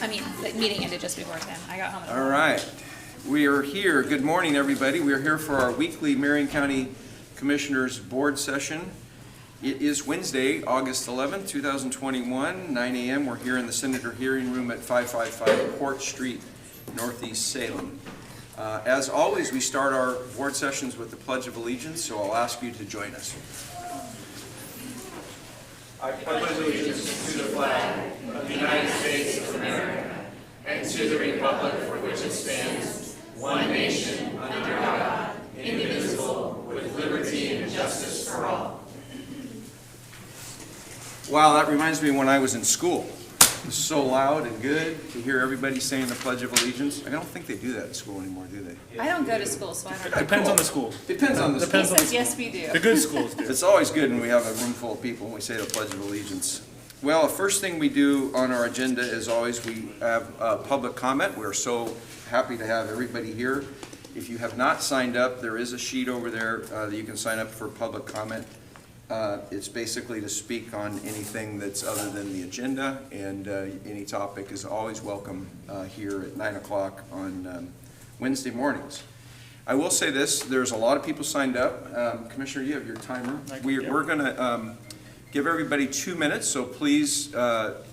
The meeting ended just before 10. I got home at 11. All right. We are here. Good morning, everybody. We are here for our weekly Marion County Commissioners Board session. It is Wednesday, August 11th, 2021, 9 a.m. We're here in the Senator Hearing Room at 555 Port Street, Northeast Salem. As always, we start our board sessions with the Pledge of Allegiance, so I'll ask you to join us. I pledge allegiance to the flag of the United States of America and to the republic for which it stands, one nation, under God, indivisible, with liberty and justice for all. Wow, that reminds me when I was in school. It was so loud and good to hear everybody saying the Pledge of Allegiance. I don't think they do that in school anymore, do they? I don't go to school, so I don't know. Depends on the school. Depends on the school. He says yes, we do. The good schools do. It's always good when we have a room full of people and we say the Pledge of Allegiance. Well, the first thing we do on our agenda is always we have public comment. We're so happy to have everybody here. If you have not signed up, there is a sheet over there that you can sign up for public comment. It's basically to speak on anything that's other than the agenda, and any topic is always welcome here at 9 o'clock on Wednesday mornings. I will say this, there's a lot of people signed up. Commissioner, you have your timer. We're going to give everybody 2 minutes, so please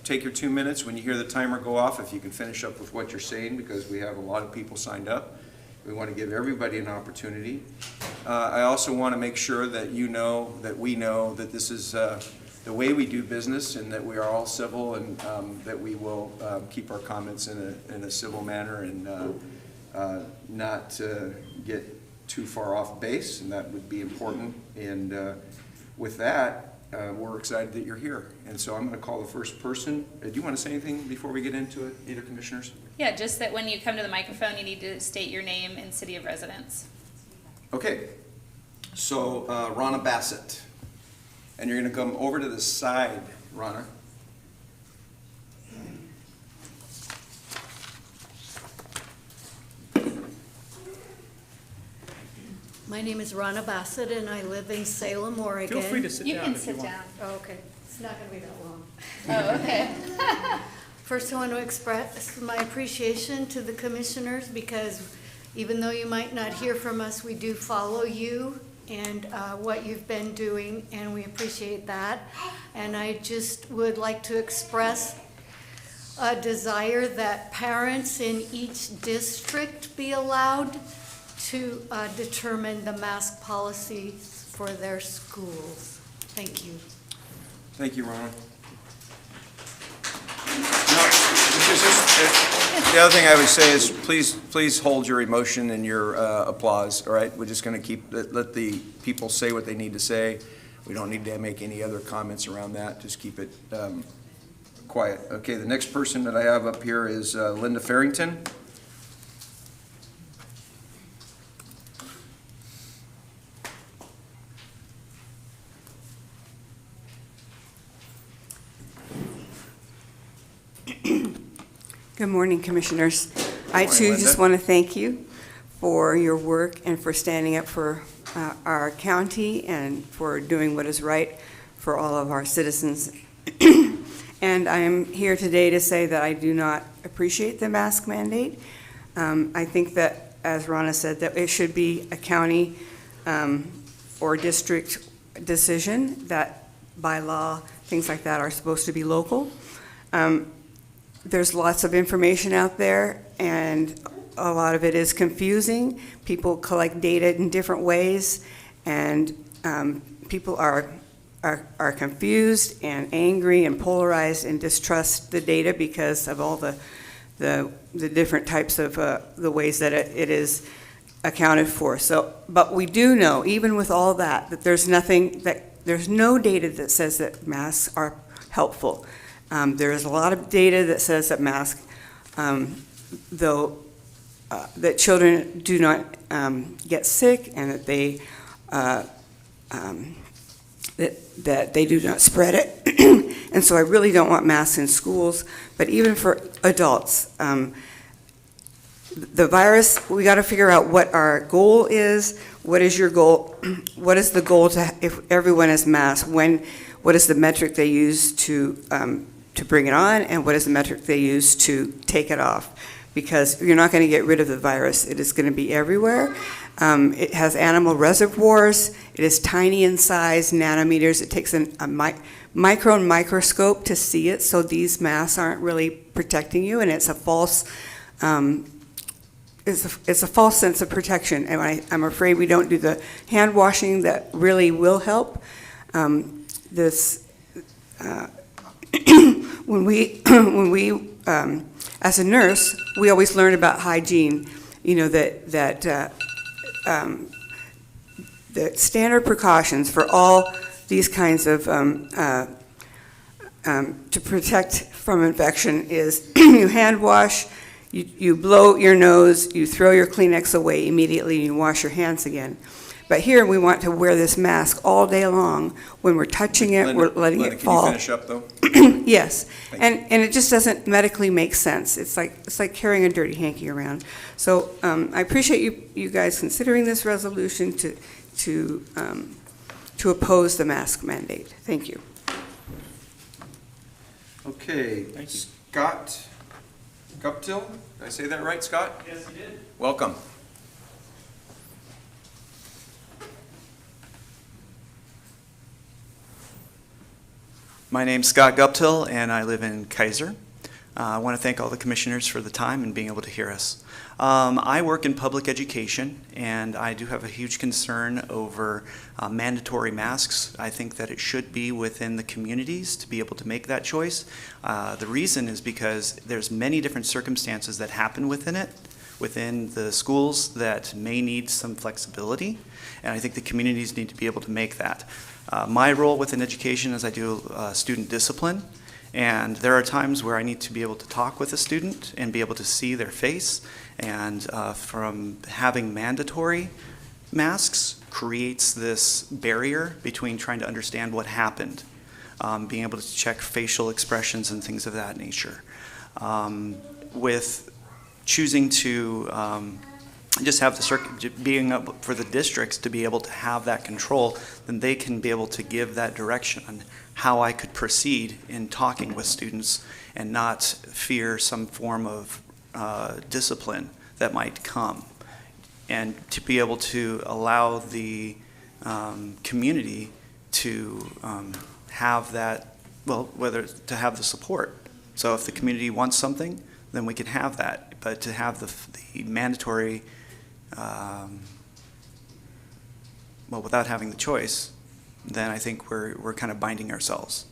take your 2 minutes when you hear the timer go off, if you can finish up with what you're saying, because we have a lot of people signed up. We want to give everybody an opportunity. I also want to make sure that you know, that we know that this is the way we do business, and that we are all civil, and that we will keep our comments in a civil manner and not get too far off base, and that would be important. And with that, we're excited that you're here. And so I'm going to call the first person. Do you want to say anything before we get into it, either commissioners? Yeah, just that when you come to the microphone, you need to state your name and city of residence. Okay, so Ronna Bassett, and you're going to come over to the side, Ronna. My name is Ronna Bassett, and I live in Salem, Oregon. Feel free to sit You down can if you sit want. down. Oh, okay, it's not going to be that long. Oh, okay. First, I want to express my appreciation to the commissioners, because even though you might not hear from us, we do follow you and what you've been doing, and we appreciate that. And I just would like to express a desire that parents in each district be allowed to determine the mask policies for their schools. Thank you. Thank you, Ronna. The other thing I would say is please hold your emotion and your applause, all right? We're just going to let the people say what they need to say. We don't need to make any other comments around that. Just keep it quiet. Okay, the next person that I have up here is Linda Farrington. Good morning, Commissioners. I morning, too Linda. just want to thank you for your work and for standing up for our county and for doing what is right for all of our citizens. And I am here today to say that I do not appreciate the mask mandate. I think that, as Ronna said, that it should be a county or district decision, that by law, things like that are supposed to be local. There's lots of information out there, and a lot of it is confusing. People collect data in different ways, and people are confused and angry and polarized and distrust the data because of all the different types of the ways that it is accounted for. So, but we do know, even with all that there's no data that says that masks are helpful. There is a lot of data that says that masks, that children do not get sick, and that they that they do not spread it. And so I really don't want masks in schools, but even for adults. The virus, we got to figure out what our goal is. What is your goal? What is the goal to, if everyone has masks? What is the metric they use to to bring it on, and what is the metric they use to take it off. Because you're not going to get rid of the virus. It is going to be everywhere. It has animal reservoirs. It is tiny in size, nanometers. It takes a microscope to see it, so these masks aren't really protecting you, and it's a false it's a false sense of protection. And I'm afraid we don't do the hand washing that really will help. When we as a nurse, we always learn about hygiene, that the standard precautions for all these kinds of, to protect from infection is you hand wash, you blow your nose, you throw your Kleenex away immediately, and you wash your hands again. But here, we want to wear this mask all day long. When we're touching it, we're letting it fall. Can you finish up, though? Yes, and it just doesn't medically make sense. It's like carrying a dirty hanky around. So I appreciate you guys considering this resolution to oppose the mask mandate. Thank you. Okay. Thank you. Scott Guptill, did I say that right, Scott? Yes, you did. Welcome. My name's Scott Guptill, and I live in Kaiser. I want to thank all the commissioners for the time and being able to hear us. I work in public education, and I do have a huge concern over mandatory masks. I think that it should be within the communities to be able to make that choice. The reason is because there's many different circumstances that happen within the schools that may need some flexibility, and I think the communities need to be able to make that. My role within education is I do student discipline, and there are times where I need to be able to talk with a student and be able to see their face, and from having mandatory masks creates this barrier between trying to understand what happened, being able to check facial expressions and things of that nature. With choosing to just have being up for the districts to be able to have that control, then they can be able to give that direction on how I could proceed in talking with students and not fear some form of discipline that might come. And to be able to allow the community to have that, whether to have the support. So if the community wants something, then we can have that. But to have the mandatory without having the choice, then I think we're kind of binding ourselves.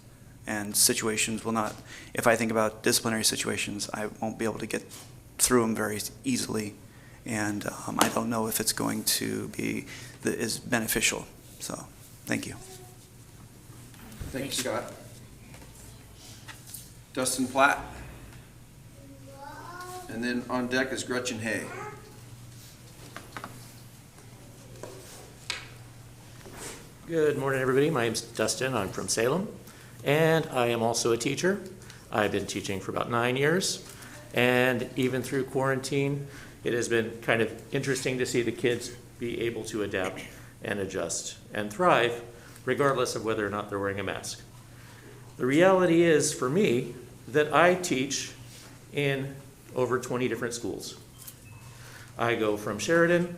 And situations will not, if I think about disciplinary situations, I won't be able to get through them very easily. And I don't know if it's going to be is beneficial. So, thank you. Thank you, Scott. Dustin Platt. And then on deck is Gretchen Hay. Good morning, everybody. My name's Dustin. I'm from Salem, and I am also a teacher. I've been teaching for about 9 years, and even through quarantine, it has been kind of interesting to see the kids be able to adapt and adjust and thrive, regardless of whether or not they're wearing a mask. The reality is, for me, that I teach in over 20 different schools. I go from Sheridan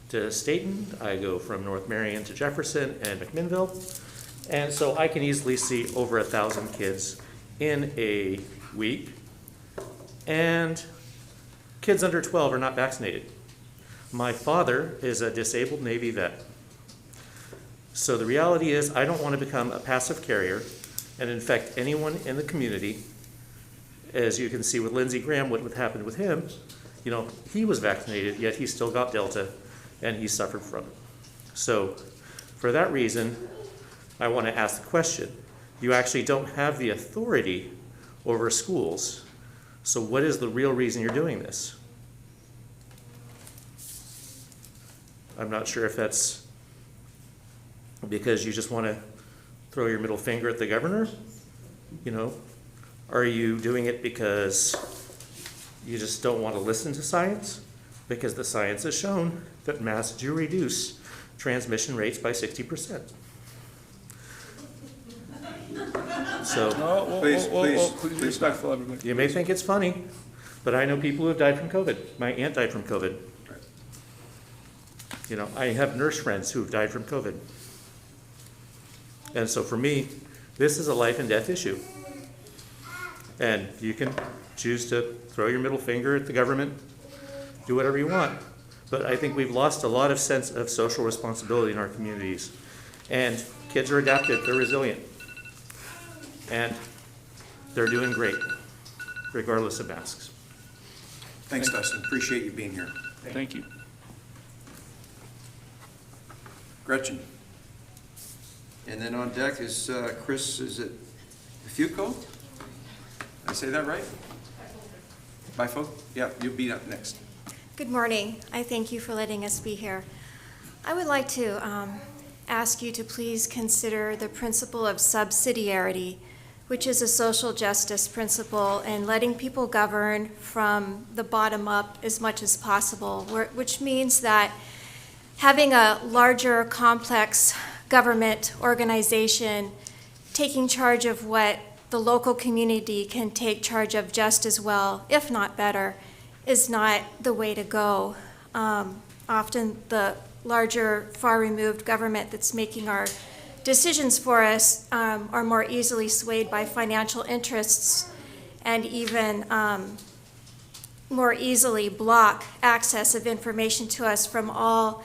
to Staten, I go from North Marion to Jefferson and McMinnville, and so I can easily see over 1,000 kids in a week, and kids under 12 are not vaccinated. My father is a disabled Navy vet. So the reality is I don't want to become a passive carrier and infect anyone in the community. As you can see with Lindsey Graham, what happened with him, he was vaccinated, yet he still got Delta, and he suffered from it. So for that reason, I want to ask the question. You actually don't have the authority over schools, so what is the real reason you're doing this? I'm not sure if that's because you just want to throw your middle finger at the governor. Are you doing it because you just don't want to listen to science? Because the science has shown that masks do reduce transmission rates by 60%. So Please, please, Please be please. respectful, everybody. you may think it's funny, but I know people who have died from COVID. My aunt died from COVID. You know, I have nurse friends who have died from COVID. And so for me, this is a life and death issue. And you can choose to throw your middle finger at the government, do whatever you want. But I think we've lost a lot of sense of social responsibility in our communities. And kids are adaptive, they're resilient. And they're doing great, regardless of masks. Thanks, Dustin. Appreciate you being here. Thank you. Gretchen. And then on deck is Chris, is it Fuco? Did I say that right? Bifo? Yeah, you'll be up next. Good morning. I thank you for letting us be here. I would like to ask you to please consider the principle of subsidiarity, which is a social justice principle, and letting people govern from the bottom up as much as possible, which means that having a larger, complex government organization taking charge of what the local community can take charge of just as well, if not better, is not the way to go. Often the larger, far-removed government that's making our decisions for us are more easily swayed by financial interests and even more easily block access of information to us from all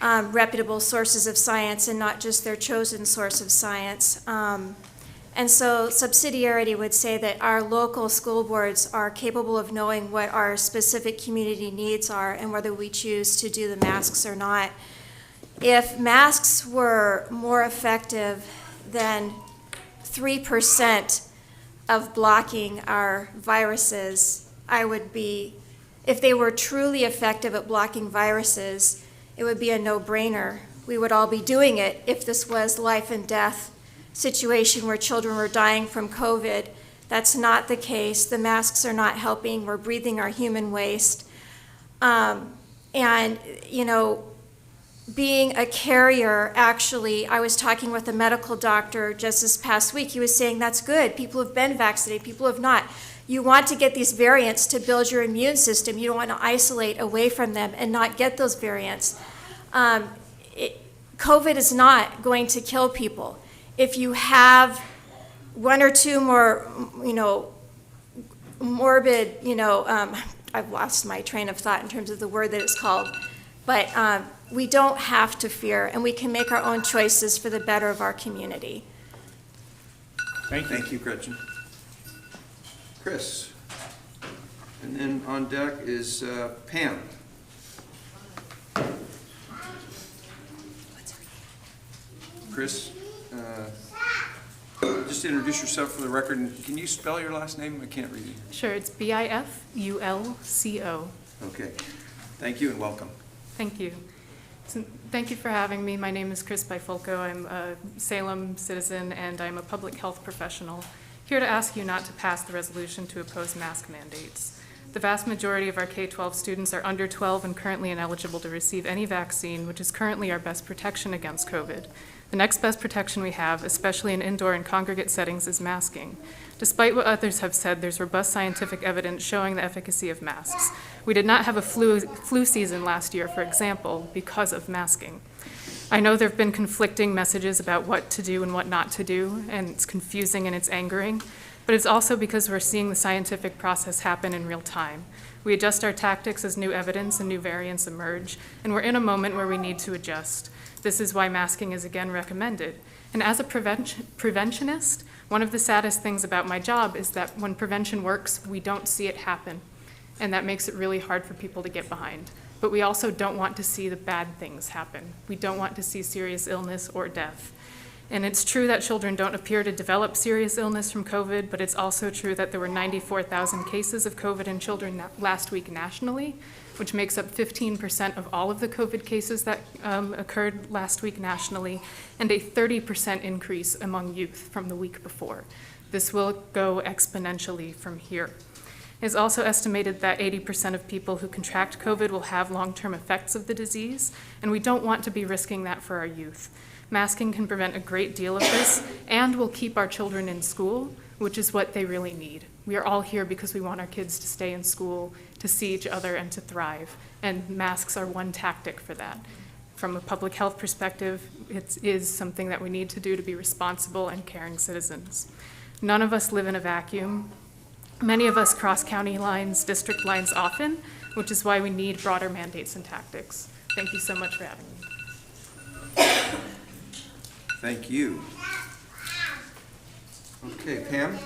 reputable sources of science and not just their chosen source of science. And so subsidiarity would say that our local school boards are capable of knowing what our specific community needs are and whether we choose to do the masks or not. If masks were more effective than 3% of blocking our viruses, if they were truly effective at blocking viruses, it would be a no-brainer. We would all be doing it if this was life and death situation where children were dying from COVID. That's not the case. The masks are not helping. We're breathing our human waste. And, you know, being a carrier, actually, I was talking with a medical doctor just this past week. He was saying that's good. People have been vaccinated, people have not. You want to get these variants to build your immune system. You don't want to isolate away from them and not get those variants. COVID is not going to kill people. If you have one or two more, morbid, I've lost my train of thought in terms of the word that it's called, but we don't have to fear, and we can make our own choices for the better of our community. Thank you, Gretchen. Chris. And then on deck is Pam. Chris, just introduce yourself for the record. And can you spell your last name? I can't read it. Sure, it's Bifulco. Okay. Thank you and welcome. Thank you. So, thank you for having me. My name is Chris Bifulco. I'm a Salem citizen and I'm a public health professional, here to ask you not to pass the resolution to oppose mask mandates. The vast majority of our K-12 students are under 12 and currently ineligible to receive any vaccine, which is currently our best protection against COVID. The next best protection we have, especially in indoor and congregate settings, is masking. Despite what others have said, there's robust scientific evidence showing the efficacy of masks. We did not have a flu season last year, for example, because of masking. I know there have been conflicting messages about what to do and what not to do, and it's confusing and it's angering, but it's also because we're seeing the scientific process happen in real time. We adjust our tactics as new evidence and new variants emerge, and we're in a moment where we need to adjust. This is why masking is again recommended. And as a preventionist, one of the saddest things about my job is that when prevention works, we don't see it happen. And that makes it really hard for people to get behind. But we also don't want to see the bad things happen. We don't want to see serious illness or death. And it's true that children don't appear to develop serious illness from COVID, but it's also true that there were 94,000 cases of COVID in children last week nationally, which makes up 15% of all of the COVID cases that occurred last week nationally, and a 30% increase among youth from the week before. This will go exponentially from here. It's also estimated that 80% of people who contract COVID will have long-term effects of the disease, and we don't want to be risking that for our youth. Masking can prevent a great deal of this and will keep our children in school, which is what they really need. We are all here because we want our kids to stay in school, to see each other, and to thrive. And masks are one tactic for that. From a public health perspective, it is something that we need to do to be responsible and caring citizens. None of us live in a vacuum. Many of us cross county lines, district lines often, which is why we need broader mandates and tactics. Thank you so much for having me. Thank you. Okay, Pam?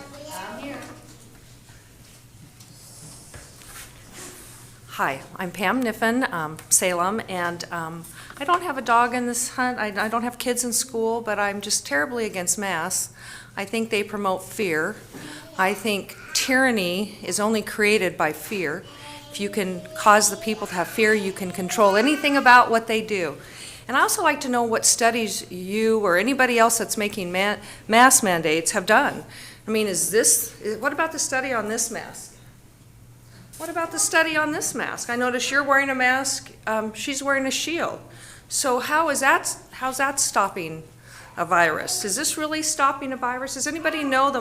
Hi, I'm Pam Niffen, Salem, and I don't have a dog in this hunt. I don't have kids in school, but I'm just terribly against masks. I think they promote fear. I think tyranny is only created by fear. If you can cause the people to have fear, you can control anything about what they do. And I also like to know what studies you or anybody else that's making mask mandates have done. I mean, what about the study on this mask? What about the study on this mask? I notice you're wearing a mask, she's wearing a shield. So how's that stopping a virus? Is this really stopping a virus? Does anybody know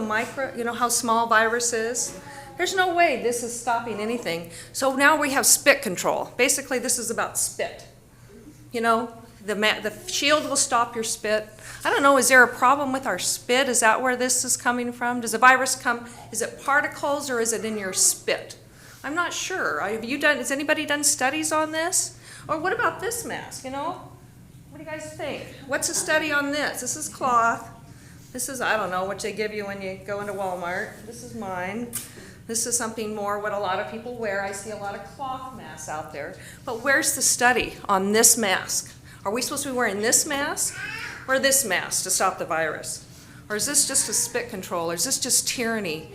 how small virus is? There's no way this is stopping anything. So now we have spit control. Basically, this is about spit. You know, the shield will stop your spit. I don't know, is there a problem with our spit? Is that where this is coming from? Does the virus come, is it particles or is it in your spit? I'm not sure. Has anybody done studies on this? Or what about this mask, you know? What do you guys think? What's the study on this? This is cloth. This is, I don't know, what they give you when you go into Walmart. This is mine. This is something more what a lot of people wear. I see a lot of cloth masks out there. But where's the study on this mask? Are we supposed to be wearing this mask or this mask to stop the virus? Or is this just a spit control? Or is this just tyranny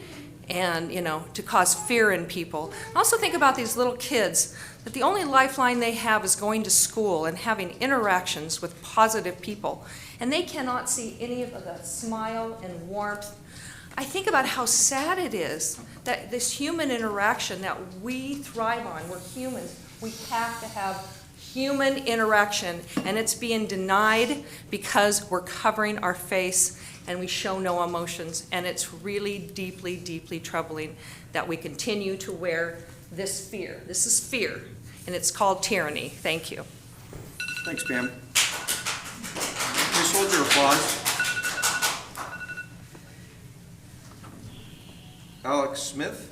and, to cause fear in people? Also think about these little kids, that the only lifeline they have is going to school and having interactions with positive people. And they cannot see any of the smile and warmth. I think about how sad it is that this human interaction that we thrive on, we're humans, we have to have human interaction, and it's being denied because we're covering our face and we show no emotions, and it's really deeply, deeply troubling that we continue to wear this fear. This is fear, and it's called tyranny. Thank you. Thanks, Pam. Please hold your applause. Alex Smith?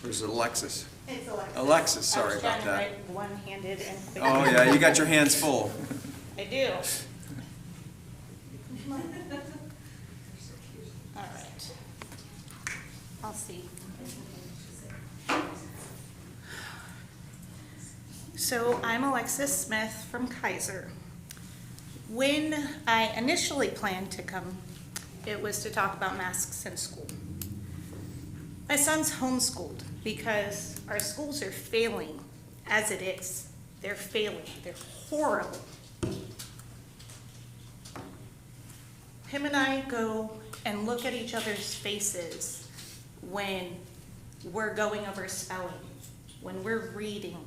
Or is it Alexis? It's Alexis. Alexis, sorry about I was trying that. to write one-handed and quick. Oh, yeah, you got your hands full. I do. All right. I'll see. So I'm Alexis Smith from Kaiser. When I initially planned to come, it was to talk about masks in school. My son's homeschooled because our schools are failing as it is. They're failing. They're horrible. Him and I go and look at each other's faces when we're going over spelling, when we're reading,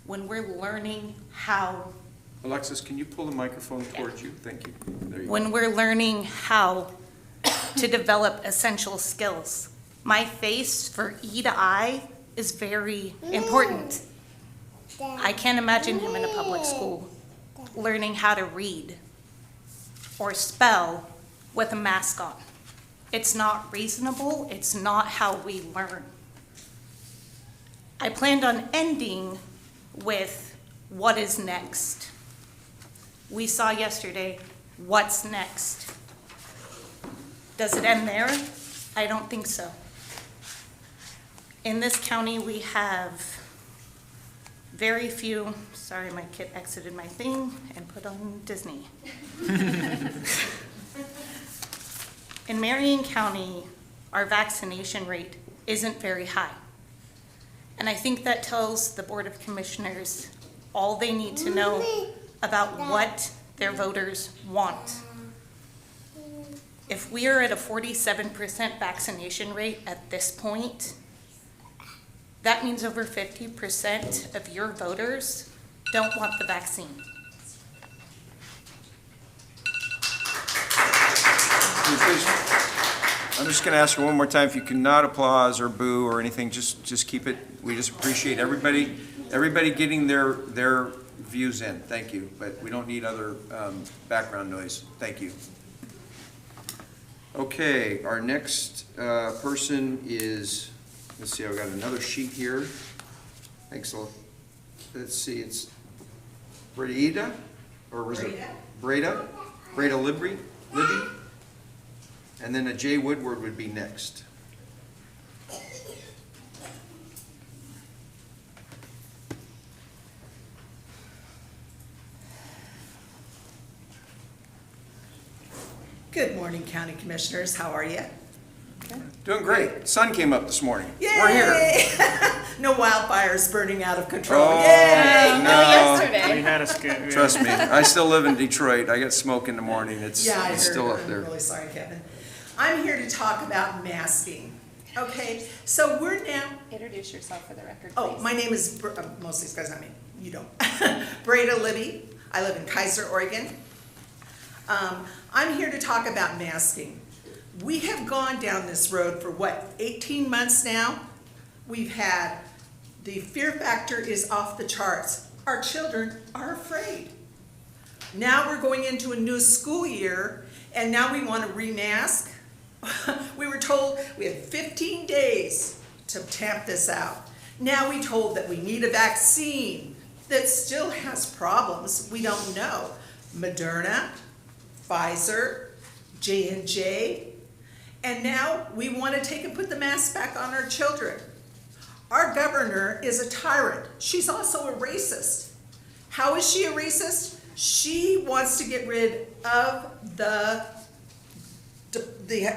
when we're learning how. Alexis, can you pull the microphone towards you? Thank you. There you go. When we're learning how to develop essential skills. My face for E to I is very important. I can't imagine him in a public school learning how to read or spell with a mask on. It's not reasonable. It's not how we learn. I planned on ending with what is next. We saw yesterday what's next. Does it end there? I don't think so. In this county, we have very few, sorry, my kid exited my thing and put on Disney. In Marion County, our vaccination rate isn't very high. And I think that tells the Board of Commissioners all they need to know about what their voters want. If we are at a 47% vaccination rate at this point, that means over 50% of your voters don't want the vaccine. Can you please- I'm just going to ask you one more time, if you cannot applause or boo or anything, just keep it. We just appreciate everybody getting their views in. Thank you, but we don't need other background noise. Thank you. Okay, our next person is, let's see, I've got another sheet here. Thanks, let's see, it's Breda, or was it Breda? Breda Libby? And then a Jay Woodward would be next. Good morning, County Commissioners. How are you? Doing great. Sun came up this morning. Yay! We're here. No wildfires burning out of control. Oh, Yay! no. Yesterday. Trust me, I still live in Detroit. I get smoke in the morning. It's Yeah, I heard. still up I'm there. really sorry, Kevin. I'm here to talk about masking. Okay, so we're now. Introduce yourself for the record, please. Oh, my name is most of these guys, not me. You don't. Breda Libby. I live in Kaiser, Oregon. I'm here to talk about masking. We have gone down this road for what, 18 months now? We've had, the fear factor is off the charts. Our children are afraid. Now we're going into a new school year, and now we want to remask. We were told we had 15 days to tamp this out. Now we told that we need a vaccine that still has problems. We don't know. Moderna, Pfizer, J&J, and now we want to take and put the mask back on our children. Our governor is a tyrant. She's also a racist. How is she a racist? She wants to get rid of the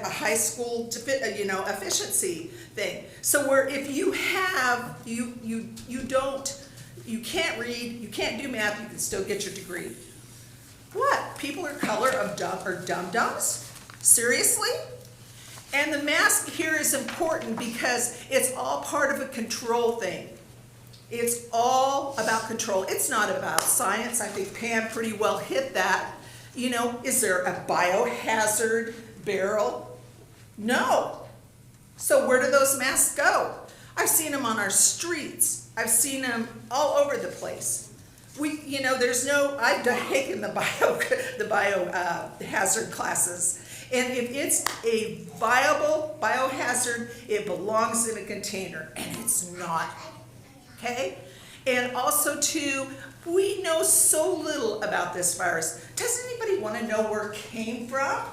high school, efficiency thing. So where if you have, you can't read, you can't do math, you can still get your degree. What? People of color are dum-dums? Seriously? And the mask here is important because it's all part of a control thing. It's all about control. It's not about science. I think Pam pretty well hit that. You know, is there a biohazard barrel? No. So where do those masks go? I've seen them on our streets. I've seen them all over the place. I've taken the biohazard classes. And if it's a viable biohazard, it belongs in a container, and it's not, okay? And also too, we know so little about this virus. Does anybody want to know where it came from?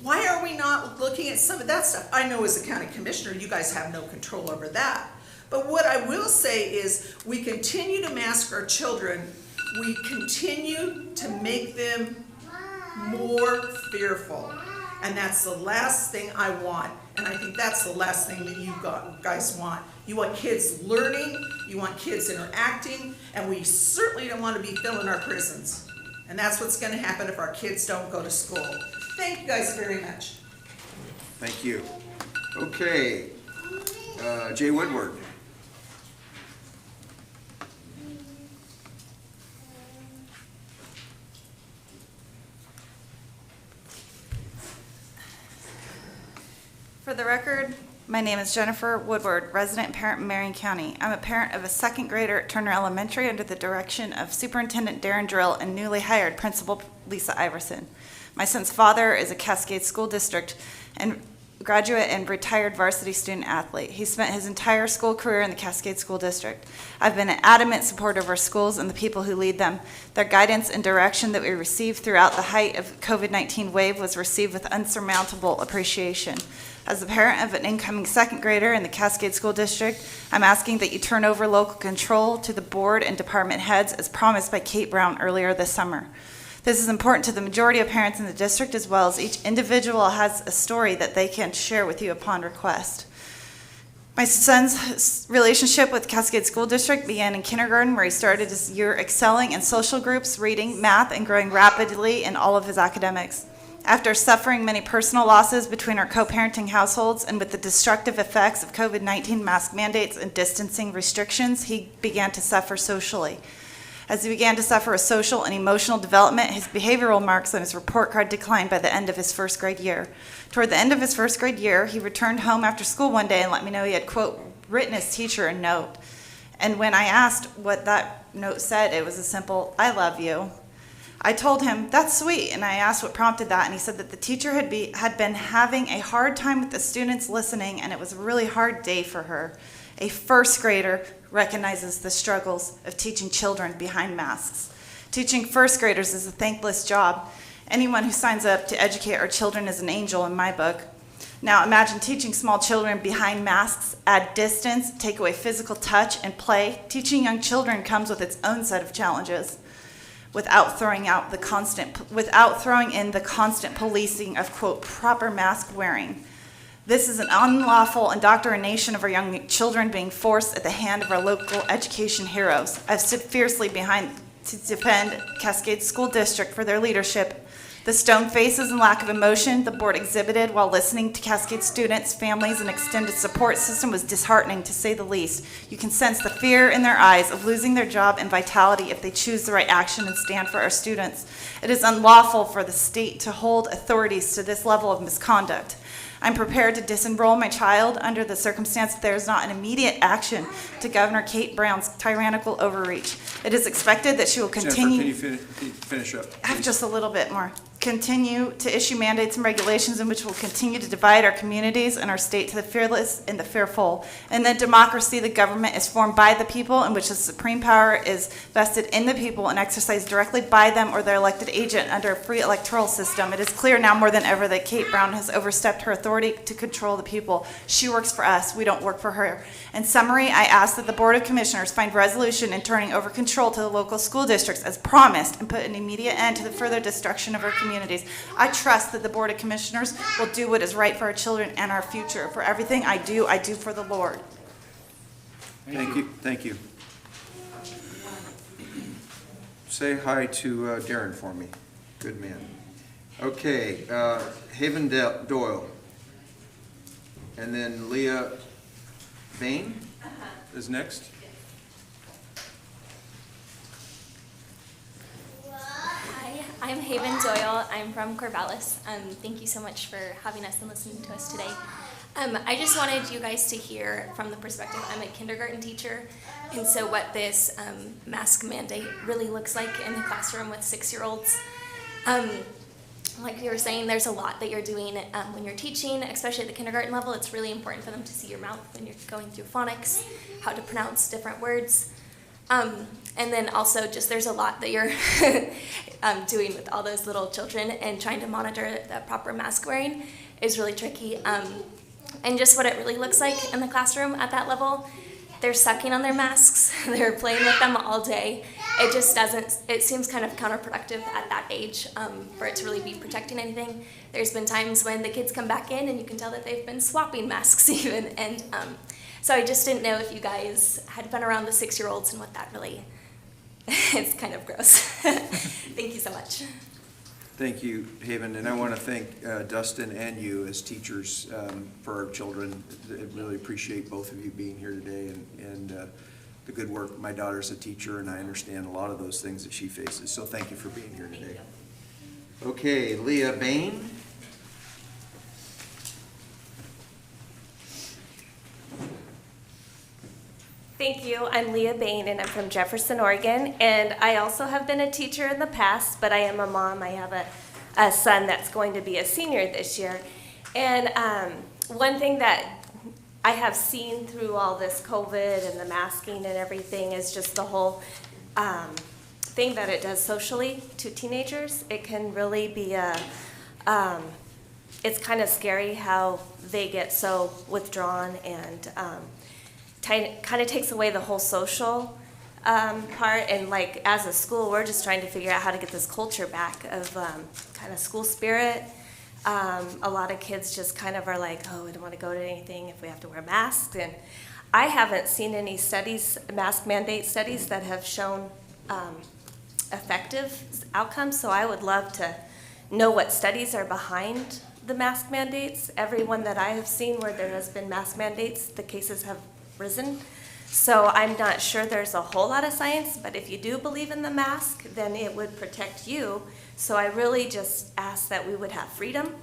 Why are we not looking at some of that stuff? I know as a county commissioner, you guys have no control over that. But what I will say is we continue to mask our children. We continue to make them more fearful. And that's the last thing I want. And I think that's the last thing that you guys want. You want kids learning, you want kids interacting, and we certainly don't want to be filling our prisons. And that's what's going to happen if our kids don't go to school. Thank you guys very much. Thank you. Okay, Jay Woodward. For the record, my name is Jennifer Woodward, resident and parent in Marion County. I'm a parent of a second grader at Turner Elementary under the direction of Superintendent Darren Drill and newly hired Principal Lisa Iverson. My son's father is a Cascade School District and graduate and retired varsity student athlete. He spent his entire school career in the Cascade School District. I've been an adamant supporter of our schools and the people who lead them. Their guidance and direction that we received throughout the height of COVID-19 wave was received with unsurmountable appreciation. As the parent of an incoming second grader in the Cascade School District, I'm asking that you turn over local control to the board and department heads as promised by Kate Brown earlier this summer. This is important to the majority of parents in the district, as well as each individual has a story that they can share with you upon request. My son's relationship with Cascade School District began in kindergarten, where he started his year excelling in social groups, reading, math, and growing rapidly in all of his academics. After suffering many personal losses between our co-parenting households and with the destructive effects of COVID-19 mask mandates and distancing restrictions, he began to suffer socially. As he began to suffer a social and emotional development, his behavioral marks on his report card declined by the end of his first grade year. Toward the end of his first grade year, he returned home after school one day and let me know he had, quote, written his teacher a note. And when I asked what that note said, it was a simple, "I love you." I told him, "That's sweet," and I asked what prompted that, and he said that the teacher had been having a hard time with the students listening, and it was a really hard day for her. A first grader recognizes the struggles of teaching children behind masks. Teaching first graders is a thankless job. Anyone who signs up to educate our children is an angel in my book. Now imagine teaching small children behind masks, add distance, take away physical touch and play. Teaching young children comes with its own set of challenges. Without throwing in the constant policing of, quote, proper mask wearing. This is an unlawful indoctrination of our young children being forced at the hand of our local education heroes. I've stood fiercely behind to defend Cascade School District for their leadership. The stone faces and lack of emotion the board exhibited while listening to Cascade students, families, and extended support system was disheartening, to say the least. You can sense the fear in their eyes of losing their job and vitality if they choose the right action and stand for our students. It is unlawful for the state to hold authorities to this level of misconduct. I'm prepared to disenroll my child under the circumstance that there is not an immediate action to Governor Kate Brown's tyrannical overreach. It is expected that she will continue. Jennifer, can you finish up? I have just a little bit more. Continue to issue mandates and regulations in which will continue to divide our communities and our state to the fearless and the fearful. And then democracy, the government is formed by the people, in which the supreme power is vested in the people and exercised directly by them or their elected agent under a free electoral system. It is clear now more than ever that Kate Brown has overstepped her authority to control the people. She works for us. We don't work for her. In summary, I ask that the Board of Commissioners find resolution in turning over control to the local school districts as promised and put an immediate end to the further destruction of our communities. I trust that the Board of Commissioners will do what is right for our children and our future. For everything I do for the Lord. Thank you, thank you. Say hi to Darren for me. Good man. Okay, Haven Doyle. And then Leah Bain is next. Hi, I'm Haven Doyle. I'm from Corvallis. Thank you so much for having us and listening to us today. I just wanted you guys to hear from the perspective, I'm a kindergarten teacher, and so what this mask mandate really looks like in the classroom with 6-year-olds. Like you were saying, there's a lot that you're doing when you're teaching, especially at the kindergarten level. It's really important for them to see your mouth when you're going through phonics, how to pronounce different words. And then also just there's a lot that you're doing with all those little children, and trying to monitor the proper mask wearing is really tricky. And just what it really looks like in the classroom at that level, they're sucking on their masks, they're playing with them all day. It just doesn't, it seems kind of counterproductive at that age for it to really be protecting anything. There's been times when the kids come back in and you can tell that they've been swapping masks even. And so I just didn't know if you guys had been around the 6-year-olds and what that really, it's kind of gross. Thank you so much. Thank you, Haven, and I want to thank Dustin and you as teachers for our children. I really appreciate both of you being here today and the good work. My daughter's a teacher, and I understand a lot of those things that she faces, so thank you for being here today. Okay, Leah Bain. Thank you. I'm Leah Bain, and I'm from Jefferson, Oregon. And I also have been a teacher in the past, but I am a mom. I have a son that's going to be a senior this year. And one thing that I have seen through all this COVID and the masking and everything is just the whole thing that it does socially to teenagers. It can really be it's kind of scary how they get so withdrawn and kind of takes away the whole social part. And like as a school, we're just trying to figure out how to get this culture back of kind of school spirit. A lot of kids just kind of are like, oh, we don't want to go to anything if we have to wear masks. And I haven't seen any studies, mask mandate studies, that have shown effective outcomes. So I would love to know what studies are behind the mask mandates. Every one that I have seen where there has been mask mandates, the cases have risen. So I'm not sure there's a whole lot of science, but if you do believe in the mask, then it would protect you. So I really just ask that we would have freedom,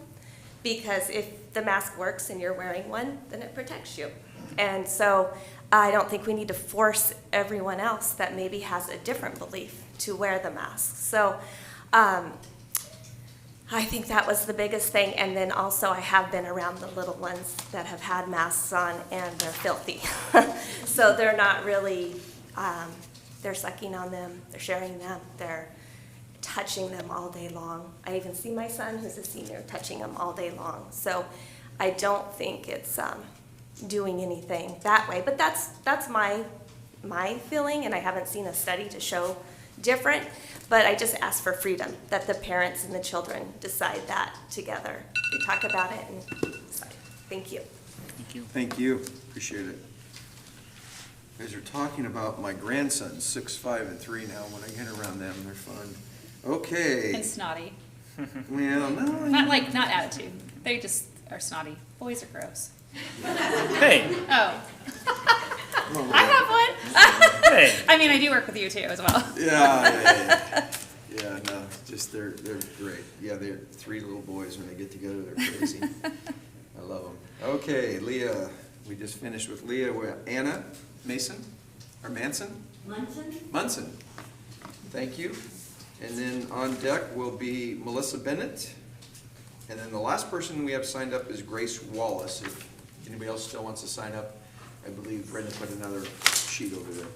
because if the mask works and you're wearing one, then it protects you. And so I don't think we need to force everyone else that maybe has a different belief to wear the mask. So I think that was the biggest thing. And then also I have been around the little ones that have had masks on, and they're filthy. So they're not really, they're sucking on them, they're sharing them, they're touching them all day long. I even see my son, who's a senior, touching them all day long. So I don't think it's doing anything that way. But that's my feeling, and I haven't seen a study to show different. But I just ask for freedom, that the parents and the children decide that together. We talk about it and decide. Thank you. Thank you. Thank you, appreciate it. You guys are talking about my grandsons, 6, 5, and 3 now. When I get around them, they're fun. Okay. And snotty. Well, no. Not attitude. They just are snotty. Boys are gross. Hey. Oh. I have one. Hey. I mean, I do work with you too as well. Yeah, no, just they're great. Yeah, they're 3 little boys. When they get together, they're crazy. I love them. Okay, Leah, we just finished with Leah. We're Anna Mason, or Manson? Munson. Thank you. And then on deck will be Melissa Bennett. And then the last person we have signed up is Grace Wallace. If anybody else still wants to sign up, I believe Brenda put another sheet over there.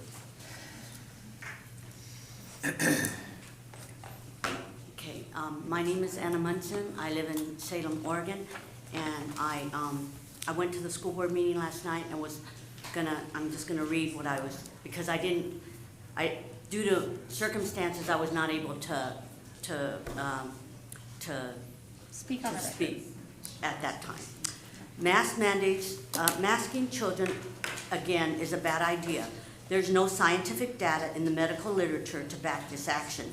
Okay, my name is Anna Munson. I live in Salem, Oregon, and I went to the school board meeting last night and I'm just gonna read what I was, because due to circumstances, I was not able to Speak on the record. speak at that time. Mask mandates, masking children, again, is a bad idea. There's no scientific data in the medical literature to back this action.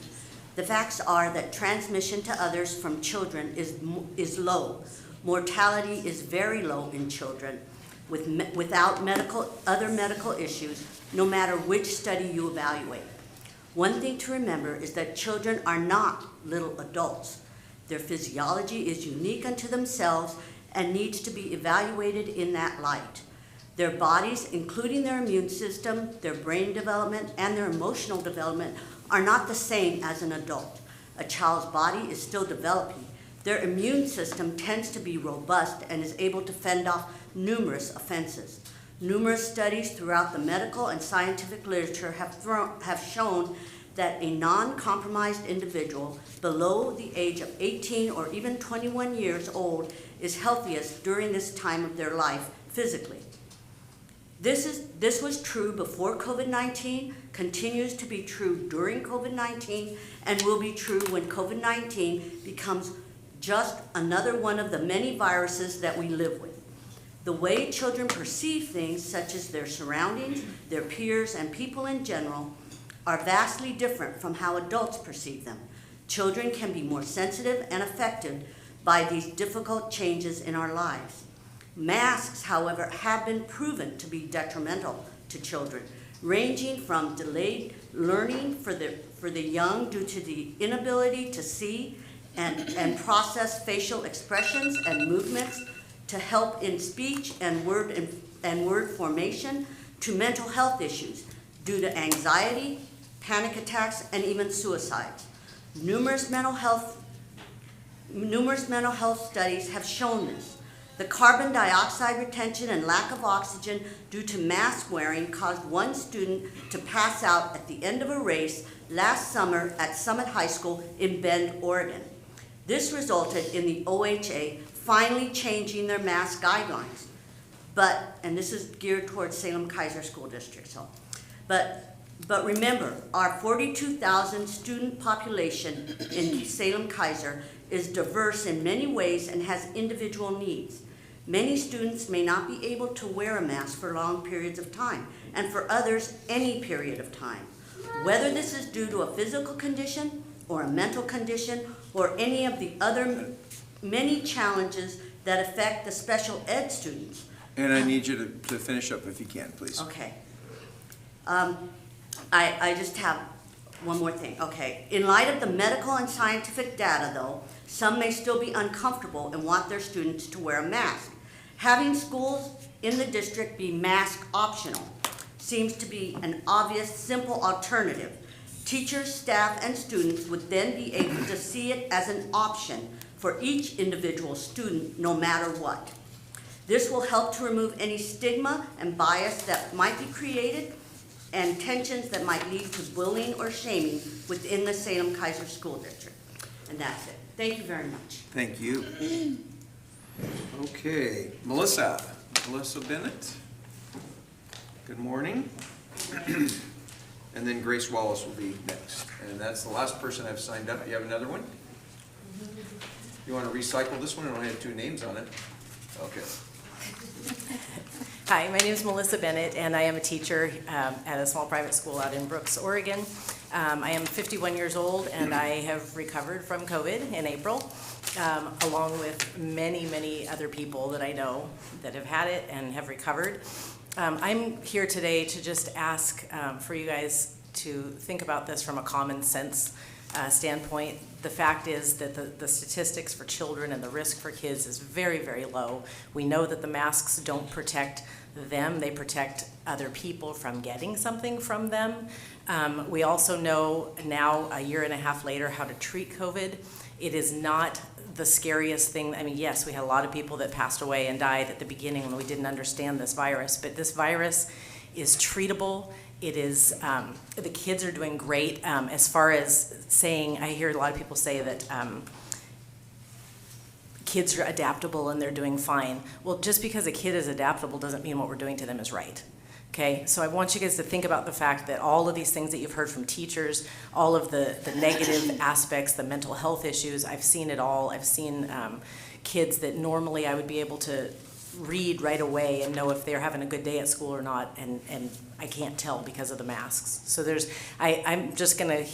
The facts are that transmission to others from children is low. Mortality is very low in children without other medical issues, no matter which study you evaluate. One thing to remember is that children are not little adults. Their physiology is unique unto themselves and needs to be evaluated in that light. Their bodies, including their immune system, their brain development, and their emotional development, are not the same as an adult. A child's body is still developing. Their immune system tends to be robust and is able to fend off numerous offenses. Numerous studies throughout the medical and scientific literature have shown that a non-compromised individual below the age of 18 or even 21 years old is healthiest during this time of their life physically. This was true before COVID-19, continues to be true during COVID-19, and will be true when COVID-19 becomes just another one of the many viruses that we live with. The way children perceive things, such as their surroundings, their peers, and people in general, are vastly different from how adults perceive them. Children can be more sensitive and affected by these difficult changes in our lives. Masks, however, have been proven to be detrimental to children, ranging from delayed learning for the young due to the inability to see and process facial expressions and movements, to help in speech and word formation, to mental health issues due to anxiety, panic attacks, and even suicides. Numerous mental health studies have shown this. The carbon dioxide retention and lack of oxygen due to mask wearing caused one student to pass out at the end of a race last summer at Summit High School in Bend, Oregon. This resulted in the OHA finally changing their mask guidelines. And this is geared towards Salem-Keizer School District. But remember, our 42,000 student population in Salem-Keizer is diverse in many ways and has individual needs. Many students may not be able to wear a mask for long periods of time, and for others, any period of time. Whether this is due to a physical condition or a mental condition or any of the other many challenges that affect the special ed students. And I need you to finish up if you can, please. Okay. I just have one more thing. Okay. In light of the medical and scientific data, though, some may still be uncomfortable and want their students to wear a mask. Having schools in the district be mask optional seems to be an obvious, simple alternative. Teachers, staff, and students would then be able to see it as an option for each individual student, no matter what. This will help to remove any stigma and bias that might be created and tensions that might lead to bullying or shaming within the Salem-Keizer School District. And that's it. Thank you very much. Thank you. Okay, Melissa Bennett. Good morning. And then Grace Wallace will be next. And that's the last person I've signed up. You have another one? You want to recycle this one? I only have 2 names on it. Okay. Hi, my name is Melissa Bennett, and I am a teacher at a small private school out in Brooks, Oregon. I am 51 years old, and I have recovered from COVID in April, along with many, many other people that I know that have had it and have recovered. I'm here today to just ask for you guys to think about this from a common sense standpoint. The fact is that the statistics for children and the risk for kids is very, very low. We know that the masks don't protect them, they protect other people from getting something from them. We also know now, a year and a half later, how to treat COVID. It is not the scariest thing. I mean, yes, we had a lot of people that passed away and died at the beginning when we didn't understand this virus, but this virus is treatable. It is, the kids are doing great. As far as saying, I hear a lot of people say that kids are adaptable and they're doing fine. Well, just because a kid is adaptable doesn't mean what we're doing to them is right. Okay, so I want you guys to think about the fact that all of these things that you've heard from teachers, all of the negative aspects, the mental health issues, I've seen it all. I've seen kids that normally I would be able to read right away and know if they're having a good day at school or not, and I can't tell because of the masks. So I'm just gonna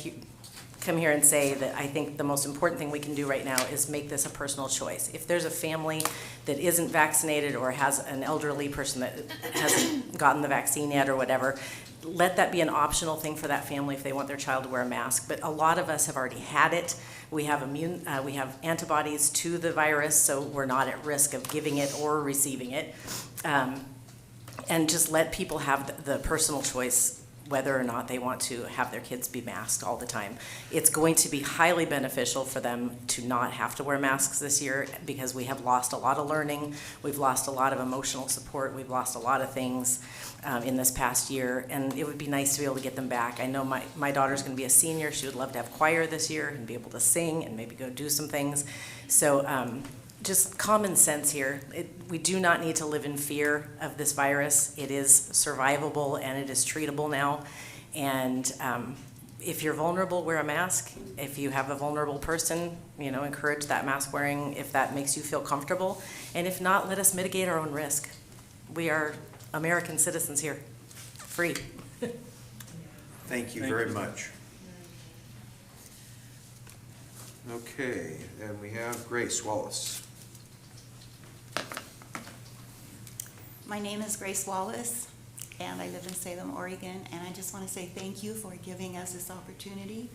come here and say that I think the most important thing we can do right now is make this a personal choice. If there's a family that isn't vaccinated or has an elderly person that hasn't gotten the vaccine yet or whatever, let that be an optional thing for that family if they want their child to wear a mask. But a lot of us have already had it. We have antibodies to the virus, so we're not at risk of giving it or receiving it. And just let people have the personal choice whether or not they want to have their kids be masked all the time. It's going to be highly beneficial for them to not have to wear masks this year because we have lost a lot of learning, we've lost a lot of emotional support, we've lost a lot of things in this past year, and it would be nice to be able to get them back. I know my daughter's gonna be a senior, she would love to have choir this year and be able to sing and maybe go do some things. So just common sense here. We do not need to live in fear of this virus. It is survivable and it is treatable now. And if you're vulnerable, wear a mask. If you have a vulnerable person, encourage that mask wearing if that makes you feel comfortable. And if not, let us mitigate our own risk. We are American citizens here, free. Thank you very much. Okay, and we have Grace Wallace. My name is Grace Wallace, and I live in Salem, Oregon, and I just want to say thank you for giving us this opportunity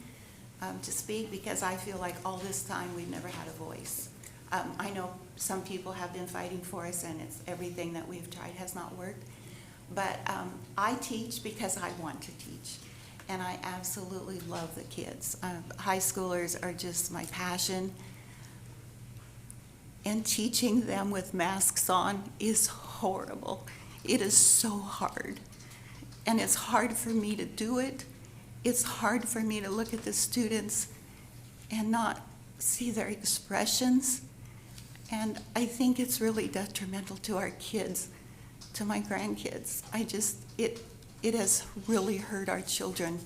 to speak, because I feel like all this time we've never had a voice. I know some people have been fighting for us, and it's everything that we've tried has not worked, but I teach because I want to teach, and I absolutely love the kids. High schoolers are just my passion, and teaching them with masks on is horrible. It is so hard. And it's hard for me to do it. It's hard for me to look at the students and not see their expressions. And I think it's really detrimental to our kids, to my grandkids. It has really hurt our children.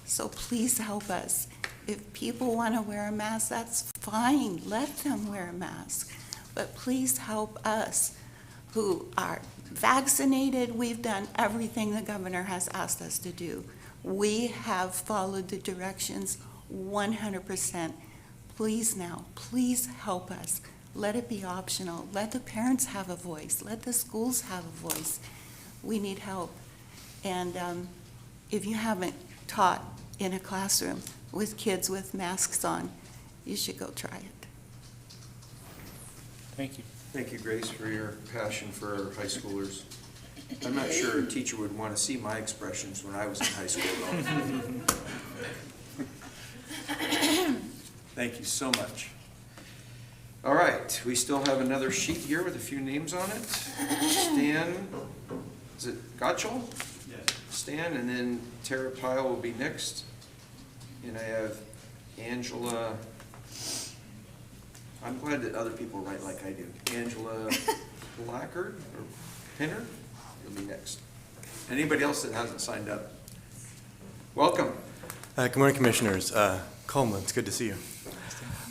So please help us. If people want to wear a mask, that's fine. Let them wear a mask. But please help us who are vaccinated. We've done everything the governor has asked us to do. We have followed the directions 100%. please now, please help us. Let it be optional. Let the parents have a voice. Let the schools have a voice. We need help. And if you haven't taught in a classroom with kids with masks on, you should go try it. Thank you. Thank you, Grace, for your passion for our high schoolers. I'm not sure a teacher would want to see my expressions when I was in high school, though. Thank you so much. All right, we still have another sheet here with a few names on it. Stan, is it Gottschall? Yes. Stan, and then Tara Pyle will be next. And I have Angela, I'm glad that other people write like I do. Angela Blackard or Pinner, you'll be next. Anybody else that hasn't signed up? Welcome. Good morning, Commissioners. Coleman, it's good to see you.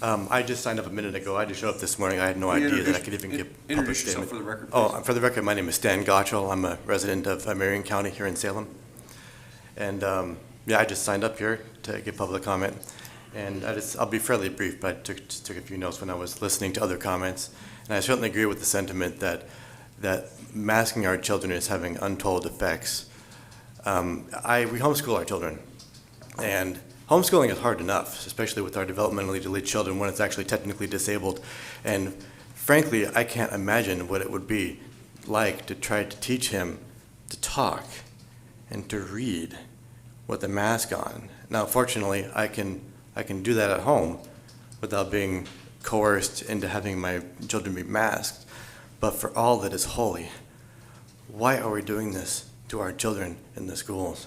I just signed up a minute ago. I just showed up this morning. I had no idea that I could even give public Introduce yourself statement. for the record, Oh, please. for the record, my name is Stan Gottschall. I'm a resident of Marion County here in Salem. And yeah, I just signed up here to give public comment. And I'll be fairly brief, but I just took a few notes when I was listening to other comments. And I certainly agree with the sentiment that masking our children is having untold effects. We homeschool our children. And homeschooling is hard enough, especially with our developmentally delayed children when it's actually technically disabled. And frankly, I can't imagine what it would be like to try to teach him to talk and to read with a mask on. Now, fortunately, I can do that at home without being coerced into having my children be masked. But for all that is holy, why are we doing this to our children in the schools?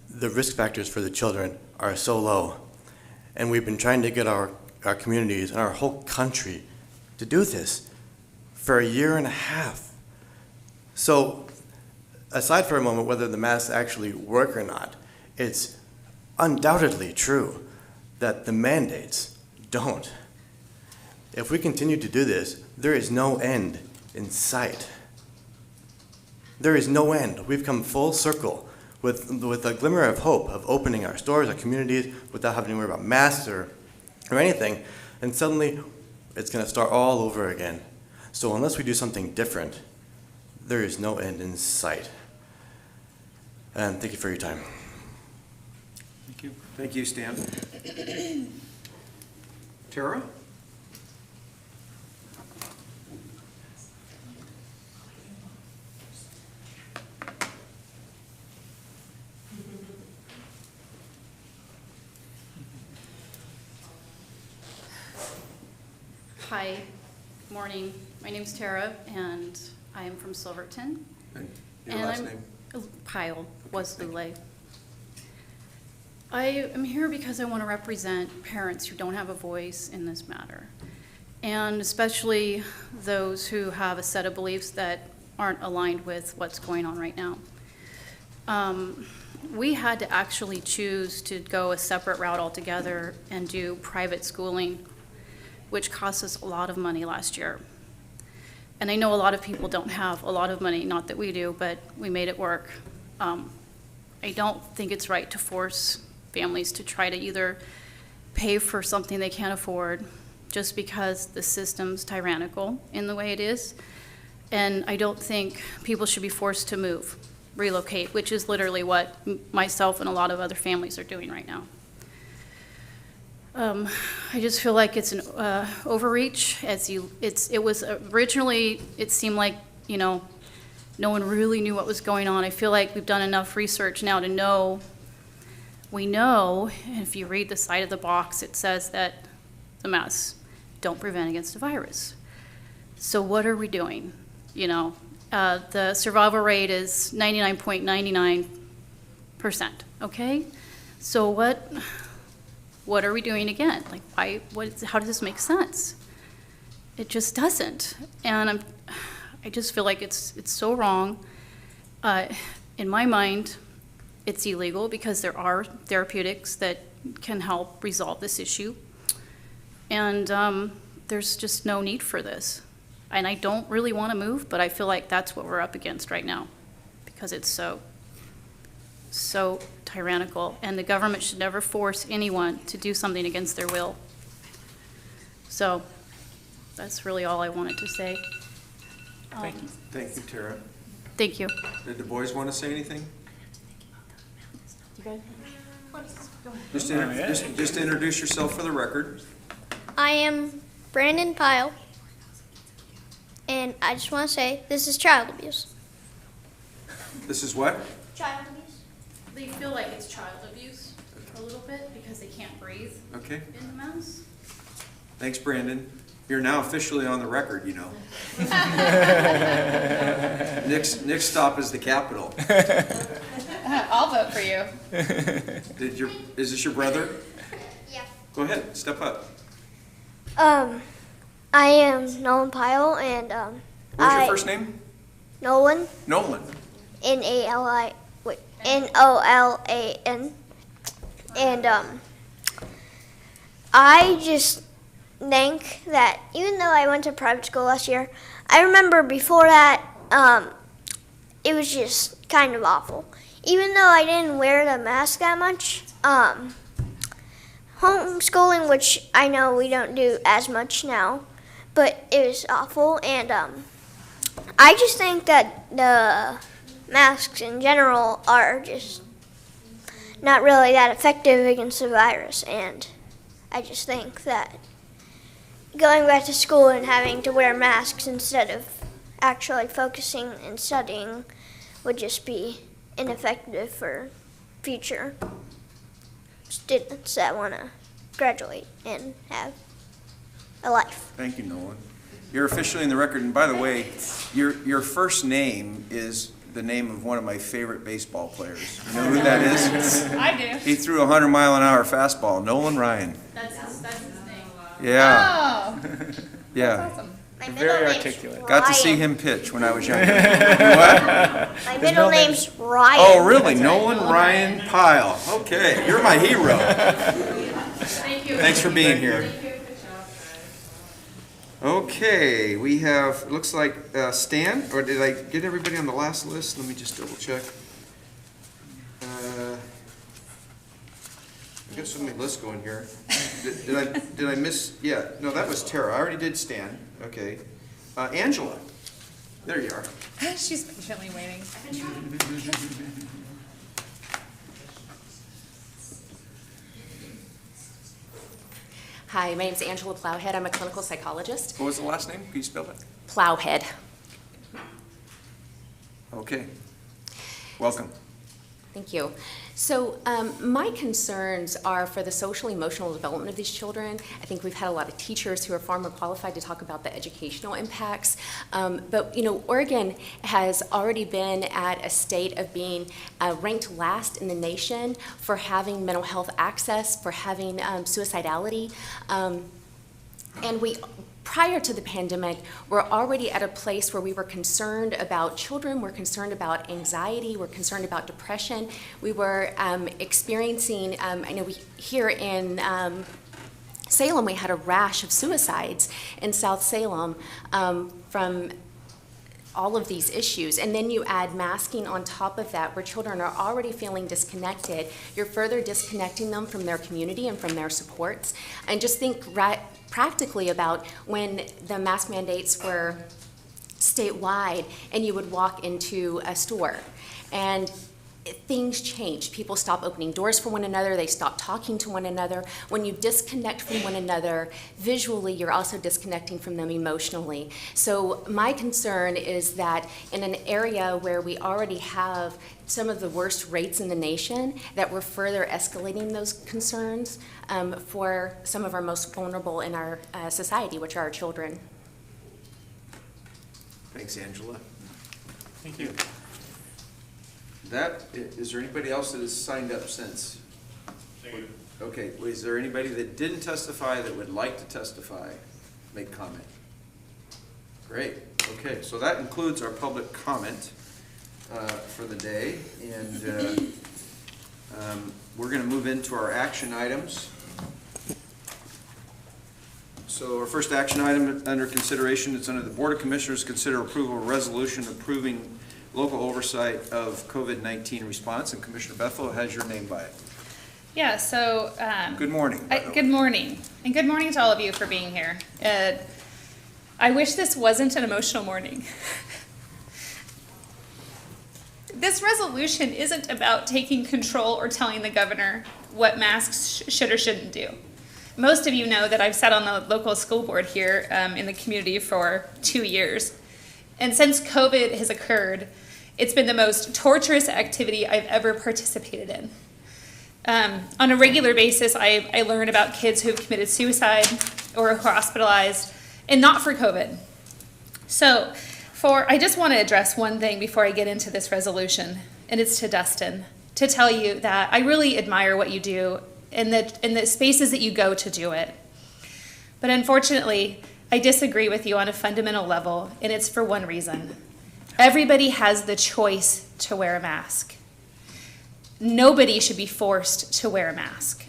The risk factors for the children are so low, and we've been trying to get our communities and our whole country to do this for 1.5 years. So aside for a moment whether the masks actually work or not, it's undoubtedly true that the mandates don't. If we continue to do this, there is no end in sight. There is no end. We've come full circle with a glimmer of hope of opening our stores, our communities, without having to worry about masks or anything, and suddenly it's going to start all over again. So unless we do something different, there is no end in sight. And thank you for your time. Thank you. Thank you, Stan. Tara? Hi, good morning. My name's Tara, and I am from Silverton. And your last name? Pyle, was Lule. I am here because I want to represent parents who don't have a voice in this matter, and especially those who have a set of beliefs that aren't aligned with what's going on right now. We had to actually choose to go a separate route altogether and do private schooling, which cost us a lot of money last year. And I know a lot of people don't have a lot of money, not that we do, but we made it work. I don't think it's right to force families to try to either pay for something they can't afford just because the system's tyrannical in the way it is. And I don't think people should be forced to move, relocate, which is literally what myself and a lot of other families are doing right now. I just feel like it's an overreach. It was originally, it seemed like, no one really knew what was going on. I feel like we've done enough research now to know, we know, and if you read the side of the box, it says that the masks don't prevent against a virus. So what are we doing? The survival rate is 99.99%, okay? So what are we doing again? Like, how does this make sense? It just doesn't. And I just feel like it's so wrong. In my mind, it's illegal because there are therapeutics that can help resolve this issue. And there's just no need for this. And I don't really want to move, but I feel like that's what we're up against right now because it's so tyrannical, and the government should never force anyone to do something against their will. So that's really all I wanted to say. Thank you, Tara. Thank you. Did the boys want to say anything? You guys? Just introduce yourself for the record. I am Brandon Pyle, and I just want to say this is child abuse. This is what? Child abuse. They feel like it's child abuse a little bit because they can't breathe Okay. in the mouse. Thanks, Brandon. You're now officially on the record, you know. Next stop is the Capitol. I'll vote for you. Is this your brother? Yeah. Go ahead, step up. I am Nolan Pyle, and What's your first name? Nolan. Nolan. Nolan. And I just think that even though I went to private school last year, I remember before that it was just kind of awful. Even though I didn't wear the mask that much, homeschooling, which I know we don't do as much now, but it was awful. And I just think that the masks in general are just not really that effective against the virus. And I just think that going back to school and having to wear masks instead of actually focusing and studying would just be ineffective for future students that want to graduate and have a life. Thank you, Nolan. You're officially in the record, and by the way, your first name is the name of one of my favorite baseball players. You know who that is? I do. He threw a 100-mile-an-hour fastball. Nolan Ryan. That's his name. Yeah. Oh. Yeah. That's awesome. My Very middle name's articulate. Got to see Ryan. him pitch when I was younger. What? My middle name's Ryan. Oh, really? Nolan Ryan Pyle. Okay, you're my hero. Thank you. Thanks for being here. Okay, we have, it looks like Stan, or did I get everybody on the last list? Let me just double check. I got so many lists going here. Did I miss? Yeah, no, that was Tara. I already did Stan. Okay. Angela. There you are. She's patiently waiting. Hi, my name's Angela Plowhead. I'm a clinical psychologist. What was the last name? Can you spell it? Plowhead. Okay. Welcome. Thank you. So my concerns are for the social emotional development of these children. I think we've had a lot of teachers who are far more qualified to talk about the educational impacts. But you know, Oregon has already been at a state of being ranked last in the nation for having mental health access, for having suicidality. And we, prior to the pandemic, we're already at a place where we were concerned about children, we're concerned about anxiety, we're concerned about depression. We were experiencing, I know here in Salem, we had a rash of suicides in South Salem from all of these issues. And then you add masking on top of that, where children are already feeling disconnected. You're further disconnecting them from their community and from their supports. And just think practically about when the mask mandates were statewide and you would walk into a store and things changed. People stop opening doors for one another. They stop talking to one another. When you disconnect from one another visually, you're also disconnecting from them emotionally. So my concern is that in an area where we already have some of the worst rates in the nation, that we're further escalating those concerns for some of our most vulnerable in our society, which are our children. Thanks, Angela. Thank you. Is there anybody else that has signed up since? Okay, is there anybody that didn't testify that would like to testify, make comment? Great, okay, so that includes our public comment for the day, and we're going to move into our action items. So our first action item under consideration is under the Board of Commissioners consider approval of a resolution approving local oversight of COVID-19 response, and Commissioner Bethel has your name by it. Yeah, so. Good morning, by the way. Good morning. And good morning to all of you for being here. I wish this wasn't an emotional morning. This resolution isn't about taking control or telling the governor what masks should or shouldn't do. Most of you know that I've sat on the local school board here in the community for 2 years. And since COVID has occurred, it's been the most torturous activity I've ever participated in. On a regular basis, I learn about kids who have committed suicide or who are hospitalized, and not for COVID. So I just want to address one thing before I get into this resolution, and it's to Dustin, to tell you that I really admire what you do and the spaces that you go to do it. But unfortunately, I disagree with you on a fundamental level, and it's for one reason. Everybody has the choice to wear a mask. Nobody should be forced to wear a mask.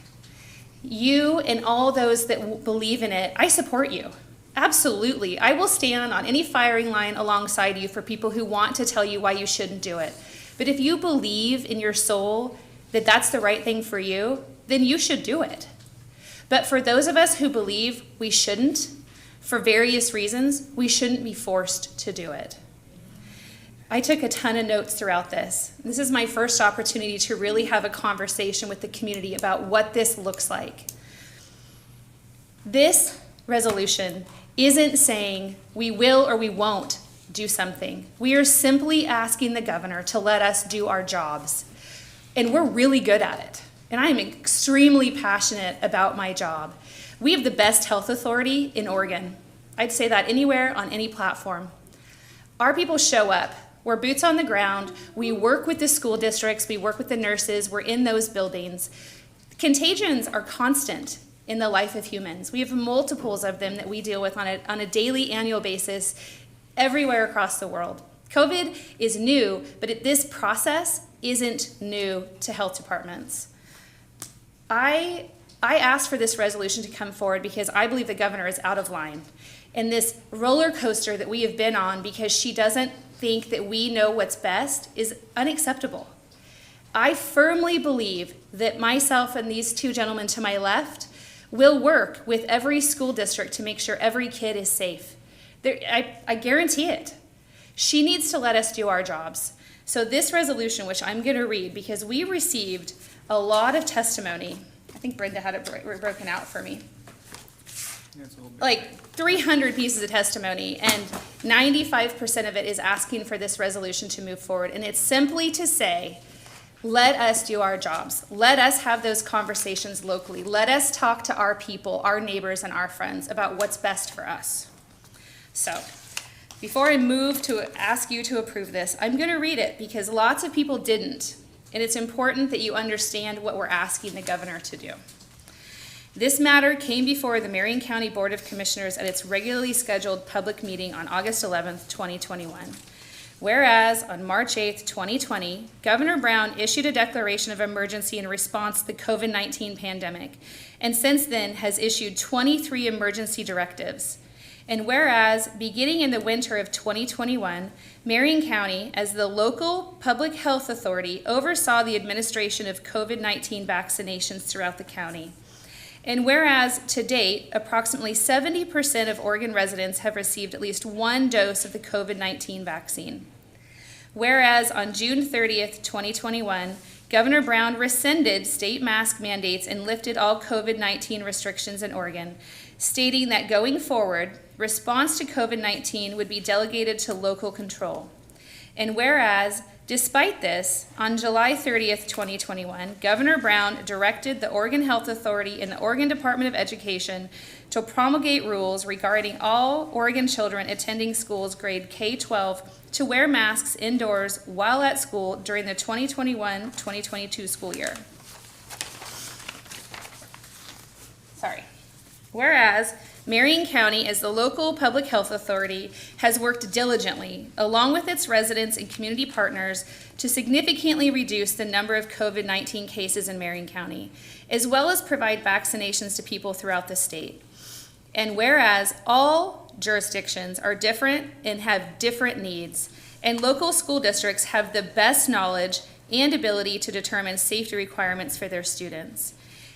You and all those that believe in it, I support you. Absolutely. I will stand on any firing line alongside you for people who want to tell you why you shouldn't do it. But if you believe in your soul that that's the right thing for you, then you should do it. But for those of us who believe we shouldn't, for various reasons, we shouldn't be forced to do it. I took a ton of notes throughout this. This is my first opportunity to really have a conversation with the community about what this looks like. This resolution isn't saying we will or we won't do something. We are simply asking the governor to let us do our jobs. And we're really good at it. And I am extremely passionate about my job. We have the best health authority in Oregon. I'd say that anywhere on any platform. Our people show up. We're boots on the ground. We work with the school districts. We work with the nurses. We're in those buildings. Contagions are constant in the life of humans. We have multiples of them that we deal with on a daily, annual basis everywhere across the world. COVID is new, but this process isn't new to health departments. I asked for this resolution to come forward because I believe the governor is out of line. And this roller coaster that we have been on because she doesn't think that we know what's best is unacceptable. I firmly believe that myself and these two gentlemen to my left will work with every school district to make sure every kid is safe. I guarantee it. She needs to let us do our jobs. So this resolution, which I'm going to read, because we received a lot of testimony. I think Brenda had it broken out for me. Like 300 pieces of testimony, and 95% of it is asking for this resolution to move forward. And it's simply to say, let us do our jobs. Let us have those conversations locally. Let us talk to our people, our neighbors, and our friends about what's best for us. So, before I move to ask you to approve this, I'm going to read it because lots of people didn't. And it's important that you understand what we're asking the governor to do. This matter came before the Marion County Board of Commissioners at its regularly scheduled public meeting on August 11th, 2021. Whereas on March 8th, 2020, Governor Brown issued a declaration of emergency in response to the COVID-19 pandemic, and since then has issued 23 emergency directives. And whereas, beginning in the winter of 2021, Marion County, as the local public health authority, oversaw the administration of COVID-19 vaccinations throughout the county. And whereas, to date, approximately 70% of Oregon residents have received at least one dose of the COVID-19 vaccine. Whereas, on June 30th, 2021, Governor Brown rescinded state mask mandates and lifted all COVID-19 restrictions in Oregon, stating that going forward, response to COVID-19 would be delegated to local control. And whereas, despite this, on July 30th, 2021, Governor Brown directed the Oregon Health Authority and the Oregon Department of Education to promulgate rules regarding all Oregon children attending schools grade K-12 to wear masks indoors while at school during the 2021-2022 school year. Whereas, Marion County, as the local public health authority, has worked diligently, along with its residents and community partners, to significantly reduce the number of COVID-19 cases in Marion County, as well as provide vaccinations to people throughout the state. And whereas all jurisdictions are different and have different needs, and local school districts have the best knowledge and ability to determine safety requirements for their students.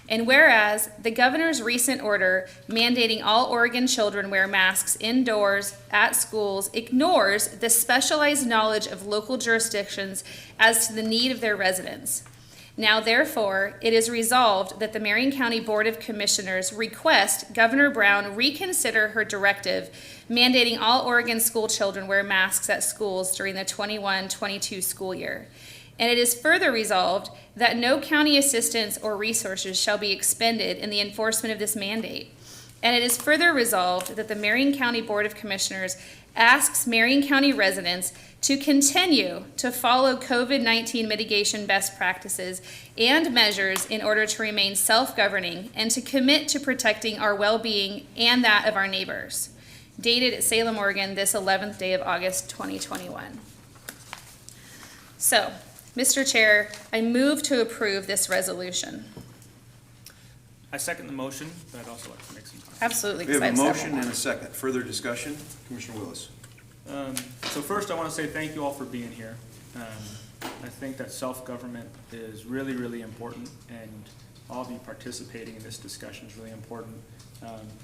And whereas the governor's recent order mandating all Oregon children wear masks indoors at schools ignores the specialized knowledge of local jurisdictions as to the need of their residents. Now therefore, it is resolved that the Marion County Board of Commissioners request Governor Brown reconsider her directive mandating all Oregon school children wear masks at schools during the 21-22 school year. And it is further resolved that no county assistance or resources shall be expended in the enforcement of this mandate. And it is further resolved that the Marion County Board of Commissioners asks Marion County residents to continue to follow COVID-19 mitigation best practices and measures in order to remain self-governing and to commit to protecting our well-being and that of our neighbors. Dated at Salem, Oregon, this 11th day of August, 2021. So, Mr. Chair, I move to approve this resolution. I second the motion, but I'd also like to make some comments. Absolutely. We have a motion and a second. Further discussion? Commissioner Willis. So first, I want to say thank you all for being here. I think that self-government is really, really important, and all of you participating in this discussion is really important,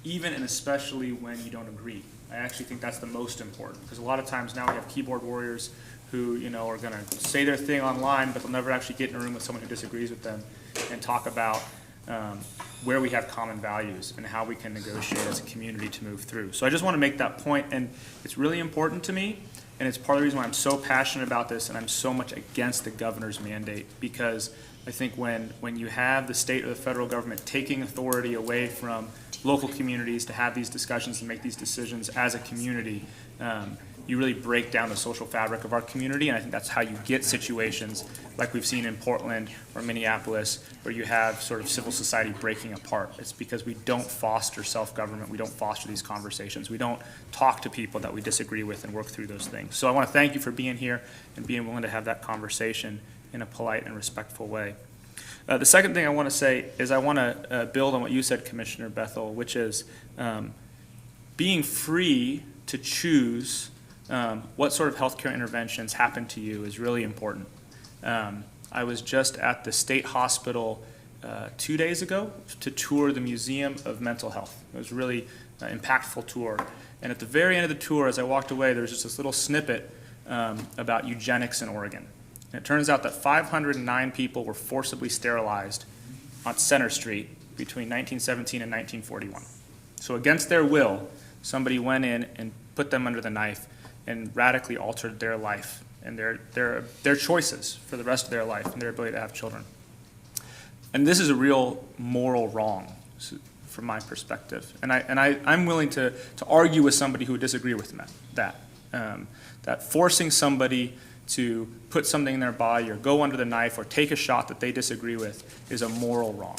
even and especially when you don't agree. I actually think that's the most important, because a lot of times now we have keyboard warriors who, you know, are going to say their thing online, but they'll never actually get in a room with someone who disagrees with them and talk about where we have common values and how we can negotiate as a community to move through. So I just want to make that point, and it's really important to me, and it's part of the reason why I'm so passionate about this and I'm so much against the governor's mandate, because I think when you have the state or the federal government taking authority away from local communities to have these discussions and make these decisions as a community, you really break down the social fabric of our community, and I think that's how you get situations like we've seen in Portland or Minneapolis, where you have sort of civil society breaking apart. It's because we don't foster self-government, we don't foster these conversations, we don't talk to people that we disagree with and work through those things. So I want to thank you for being here and being willing to have that conversation in a polite and respectful way. The second thing I want to say is I want to build on what you said, Commissioner Bethel, which is being free to choose what sort of healthcare interventions happen to you is really important. I was just at the state hospital 2 days ago to tour the Museum of Mental Health. It was a really impactful tour. And at the very end of the tour, as I walked away, there was just this little snippet about eugenics in Oregon. And it turns out that 509 people were forcibly sterilized on Center Street between 1917 and 1941. So against their will, somebody went in and put them under the knife and radically altered their life and their choices for the rest of their life and their ability to have children. And this is a real moral wrong from my perspective. And I'm willing to argue with somebody who would disagree with that forcing somebody to put something in their body or go under the knife or take a shot that they disagree with is a moral wrong.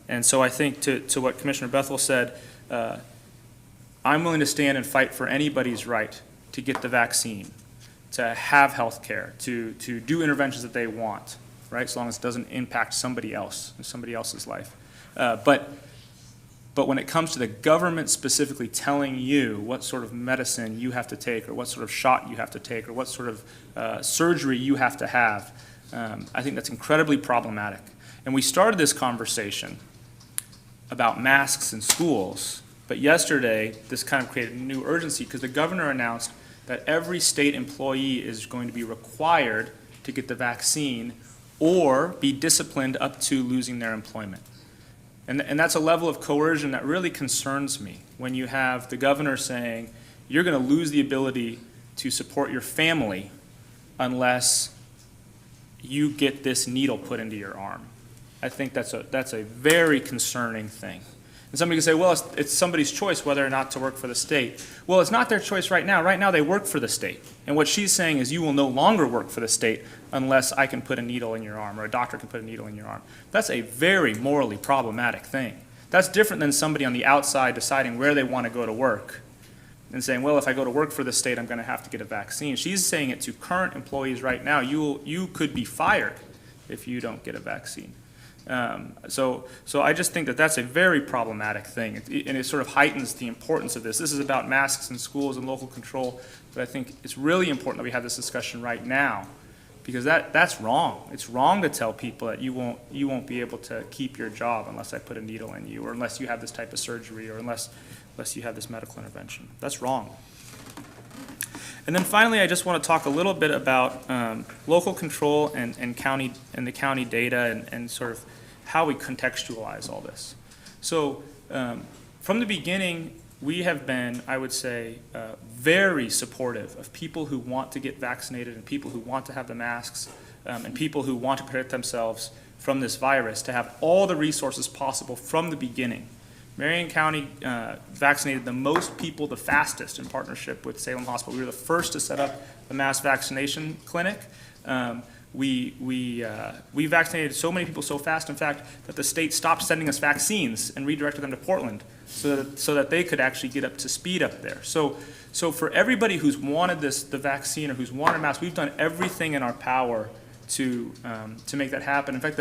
And so I think to what Commissioner Bethel said, I'm willing to stand and fight for anybody's right to get the vaccine, to have health care, to do interventions that they want, right, as long as it doesn't impact somebody else and somebody else's life. But when it comes to the government specifically telling you what sort of medicine you have to take or what sort of shot you have to take or what sort of surgery you have to have, I think that's incredibly problematic. And we started this conversation about masks in schools, but yesterday this kind of created a new urgency because the governor announced that every state employee is going to be required to get the vaccine or be disciplined up to losing their employment. And that's a level of coercion that really concerns me when you have the governor saying you're going to lose the ability to support your family unless you get this needle put into your arm. I think that's a very concerning thing. And somebody can say, well, it's somebody's choice whether or not to work for the state. Well, it's not their choice right now. Right now they work for the state. And what she's saying is you will no longer work for the state unless I can put a needle in your arm or a doctor can put a needle in your arm. That's a very morally problematic thing. That's different than somebody on the outside deciding where they want to go to work and saying, well, if I go to work for the state, I'm going to have to get a vaccine. She's saying it to current employees right now. You could be fired if you don't get a vaccine. So I just think that that's a very problematic thing, and it sort of heightens the importance of this. This is about masks in schools and local control, but I think it's really important that we have this discussion right now because that's wrong. It's wrong to tell people that you won't be able to keep your job unless I put a needle in you, or unless you have this type of surgery, or unless you have this medical intervention. That's wrong. And then finally, I just want to talk a little bit about local control and the county data and sort of how we contextualize all this. So from the beginning, we have been, I would say, very supportive of people who want to get vaccinated and people who want to have the masks and people who want to protect themselves from this virus, to have all the resources possible from the beginning. Marion County vaccinated the most people the fastest in partnership with Salem Hospital. We were the first to set up a mass vaccination clinic. We vaccinated so many people so fast, in fact, that the state stopped sending us vaccines and redirected them to Portland so that they could actually get up to speed up there. So for everybody who's wanted the vaccine or who's wanted a mask, we've done everything in our power to make that happen. In fact,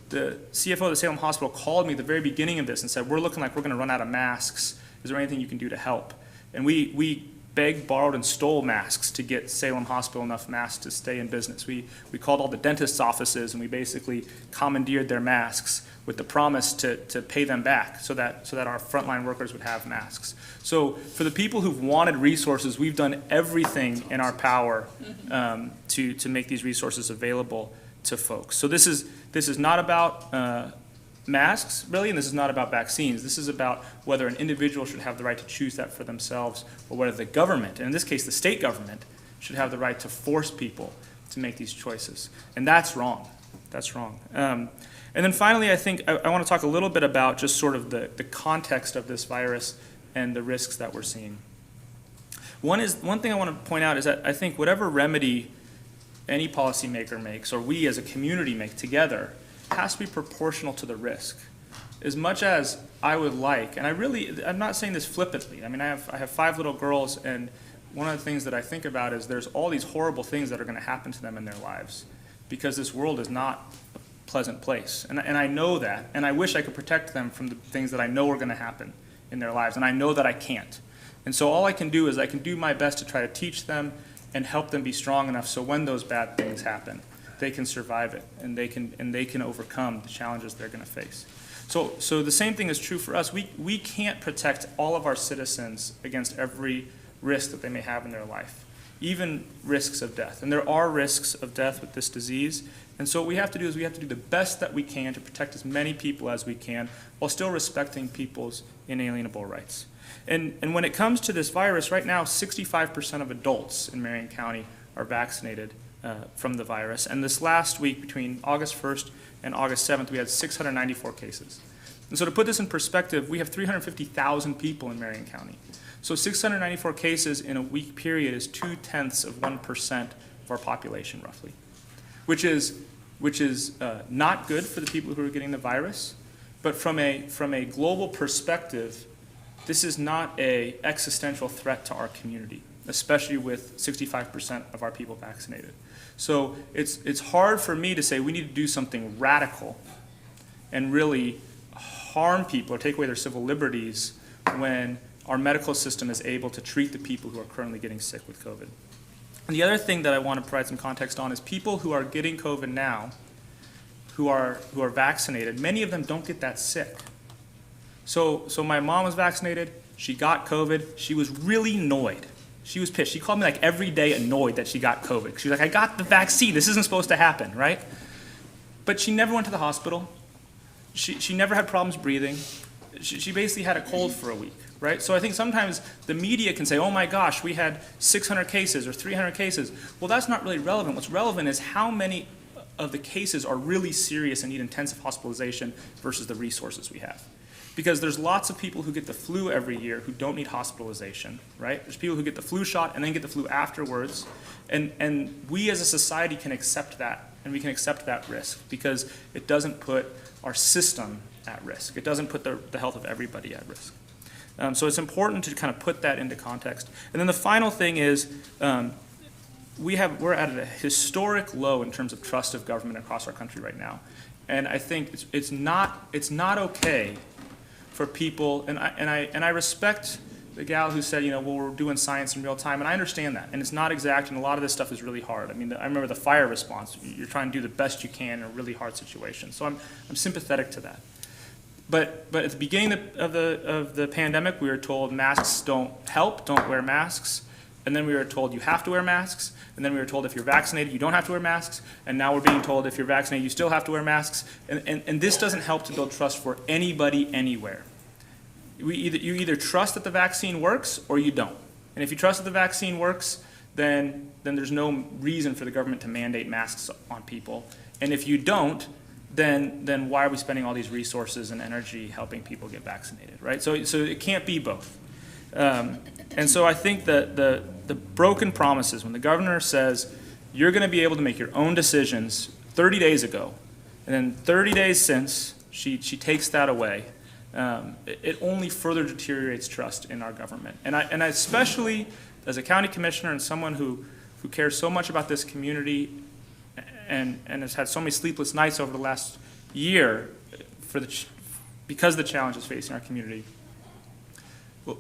the CFO of the Salem Hospital called me at the very beginning of this and said, we're looking like we're going to run out of masks. Is there anything you can do to help? And we begged, borrowed, and stole masks to get Salem Hospital enough masks to stay in business. We called all the dentists' offices and we basically commandeered their masks with the promise to pay them back so that our frontline workers would have masks. So for the people who've wanted resources, we've done everything in our power to make these resources available to folks. So this is not about masks, really, and this is not about vaccines. This is about whether an individual should have the right to choose that for themselves, or whether the government, and in this case the state government, should have the right to force people to make these choices. And that's wrong. That's wrong. And then finally, I think I want to talk a little bit about just sort of the context of this virus and the risks that we're seeing. One thing I want to point out is that I think whatever remedy any policymaker makes, or we as a community make together, has to be proportional to the risk. As much as I would like, and I'm not saying this flippantly. I mean, I have 5 little girls, and one of the things that I think about is there's all these horrible things that are going to happen to them in their lives, because this world is not a pleasant place. And I know that, and I wish I could protect them from the things that I know are going to happen in their lives, and I know that I can't. And so all I can do is I can do my best to try to teach them and help them be strong enough so when those bad things happen, they can survive it, and they can overcome the challenges they're going to face. So the same thing is true for us. We can't protect all of our citizens against every risk that they may have in their life, even risks of death. And there are risks of death with this disease. And so what we have to do is we have to do the best that we can to protect as many people as we can while still respecting people's inalienable rights. And when it comes to this virus, right now 65% of adults in Marion County are vaccinated from the virus. And this last week, between August 1st and August 7th, we had 694 cases. And so to put this in perspective, we have 350,000 people in Marion County. So 694 cases in a week period is 0.2% of our population, roughly, which is not good for the people who are getting the virus. But from a global perspective, this is not an existential threat to our community, especially with 65% of our people vaccinated. So it's hard for me to say we need to do something radical and really harm people or take away their civil liberties when our medical system is able to treat the people who are currently getting sick with COVID. And the other thing that I want to provide some context on is people who are getting COVID now, who are vaccinated, many of them don't get that sick. So my mom was vaccinated, she got COVID, she was really annoyed. She was pissed. She called me like every day annoyed that she got COVID. She was like, I got the vaccine, this isn't supposed to happen, right? But she never went to the hospital. She never had problems breathing. She basically had a cold for a week, right? So I think sometimes the media can say, oh my gosh, we had 600 cases or 300 cases. Well, that's not really relevant. What's relevant is how many of the cases are really serious and need intensive hospitalization versus the resources we have. Because there's lots of people who get the flu every year who don't need hospitalization, right? There's people who get the flu shot and then get the flu afterwards. And we as a society can accept that, and we can accept that risk because it doesn't put our system at risk. It doesn't put the health of everybody at risk. So it's important to kind of put that into context. And then the final thing is we're at a historic low in terms of trust of government across our country right now. And I think it's not okay for people, and I respect the gal who said, well, we're doing science in real time, and I understand that, and it's not exact, and a lot of this stuff is really hard. I mean, I remember the fire response. You're trying to do the best you can in a really hard situation, so I'm sympathetic to that. But at the beginning of the pandemic, we were told masks don't help, don't wear masks, and then we were told you have to wear masks, and then we were told if you're vaccinated, you don't have to wear masks, and now we're being told if you're vaccinated, you still have to wear masks, and this doesn't help to build trust for anybody anywhere. You either trust that the vaccine works or you don't. And if you trust that the vaccine works, then there's no reason for the government to mandate masks on people. And if you don't, then why are we spending all these resources and energy helping people get vaccinated, right? So it can't be both. And so I think that the broken promises, when the governor says you're going to be able to make your own decisions 30 days ago, and then 30 days since she takes that away, it only further deteriorates trust in our government. And I especially, as a county commissioner and someone who cares so much about this community and has had so many sleepless nights over the last year because of the challenges facing our community,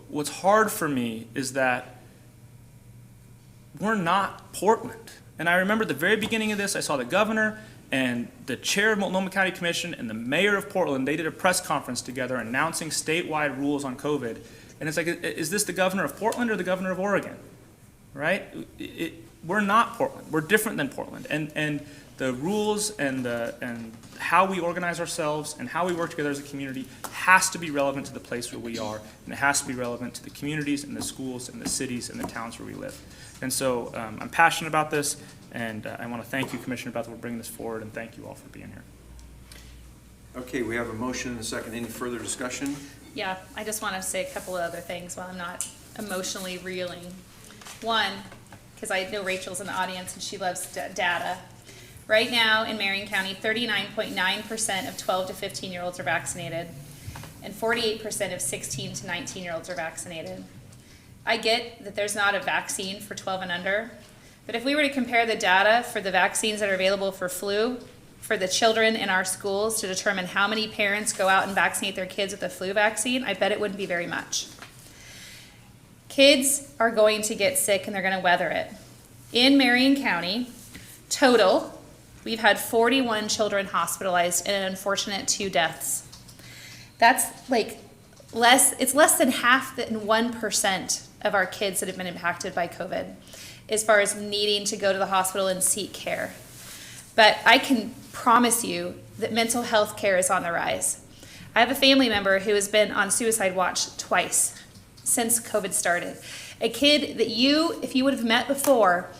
what's hard for me is that we're not Portland. And I remember at the very beginning of this, I saw the governor and the chair of Multnomah County Commission and the mayor of Portland. They did a press conference together announcing statewide rules on COVID. And it's like, is this the governor of Portland or the governor of Oregon? Right? We're not Portland. We're different than Portland. And the rules and how we organize ourselves and how we work together as a community has to be relevant to the place where we are, and it has to be relevant to the communities and the schools and the cities and the towns where we live. And so I'm passionate about this, and I want to thank you, Commissioner Bethel, for bringing this forward, and thank you all for being here. Okay, we have a motion and a second. Any further discussion? Yeah, I just want to say a couple of other things while I'm not emotionally reeling. One, because I know Rachel's in the audience and she loves data. Right now in Marion County, 39.9% of 12 to 15-year-olds are vaccinated, and 48% of 16 to 19-year-olds are vaccinated. I get that there's not a vaccine for 12 and under, but if we were to compare the data for the vaccines that are available for flu, for the children in our schools to determine how many parents go out and vaccinate their kids with the flu vaccine, I bet it wouldn't be very much. Kids are going to get sick and they're going to weather it. In Marion County, total, we've had 41 children hospitalized and an unfortunate 2 deaths. That's like it's less than half than 1% of our kids that have been impacted by COVID as far as needing to go to the hospital and seek care. But I can promise you that mental health care is on the rise. I have a family member who has been on suicide watch twice since COVID started. A kid that if you would have met before,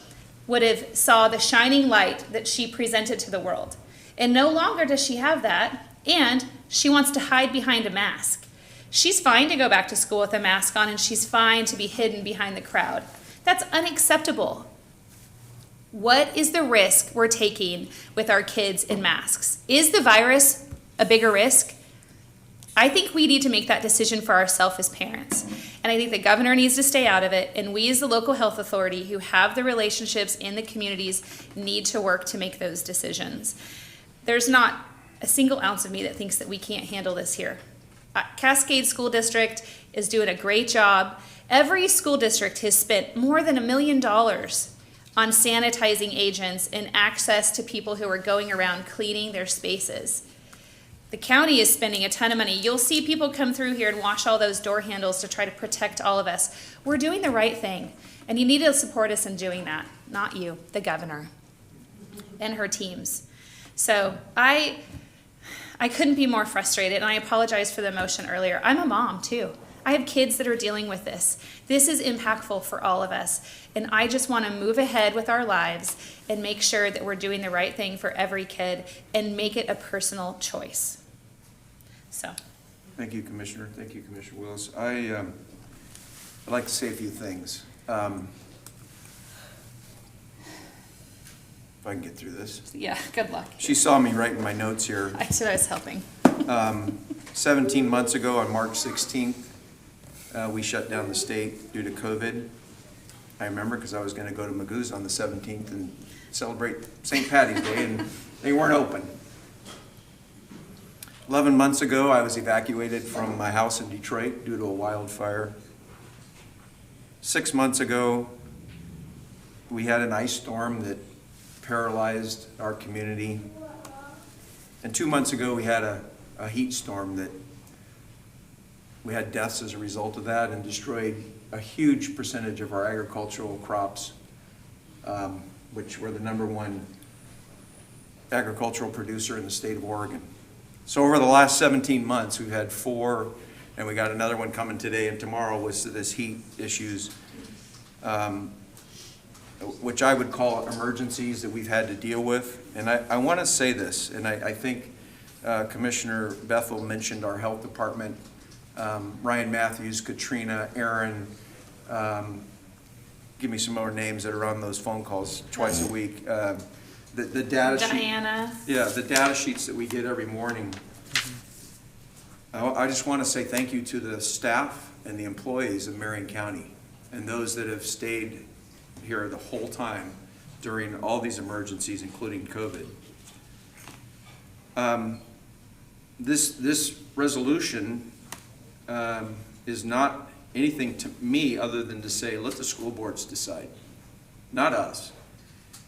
would have saw the shining light that she presented to the world. And no longer does she have that, and she wants to hide behind a mask. She's fine to go back to school with a mask on, and she's fine to be hidden behind the crowd. That's unacceptable. What is the risk we're taking with our kids in masks? Is the virus a bigger risk? I think we need to make that decision for ourselves as parents. And I think the governor needs to stay out of it, and we as the local health authority who have the relationships in the communities need to work to make those decisions. There's not a single ounce of me that thinks that we can't handle this here. Cascade School District is doing a great job. Every school district has spent more than $1 million on sanitizing agents and access to people who are going around cleaning their spaces. The county is spending a ton of money. You'll see people come through here and wash all those door handles to try to protect all of us. We're doing the right thing, and you need to support us in doing that. Not you, the governor and her teams. So I couldn't be more frustrated, and I apologize for the emotion earlier. I'm a mom too. I have kids that are dealing with this. This is impactful for all of us, and I just want to move ahead with our lives and make sure that we're doing the right thing for every kid and make it a personal choice. So. Thank you, Commissioner. Thank you, Commissioner Willis. I'd like to say a few things. If I can get through this. Yeah, good luck. She saw me writing my notes here. I said I was helping. 17 months ago on March 16th, we shut down the state due to COVID. I remember because I was going to go to Magoo's on the 17th and celebrate St. Patty's Day, and they weren't open. 11 months ago, I was evacuated from my house in Detroit due to a wildfire. 6 months ago, we had an ice storm that paralyzed our community. And 2 months ago, we had a heat storm that we had deaths as a result of that and destroyed a huge percentage of our agricultural crops, which were the #1 agricultural producer in the state of Oregon. So over the last 17 months, we've had 4, and we got another one coming today and tomorrow with this heat issues, which I would call emergencies that we've had to deal with. And I want to say this, and I think Commissioner Bethel mentioned our health department, Ryan Matthews, Katrina, Aaron, give me some more names that are on those phone calls twice a week. The data sheet. Diana. Yeah, the data sheets that we get every morning. I just want to say thank you to the staff and the employees of Marion County and those that have stayed here the whole time during all these emergencies, including COVID. This resolution is not anything to me other than to say, let the school boards decide, not us.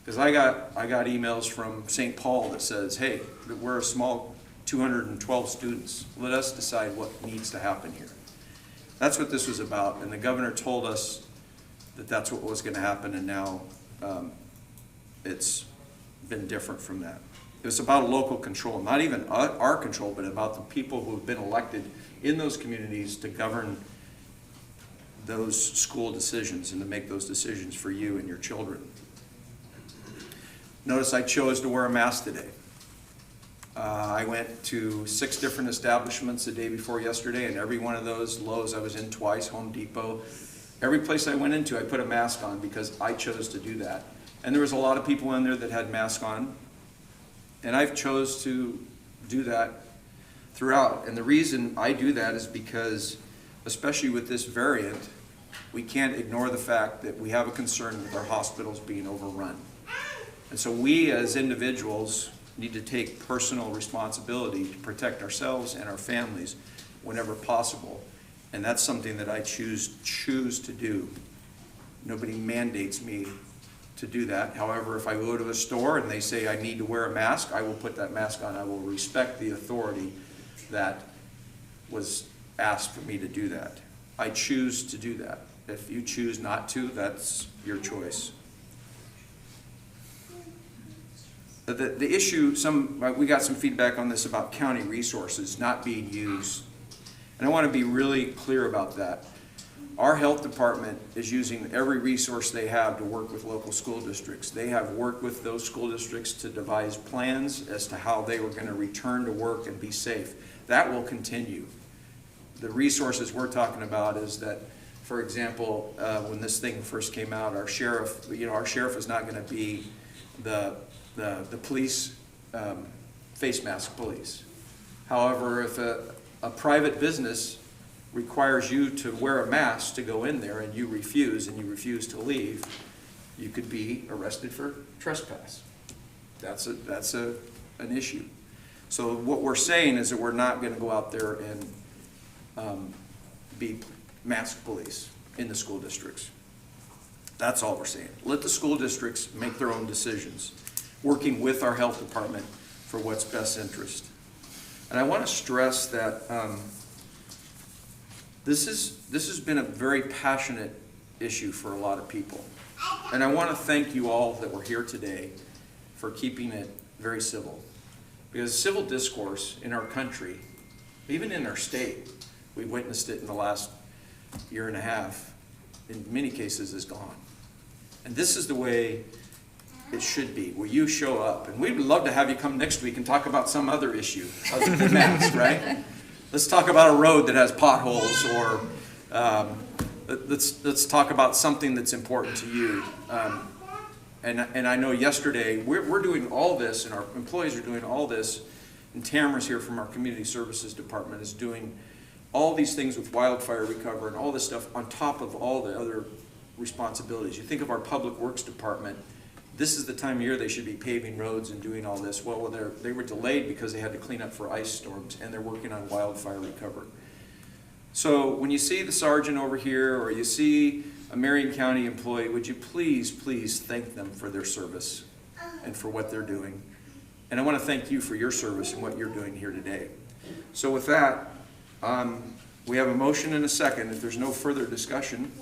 Because I got emails from St. Paul that says, hey, we're a small 212 students. Let us decide what needs to happen here. That's what this was about. And the governor told us that that's what was going to happen, and now it's been different from that. It was about local control, not even our control, but about the people who have been elected in those communities to govern those school decisions and to make those decisions for you and your children. Notice I chose to wear a mask today. I went to 6 different establishments the day before yesterday, and every one of those, Lowe's I was in twice, Home Depot, every place I went into I put a mask on because I chose to do that. And there was a lot of people in there that had masks on, and I've chose to do that throughout. And the reason I do that is because, especially with this variant, we can't ignore the fact that we have a concern with our hospitals being overrun. And so we as individuals need to take personal responsibility to protect ourselves and our families whenever possible. And that's something that I choose to do. Nobody mandates me to do that. However, if I go to a store and they say I need to wear a mask, I will put that mask on. I will respect the authority that was asked for me to do that. I choose to do that. If you choose not to, that's your choice. The issue, we got some feedback on this about county resources not being used. And I want to be really clear about that. Our health department is using every resource they have to work with local school districts. They have worked with those school districts to devise plans as to how they were going to return to work and be safe. That will continue. The resources we're talking about is that, for example, when this thing first came out, our sheriff is not going to be the police, face mask police. However, if a private business requires you to wear a mask to go in there and you refuse to leave, you could be arrested for trespass. That's an issue. So what we're saying is that we're not going to go out there and be mask police in the school districts. That's all we're saying. Let the school districts make their own decisions, working with our health department for what's best interest. And I want to stress that this has been a very passionate issue for a lot of people. And I want to thank you all that were here today for keeping it very civil. Because civil discourse in our country, even in our state, we've witnessed it in the last year and a half, in many cases is gone. And this is the way it should be, where you show up. And we'd love to have you come next week and talk about some other issue other than masks, right? Let's talk about a road that has potholes, or let's talk about something that's important to you. And I know yesterday, we're doing all this, and our employees are doing all this, and Tamara's here from our Community Services Department is doing all these things with wildfire recovery and all this stuff on top of all the other responsibilities. You think of our Public Works Department, this is the time of year they should be paving roads and doing all this. Well, they were delayed because they had to clean up for ice storms, and they're working on wildfire recovery. So when you see the sergeant over here, or you see a Marion County employee, would you please, please thank them for their service and for what they're doing? And I want to thank you for your service and what you're doing here today. So with that, we have a motion and a second. If there's no further discussion.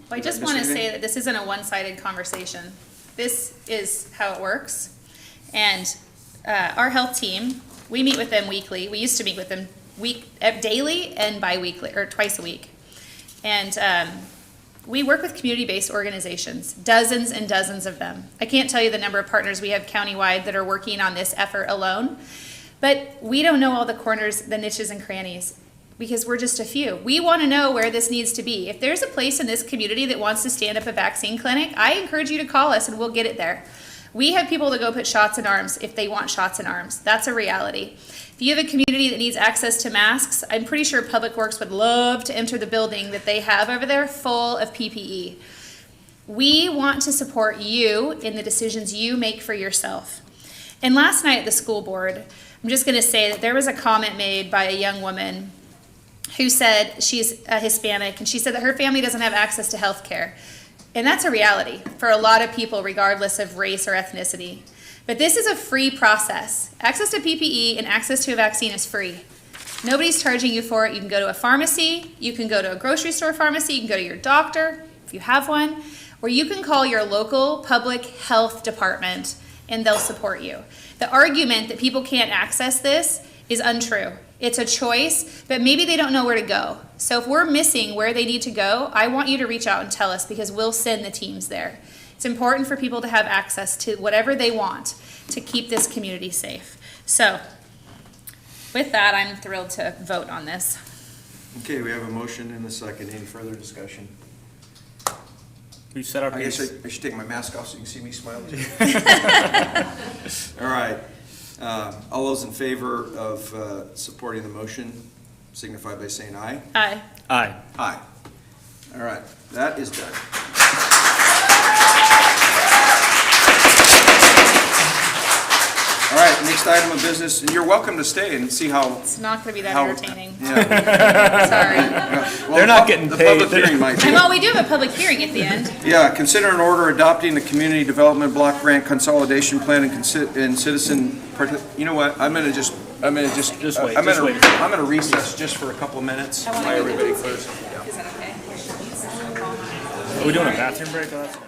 Well, I just want to say that this isn't a one-sided conversation. This is how it works. And our health team, we meet with them weekly. We used to meet with them daily and bi-weekly, or twice a week. And we work with community-based organizations, dozens and dozens of them. I can't tell you the number of partners we have countywide that are working on this effort alone, but we don't know all the corners, the niches and crannies, because we're just a few. We want to know where this needs to be. If there's a place in this community that wants to stand up a vaccine clinic, I encourage you to call us and we'll get it there. We have people that go put shots in arms if they want shots in arms. That's a reality. If you have a community that needs access to masks, I'm pretty sure Public Works would love to enter the building that they have over there full of PPE. We want to support you in the decisions you make for yourself. And last night at the school board, I'm just going to say that there was a comment made by a young woman who said she's a Hispanic, and she said that her family doesn't have access to health care. And that's a reality for a lot of people, regardless of race or ethnicity. But this is a free process. Access to PPE and access to a vaccine is free. Nobody's charging you for it. You can go to a pharmacy, you can go to a grocery store pharmacy, you can go to your doctor, if you have one, or you can call your local public health department and they'll support you. The argument that people can't access this is untrue. It's a choice, but maybe they don't know where to go. So if we're missing where they need to go, I want you to reach out and tell us, because we'll send the teams there. It's important for people to have access to whatever they want to keep this community safe. So with that, I'm thrilled to vote on this. Okay, we have a motion and a second. Any further discussion? We've set our I guess pace. I should take my mask off so you can see me smiling. All right. All those in favor of supporting the motion signify by saying aye. Aye. Aye. Aye. All right, that is done. All right, next item of business, and you're welcome to stay and see how. It's not going to be that how- entertaining. Yeah. Sorry. Well, They're not getting the paid. public hearing might be. Well, we do have a public hearing at the end. Yeah, consider an order adopting the Community Development Block Grant Consolidation Plan and citizen, you know what, I'm gonna just Just wait, I'm just gonna, wait. I'm gonna recess just for a couple of minutes. While everybody clears. Is that okay? Are we doing a bathroom break? Oh, that's good.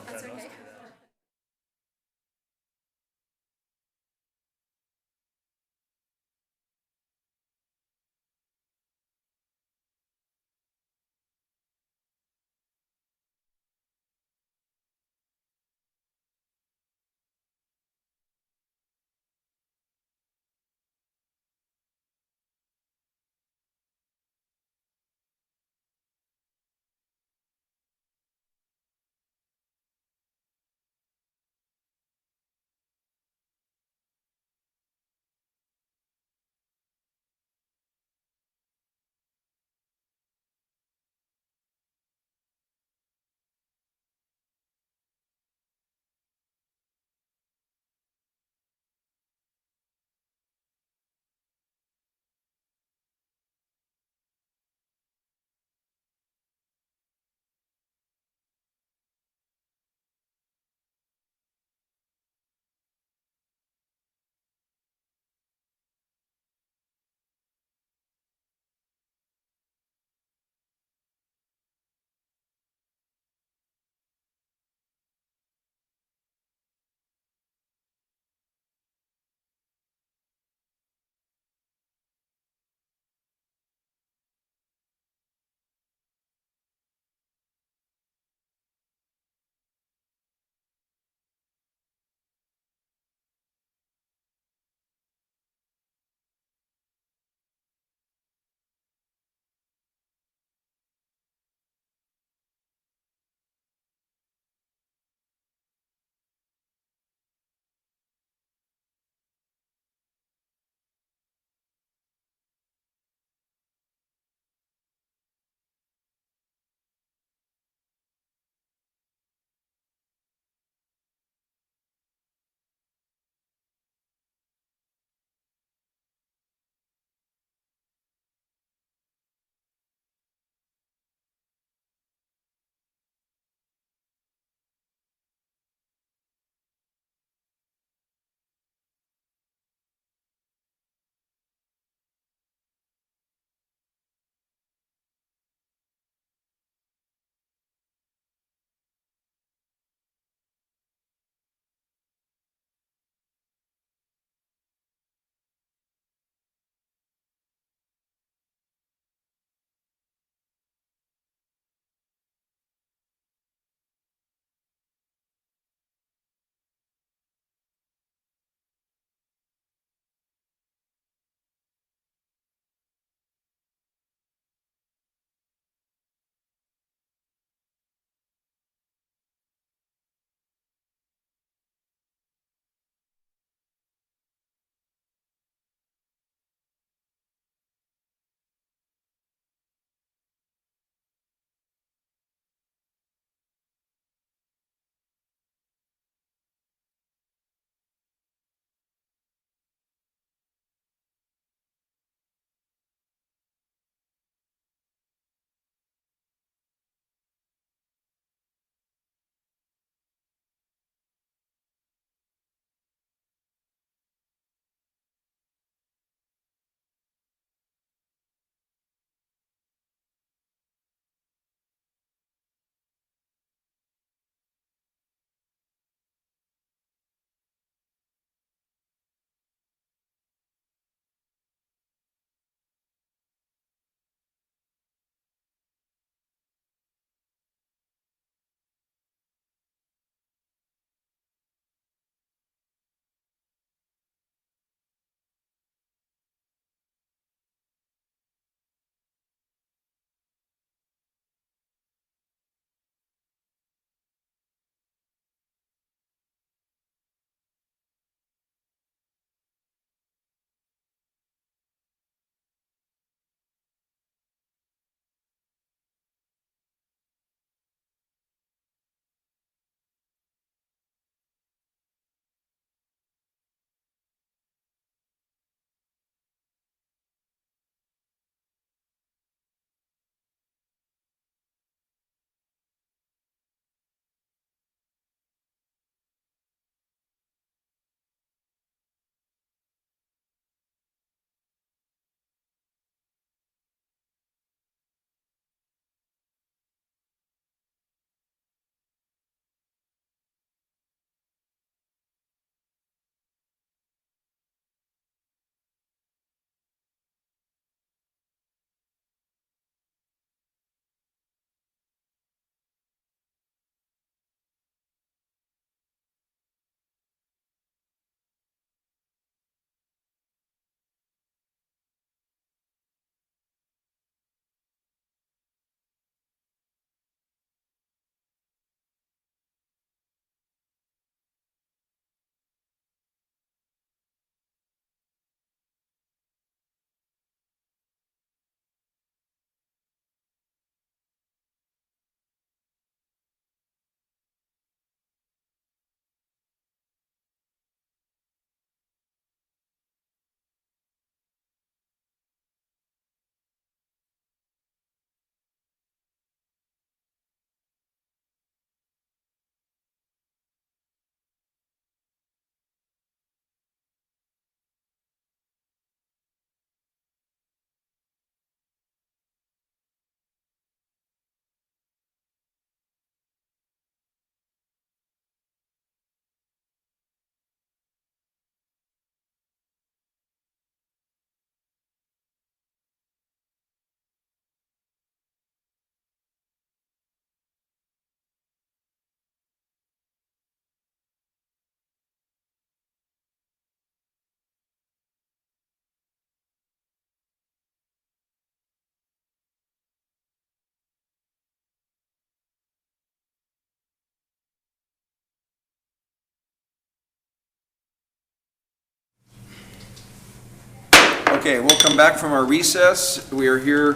Okay, we'll come back from our recess. We are here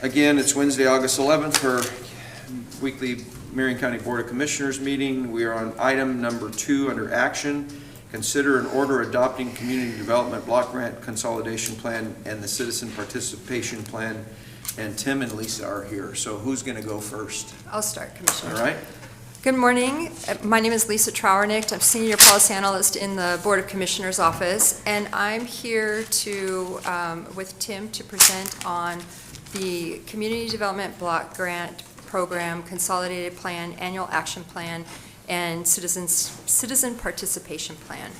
again. It's Wednesday, August 11th for weekly Marion County Board of Commissioners meeting. We are on item number 2 under action. Consider an order adopting Community Development Block Grant Consolidation Plan and the Citizen Participation Plan. And Tim and Lisa are here. So who's going to go first? I'll start, Commissioner. All right. Good morning. My name is Lisa Trauernicht. I'm Senior Policy Analyst in the Board of Commissioners Office, and I'm here to, with Tim, to present on the Community Development Block Grant Program, Consolidated Plan, Annual Action Plan, and Citizen Participation Plan.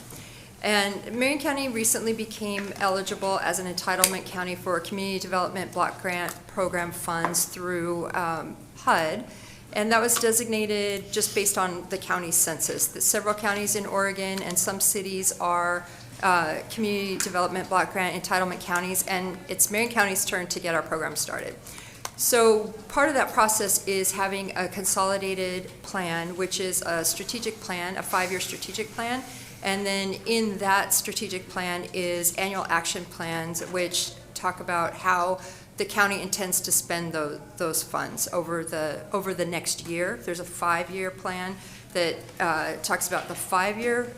And Marion County recently became eligible as an entitlement county for Community Development Block Grant Program funds through HUD. And that was designated just based on the county census. That several counties in Oregon and some cities are community development block grant entitlement counties, and it's Marion County's turn to get our program started. So part of that process is having a consolidated plan, which is a strategic plan, a 5-year strategic plan. And then in that strategic plan is annual action plans, which talk about how the county intends to spend those funds over the next year. There's a 5-year plan that talks about the 5-year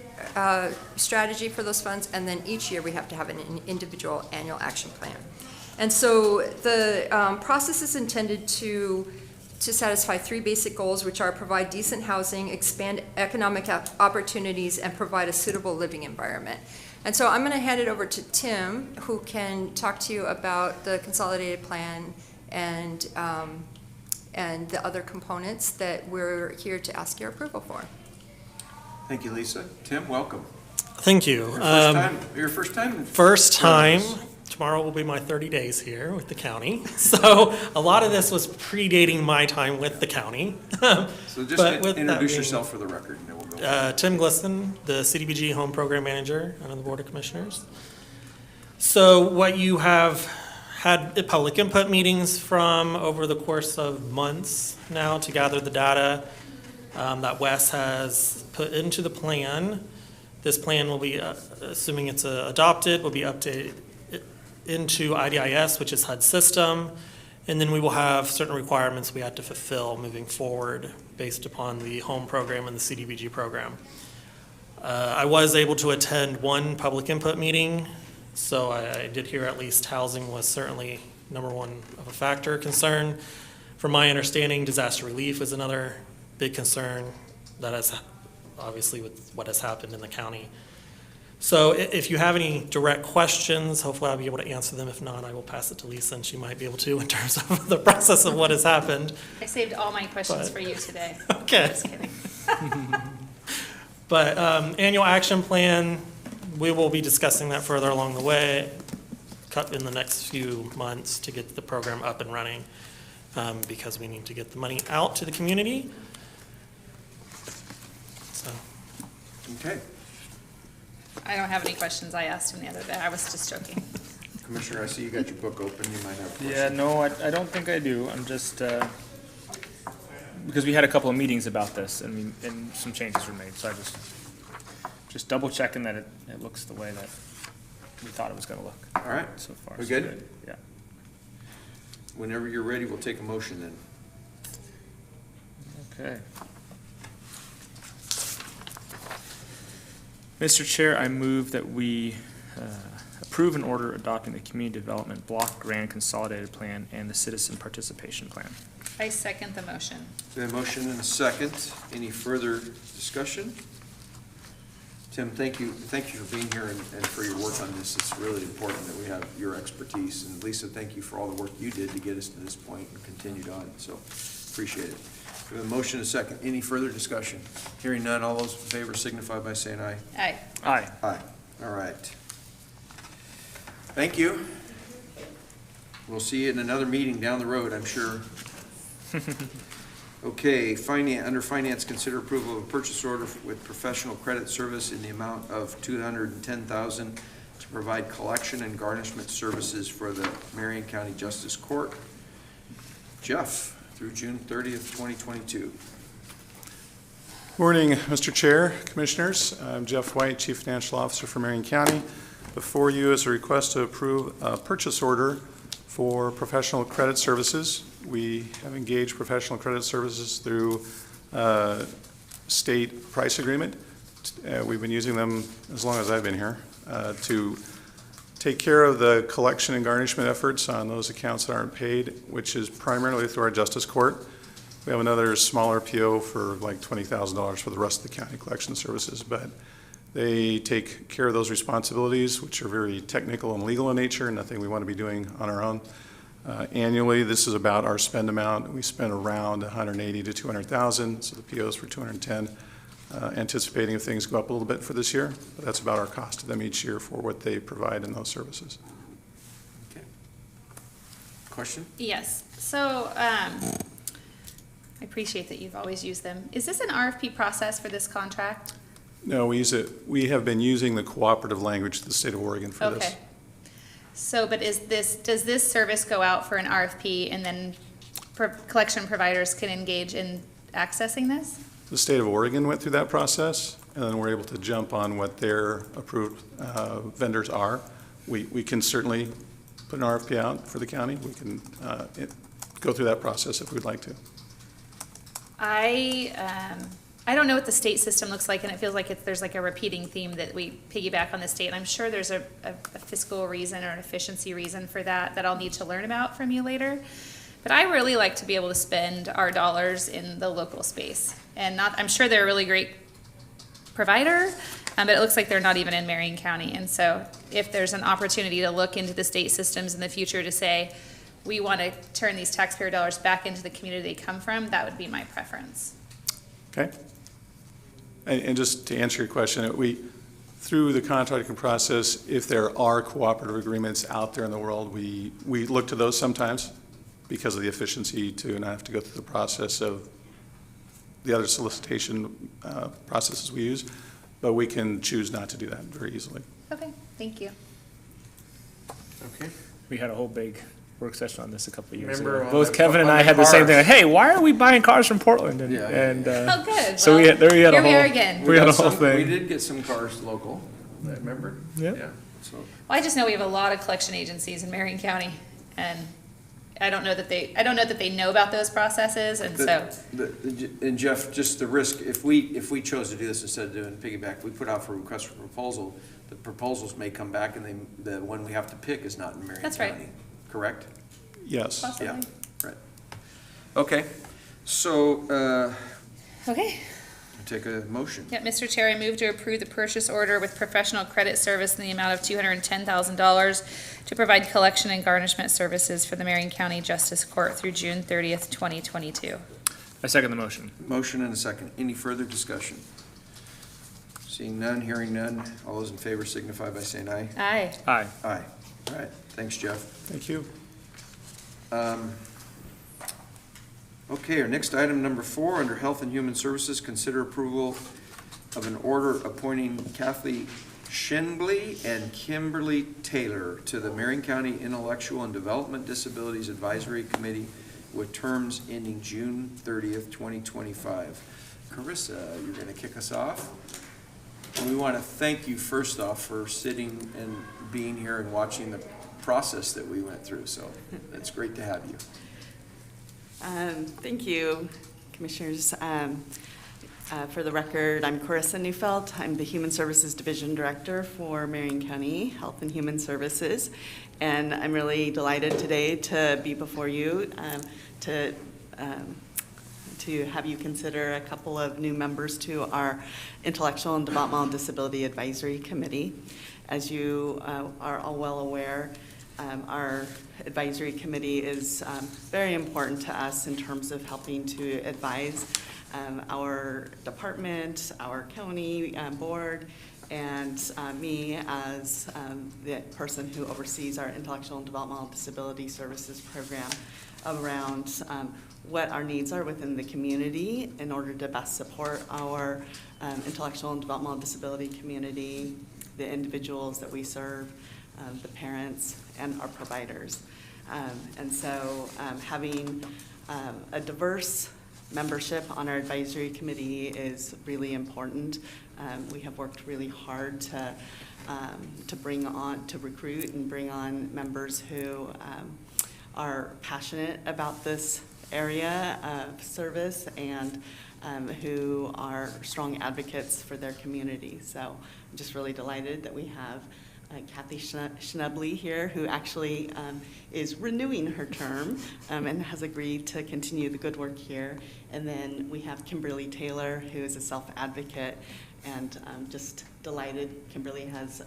strategy for those funds, and then each year we have to have an individual annual action plan. And so the process is intended to satisfy 3 basic goals, which are provide decent housing, expand economic opportunities, and provide a suitable living environment. And so I'm going to hand it over to Tim, who can talk to you about the consolidated plan and the other components that we're here to ask your approval for. Thank you, Lisa. Tim, welcome. Thank you. Your first time? First time. Tomorrow will be my 30 days here with the county. So a lot of this was predating my time with the county. So just introduce yourself for the record, and then we'll go. Tim Glisson, the CDBG Home Program Manager under the Board of Commissioners. So what you have had public input meetings from over the course of months now to gather the data that Wes has put into the plan. This plan will be, assuming it's adopted, will be updated into IDIS, which is HUD system, and then we will have certain requirements we have to fulfill moving forward based upon the home program and the CDBG program. I was able to attend one public input meeting, so I did hear at least housing was certainly number one of a factor concern. From my understanding, disaster relief is another big concern that has obviously with what has happened in the county. So if you have any direct questions, hopefully I'll be able to answer them. If not, I will pass it to Lisa, and she might be able to in terms of the process of what has happened. I saved all my questions for you today. Okay. Just kidding. But annual action plan, we will be discussing that further along the way in the next few months to get the program up and running because we need to get the money out to the community. So. Okay. I don't have any questions. I asked him the other day. I was just joking. Commissioner, I see you got your book open. You might have a question. Yeah, no, I don't think I do. I'm just, because we had a couple of meetings about this and some changes were made. So I just double checking that it looks the way that we thought it was going to look. All right. So far. We so good? Yeah. Whenever you're ready, we'll take a motion then. Okay. Mr. Chair, I move that we approve an order adopting the Community Development Block Grant Consolidated Plan and the Citizen Participation Plan. I second the motion. We have a motion and a second. Any further discussion? Tim, thank you for being here and for your work on this. It's really important that we have your expertise. And Lisa, thank you for all the work you did to get us to this point and continued on. So appreciate it. We have a motion and a second. Any further discussion? Hearing none, all those in favor signify by saying aye. Aye. Aye. Aye. All right. Thank you. We'll see you in another meeting down the road, I'm sure. Okay, under finance, consider approval of a purchase order with professional credit service in the amount of $210,000 to provide collection and garnishment services for the Marion County Justice Court. Jeff, through June 30th, 2022. Morning, Mr. Chair, Commissioners. I'm Jeff White, Chief Financial Officer for Marion County. Before you is a request to approve a purchase order for professional credit services. We have engaged professional credit services through state price agreement. We've been using them as long as I've been here to take care of the collection and garnishment efforts on those accounts that aren't paid, which is primarily through our justice court. We have another smaller PO for like $20,000 for the rest of the county collection services, but they take care of those responsibilities, which are very technical and legal in nature, nothing we want to be doing on our own. Annually, this is about our spend amount. We spend around 180 to 200,000, so the POs for 210. Anticipating if things go up a little bit for this year, but that's about our cost to them each year for what they provide in those services. Okay. Question? Yes, so I appreciate that you've always used them. Is this an RFP process for this contract? No, we use it. We have been using the cooperative language of the state of Oregon for this. Okay. So, but does this service go out for an RFP and then collection providers can engage in accessing this? The state of Oregon went through that process, and then we're able to jump on what their approved vendors are. We can certainly put an RFP out for the county. We can go through that process if we'd like to. I don't know what the state system looks like, and it feels like there's like a repeating theme that we piggyback on the state. And I'm sure there's a fiscal reason or an efficiency reason for that I'll need to learn about from you later. But I really like to be able to spend our dollars in the local space. And I'm sure they're a really great provider, but it looks like they're not even in Marion County. And so if there's an opportunity to look into the state systems in the future to say, we want to turn these taxpayer dollars back into the community they come from, that would be my preference. Okay. And just to answer your question, through the contracting process, if there are cooperative agreements out there in the world, we look to those sometimes because of the efficiency to not have to go through the process of the other solicitation processes we use, but we can choose not to do that very easily. Okay, thank you. Okay. We had a whole big work session on this a couple of years Remember ago. on Both the- Kevin and on I the had the same cars. thing. Hey, why are we buying cars from Portland? And, Yeah. Oh, good. So Well, we had a here whole. we are again. We had a got whole some- thing. We did get some cars local, remember? Yeah. So. Well, I just know we have a lot of collection agencies in Marion County, and I don't know that they know about those processes, and so. And Jeff, just the risk, if we chose to do this instead of doing piggyback, we put out for request for proposal, the proposals may come back and the one we have to pick is not in Marion County. That's right. Correct? Yes. Possibly. Yeah, right. Okay, so, Okay. take a motion. Yeah, Mr. Chair, I move to approve the purchase order with professional credit service in the amount of $210,000 to provide collection and garnishment services for the Marion County Justice Court through June 30th, 2022. I second the motion. Motion and a second. Any further discussion? Seeing none, hearing none, all those in favor signify by saying aye. Aye. Aye. Aye. All right, thanks, Jeff. Thank you. Okay, our next item, number 4, under Health and Human Services, consider approval of an order appointing Kathleen Schinbly and Kimberly Taylor to the Marion County Intellectual and Development Disabilities Advisory Committee with terms ending June 30th, 2025. Carissa, you're going to kick us off. And we want to thank you first off for sitting and being here and watching the process that we went through, so it's great to have you. Thank you, Commissioners. For the record, I'm Carissa Neufeld. I'm the Human Services Division Director for Marion County Health and Human Services, and I'm really delighted today to be before you to have you consider a couple of new members to our Intellectual and Developmental Disability Advisory Committee. As you are all well aware, our advisory committee is very important to us in terms of helping to advise our department, our county board, and me as the person who oversees our Intellectual and Developmental Disability Services program around what our needs are within the community in order to best support our intellectual and developmental disability community, the individuals that we serve, the parents, and our providers. And so having a diverse membership on our advisory committee is really important. We have worked really hard to recruit and bring on members who are passionate about this area of service and who are strong advocates for their community. So I'm just really delighted that we have Kathy Schinbly here, who actually is renewing her term and has agreed to continue the good work here. And then we have Kimberly Taylor, who is a self-advocate, and I'm just delighted. Kimberly has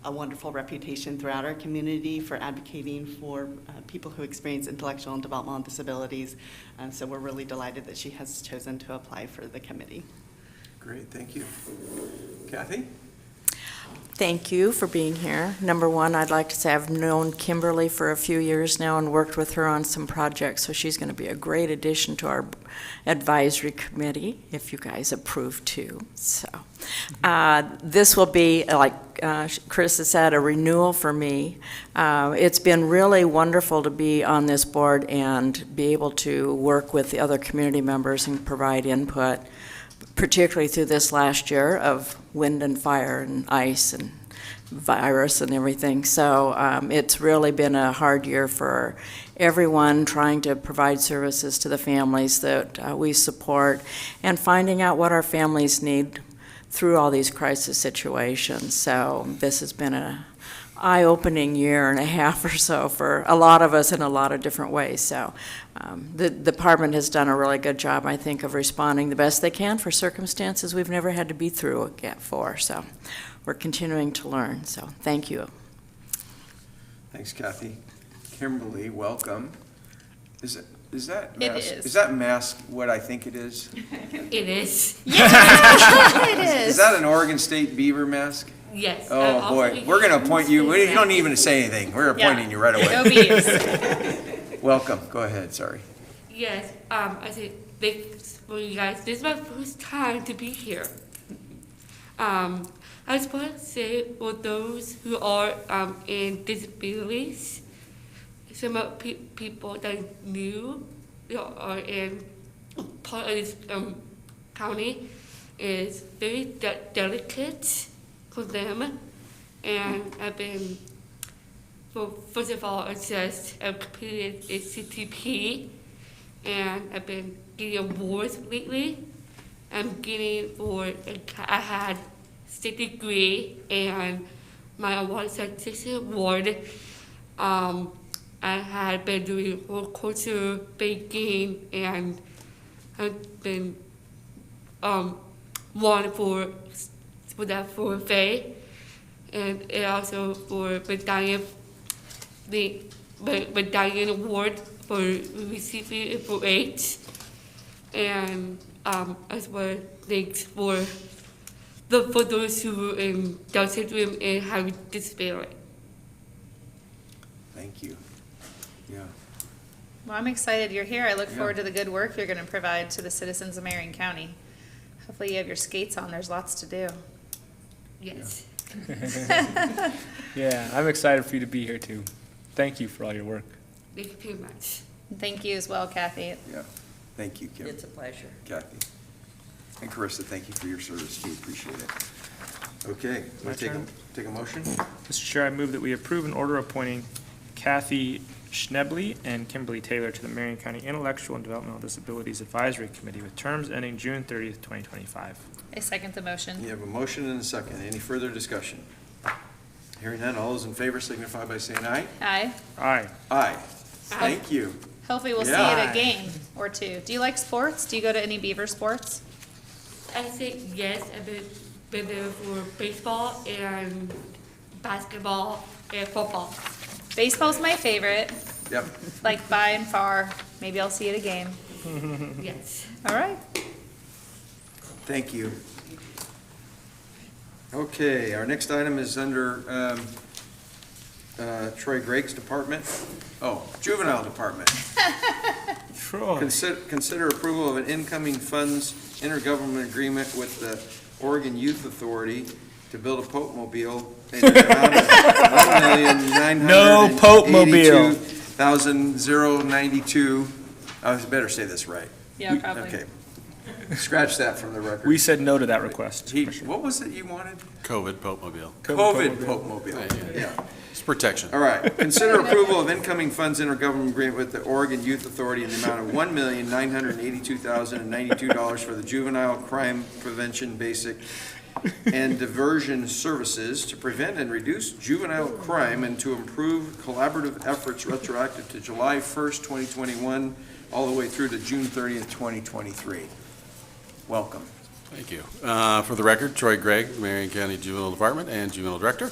a wonderful reputation throughout our community for advocating for people who experience intellectual and developmental disabilities. So we're really delighted that she has chosen to apply for the committee. Great, thank you. Kathy? Thank you for being here. Number one, I'd like to say I've known Kimberly for a few years now and worked with her on some projects, so she's going to be a great addition to our advisory committee, if you guys approve too. So this will be, like Chris has said, a renewal for me. It's been really wonderful to be on this board and be able to work with the other community members and provide input, particularly through this last year of wind and fire and ice and virus and everything. So it's really been a hard year for everyone trying to provide services to the families that we support and finding out what our families need through all these crisis situations. So this has been an eye-opening year and a half or so for a lot of us in a lot of different ways. So the department has done a really good job, I think, of responding the best they can for circumstances we've never had to be through before. So we're continuing to learn. So thank you. Thanks, Kathy. Kimberly, welcome. Is that It mask? is. Is that mask what I think it is? It is. It is. Is that an Oregon State beaver mask? Yes. Oh, boy. We're going to appoint you. You don't even say anything. We're appointing you right away. No bees. Welcome. Go ahead. Sorry. Yes. I said thanks for you guys. This is my first time to be here. I just want to say for those who are in disabilities, some of people that knew are in part of this county is very delicate for them, and I've been, well, first of all, I've completed a CTP, and I've been getting awards lately. I'm getting I had state degree and my award citation award. I had been doing horticulture, baking, and I've been won for that for Faye, and also for medallion award for receiving for 8, and as well thanks for those who are in Down syndrome and have disability. Thank you. Yeah. Well, I'm excited you're here. I look forward to the good work you're going to provide to the citizens of Marion County. Hopefully you have your skates on. There's lots to do. Yes. Yeah, I'm excited for you to be here too. Thank you for all your work. Thank you very much. Thank you as well, Kathy. Yeah. Thank you, Kim. It's a pleasure. Kathy. And Carissa, thank you for your service too. Appreciate it. Okay. My turn. Take a motion? Mr. Chair, I move that we approve an order appointing Kathy Schinbly and Kimberly Taylor to the Marion County Intellectual and Developmental Disabilities Advisory Committee with terms ending June 30th, 2025. I second the motion. You have a motion and a second. Any further discussion? Hearing none, all those in favor signify by saying aye. Aye. Aye. Aye. Thank you. Hopefully we'll see you Yeah. at a game or two. Do you like sports? Do you go to any Beaver sports? I say yes. I've been there for baseball and basketball and football. Baseball's my favorite. Yep. Like by and far. Maybe I'll see you at a game. Yes. All right. Thank you. Okay, our next item is under Troy Gregg's department. Oh, Juvenile Department. Troy. Consider approval of an incoming funds intergovernmental agreement with the Oregon Youth Authority to build a Pope Mobile in an amount of $1,982,092. I better say this right. Yeah, probably. Okay. Scratch that from the record. We said no to that request. What was it you wanted? COVID Pope-mobile. COVID Pope-mobile, yeah. It's protection. All right. Consider approval of incoming funds intergovernmental agreement with the Oregon Youth Authority in the amount of $1,982,092 for the juvenile crime prevention basic and diversion services to prevent and reduce juvenile crime and to improve collaborative efforts retroactive to July 1st, 2021, all the way through to June 30th, 2023. Welcome. Thank you. For the record, Troy Gregg, Marion County Juvenile Department and Juvenile Director.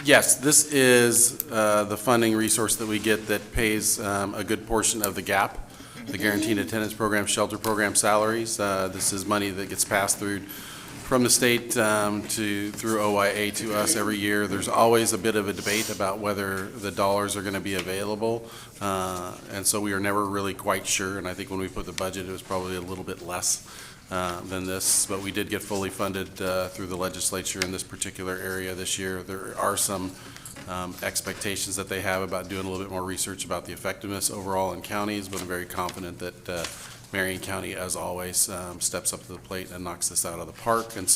Yes, this is the funding resource that we get that pays a good portion of the GAP, the Guaranteed Attendance Program, Shelter Program salaries. This is money that gets passed through from the state through OIA to us every year. There's always a bit of a debate about whether the dollars are going to be available, and so we are never really quite sure. And I think when we put the budget, it was probably a little bit less than this, but we did get fully funded through the legislature in this particular area this year. There are some expectations that they have about doing a little bit more research about the effectiveness overall in counties, but I'm very confident that Marion County, as always, steps up to the plate and knocks this out of the park. And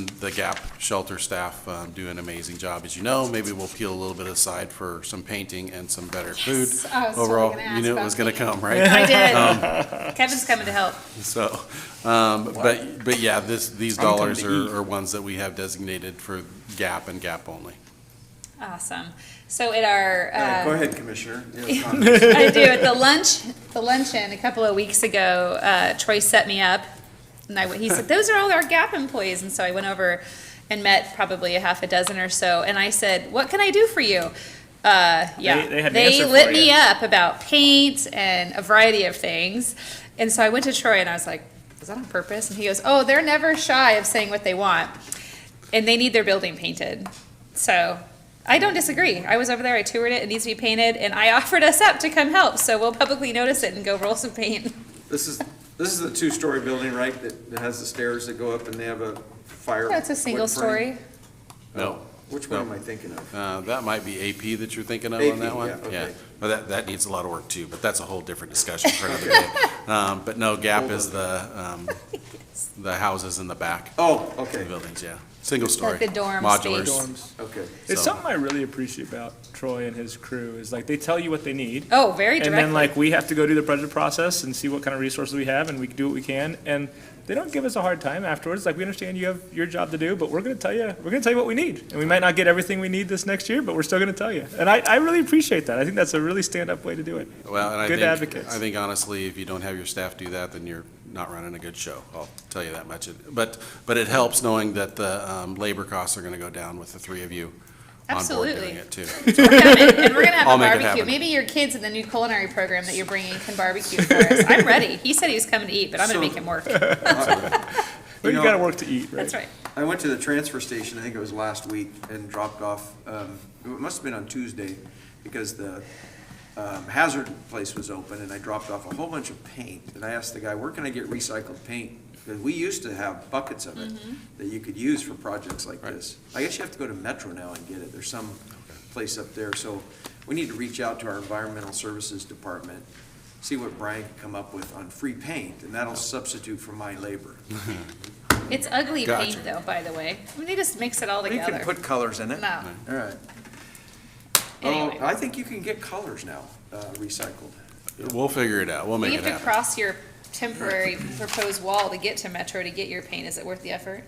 the GAP shelter staff do an amazing job. As you know, maybe we'll peel a little bit aside for some painting and some better food. I was overall. totally gonna You knew ask it was about going to come, right? I did. Kevin's coming to help. So, but yeah, these dollars are ones that we have designated for GAP and GAP only. Awesome. So at our Go ahead, Commissioner. You have I comments. do. At the luncheon a couple of weeks ago, Troy set me up, and he said, "Those are all our GAP employees." And so I went over and met probably a half a dozen or so, and I said, "What can I do for you?" They had an they answer lit for me you. up about paint and a variety of things, and so I went to Troy and I was like, "Is that on purpose?" And he goes, "Oh, they're never shy of saying what they want, and they need their building painted." So I don't disagree. I was over there, I toured it, it needs to be painted, and I offered us up to come help, so we'll publicly notice it and go roll some paint. This is the two-story building, right, that has the stairs that go up and they have a fire? That's a single wood frame? story. No. Which one am I thinking of? That might be AP that you're thinking of AP, on that one? yeah, okay. But that needs a lot of work too, but that's a whole different discussion for another day. But no, GAP is the houses in the back. Oh, okay. The buildings, yeah. Single story. Like the dorm modulars. space. Okay. It's So- something I really appreciate about Troy and his crew is like they tell you what they need. Oh, very And then directly. like we have to go do the budget process and see what kind of resources we have and we can do what we can. And they don't give us a hard time afterwards. Like we understand you have your job to do, but we're going to tell you what we need. And we might not get everything we need this next year, but we're still going to tell you. And I really appreciate that. I think that's a really stand-up way to do it. Well, and Good advocates. I think honestly, if you don't have your staff do that, then you're not running a good show. I'll tell you that much. But it helps knowing that the labor costs are going to go down with the three of you on board Absolutely. doing it too. We're coming, and we're gonna have I'll a make it barbecue. happen. Maybe your kids in the new culinary program that you're bringing can barbecue for us. I'm ready. He said he was coming to eat, but I'm gonna make him work. Well, you know, got to work to eat, right? That's right. I went to the transfer station, I think it was last week, and dropped off, it must have been on Tuesday, because the hazard place was open, and I dropped off a whole bunch of paint. And I asked the guy, where can I get recycled paint? Because we used to have buckets of it that you could use for projects like this. I guess you have to go to Metro now and get it. There's some place up there. So we need to reach out to our Environmental Services Department, see what Brian can come up with on free paint, and that'll substitute for my labor. It's ugly Gotcha. paint though, by the way. I mean, they just mix it all You together. can put colors in it. No. All right. Anyway. Oh, I think you can get colors now, recycled. We'll figure it out. We'll make You it have to happen. cross your temporary proposed wall to get to Metro to get your paint. Is it worth the effort?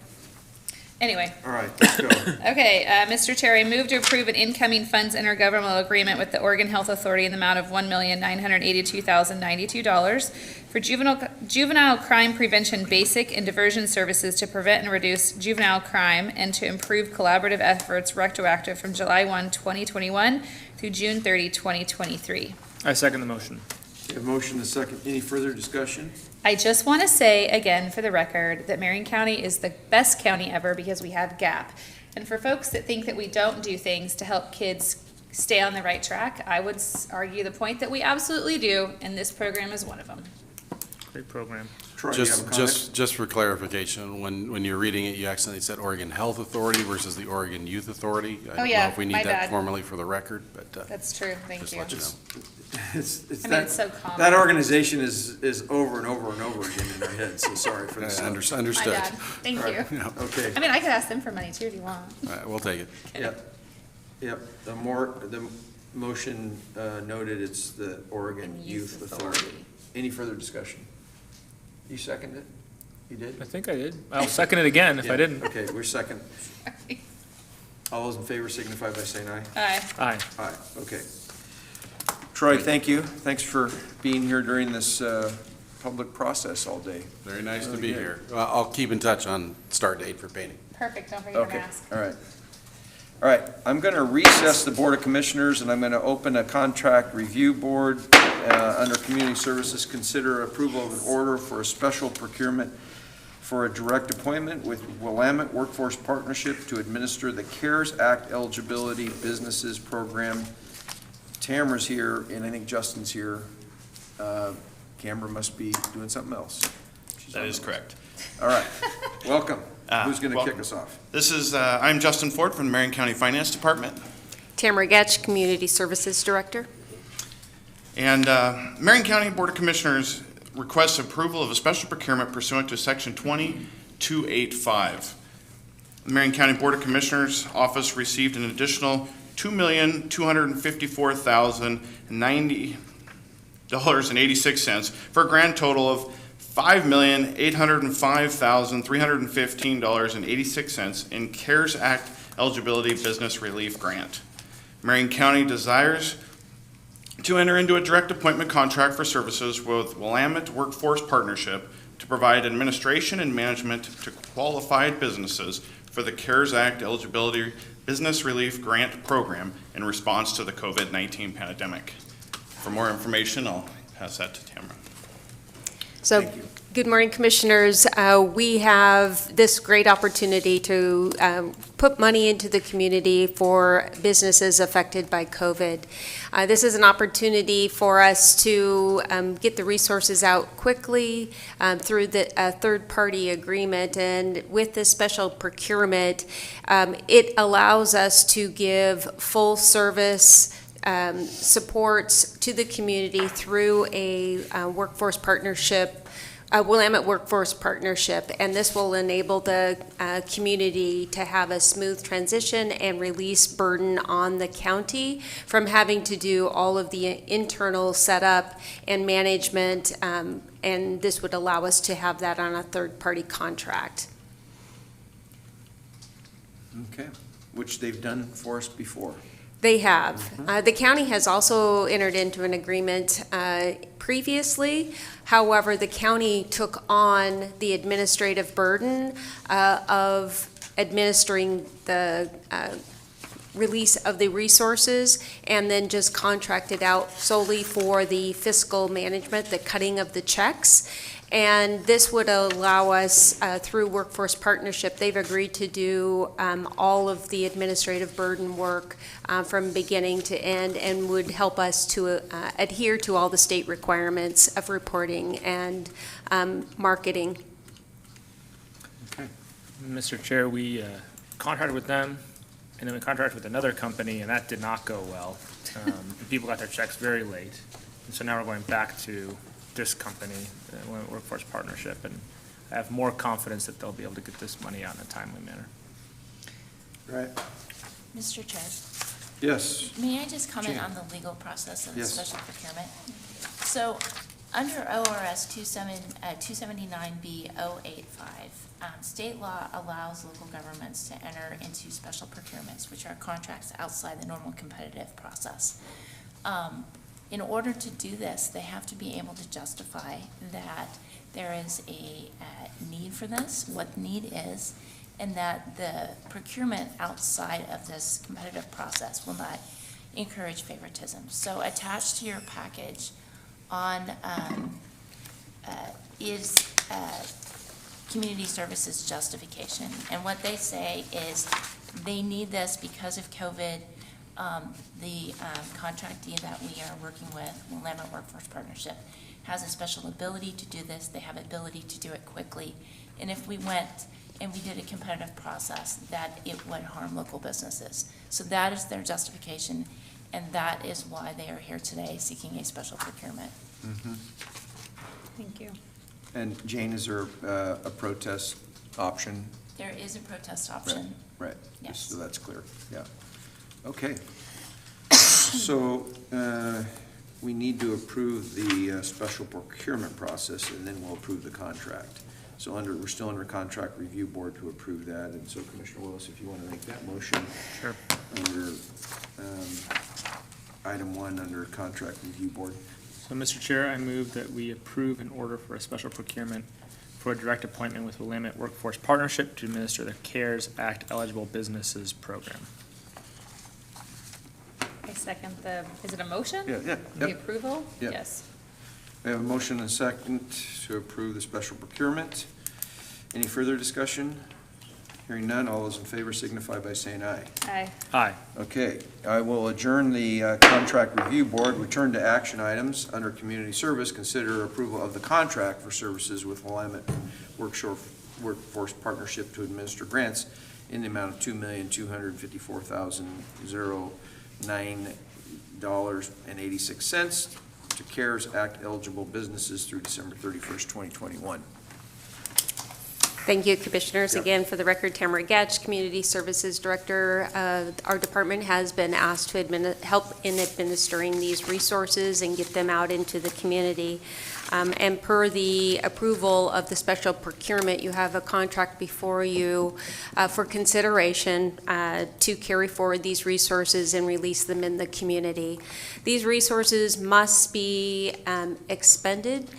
Anyway. All right, let's go. Okay, Mr. Chair, I move to approve an incoming funds intergovernmental agreement with the Oregon Health Authority in the amount of $1,982,092 for juvenile crime prevention basic and diversion services to prevent and reduce juvenile crime and to improve collaborative efforts retroactive from July 1, 2021 through June 30, 2023. I second the motion. We have motion and a second. Any further discussion? I just want to say again for the record that Marion County is the best county ever because we have GAP. And for folks that think that we don't do things to help kids stay on the right track, I would argue the point that we absolutely do, and this program is one of them. Great program. Troy, you have a comment? Just for clarification, when you're reading it, you accidentally said Oregon Health Authority versus the Oregon Youth Authority. I don't know yeah, if we my need that bad. formally for the record, but That's true, thank just you. let you know. I mean, it's so common. That organization is over and over and over again in our heads, so sorry for this. Understood. My bad. Thank you. Yeah. Okay. I mean, I could ask them for money too if you want. All right, we'll take it. Yep. The motion noted, it's the Oregon Youth Authority. Any further discussion? You seconded it? You did? I think I did. I'll second it again if I Yeah, didn't. Okay, we're second. All those in favor signify by saying aye. Aye. Aye. Aye, okay. Troy, thank you. Thanks for being here during this public process all day. Very nice to Really be good. here. I'll keep in touch on start date for painting. Perfect, don't forget your Okay, mask. all right. All right, I'm going to recess the Board of Commissioners, and I'm going to open a contract review board under Community Services. Consider approval of an order for a special procurement for a direct appointment with Willamette Workforce Partnership to administer the CARES Act Eligibility Businesses Program. Tamara's here, and I think Justin's here. Canberra must be doing something else. That is correct. All right, welcome. Who's going to welcome. kick us off? This is, I'm Justin Ford from the Marion County Finance Department. Tamara Getch, Community Services Director. And Marion County Board of Commissioners requests approval of a special procurement pursuant to Section 20285. The Marion County Board of Commissioners Office received an additional $2,254,090.86 for a grand total of $5,805,315.86 in CARES Act Eligibility Business Relief Grant. Marion County desires to enter into a direct appointment contract for services with Willamette Workforce Partnership to provide administration and management to qualified businesses for the CARES Act Eligibility Business Relief Grant Program in response to the COVID-19 pandemic. For more information, I'll pass that to Tamara. So, good morning, Commissioners. We have this great opportunity to put money into the community for businesses affected by COVID. This is an opportunity for us to get the resources out quickly through the third-party agreement. And with this special procurement, it allows us to give full service supports to the community through a workforce partnership, a Willamette Workforce Partnership, and this will enable the community to have a smooth transition and release burden on the county from having to do all of the internal setup and management, and this would allow us to have that on a third-party contract. Okay, which they've done for us before. They have. The county has also entered into an agreement previously. However, the county took on the administrative burden of administering the release of the resources and then just contracted out solely for the fiscal management, the cutting of the checks. And this would allow us, through Workforce Partnership, they've agreed to do all of the administrative burden work from beginning to end and would help us to adhere to all the state requirements of reporting and marketing. Okay. Mr. Chair, we contracted with them, and then we contracted with another company, and that did not go well. People got their checks very late, and so now we're going back to this company, Workforce Partnership, and I have more confidence that they'll be able to get this money out in a timely manner. Right. Mr. Chair, Yes. may I just comment Jan. on the legal process of the Yes. special procurement? So, under ORS 279B085, state law allows local governments to enter into special procurements, which are contracts outside the normal competitive process. In order to do this, they have to be able to justify that there is a need for this, what the need is, and that the procurement outside of this competitive process will not encourage favoritism. So attached to your package on is Community Services Justification. And what they say is they need this because of COVID. The contractee that we are working with, Willamette Workforce Partnership, has a special ability to do this. They have ability to do it quickly. And if we went and we did a competitive process, that it would harm local businesses. So that is their justification. And that is why they are here today seeking a special procurement. Thank you. And Jane, is there a protest option? There is a protest option. Right. Yes. So that's clear, yeah. Okay. So we need to approve the special procurement process, and then we'll approve the contract. So we're still under contract review board to approve that, and so Commissioner Willis, if you want to make that motion. Sure. Under item 1, under contract review board. So, Mr. Chair, I move that we approve an order for a special procurement for a direct appointment with Willamette Workforce Partnership to administer the CARES Act eligible businesses program. I second is it a motion? Yeah. The approval? Yeah. Yes. We have a motion and a second to approve the special procurement. Any further discussion? Hearing none, all those in favor signify by saying aye. Aye. Aye. Okay, I will adjourn the contract review board, return to action items under community service, consider approval of the contract for services with Willamette Workforce Partnership to administer grants in the amount of $2,254,009.86 to CARES Act eligible businesses through December 31st, 2021. Thank you, Commissioners. Yep. Again, for the record, Tamara Gatch, Community Services Director. Our department has been asked to help in administering these resources and get them out into the community. And per the approval of the special procurement, you have a contract before you for consideration to carry forward these resources and release them in the community. These resources must be expended,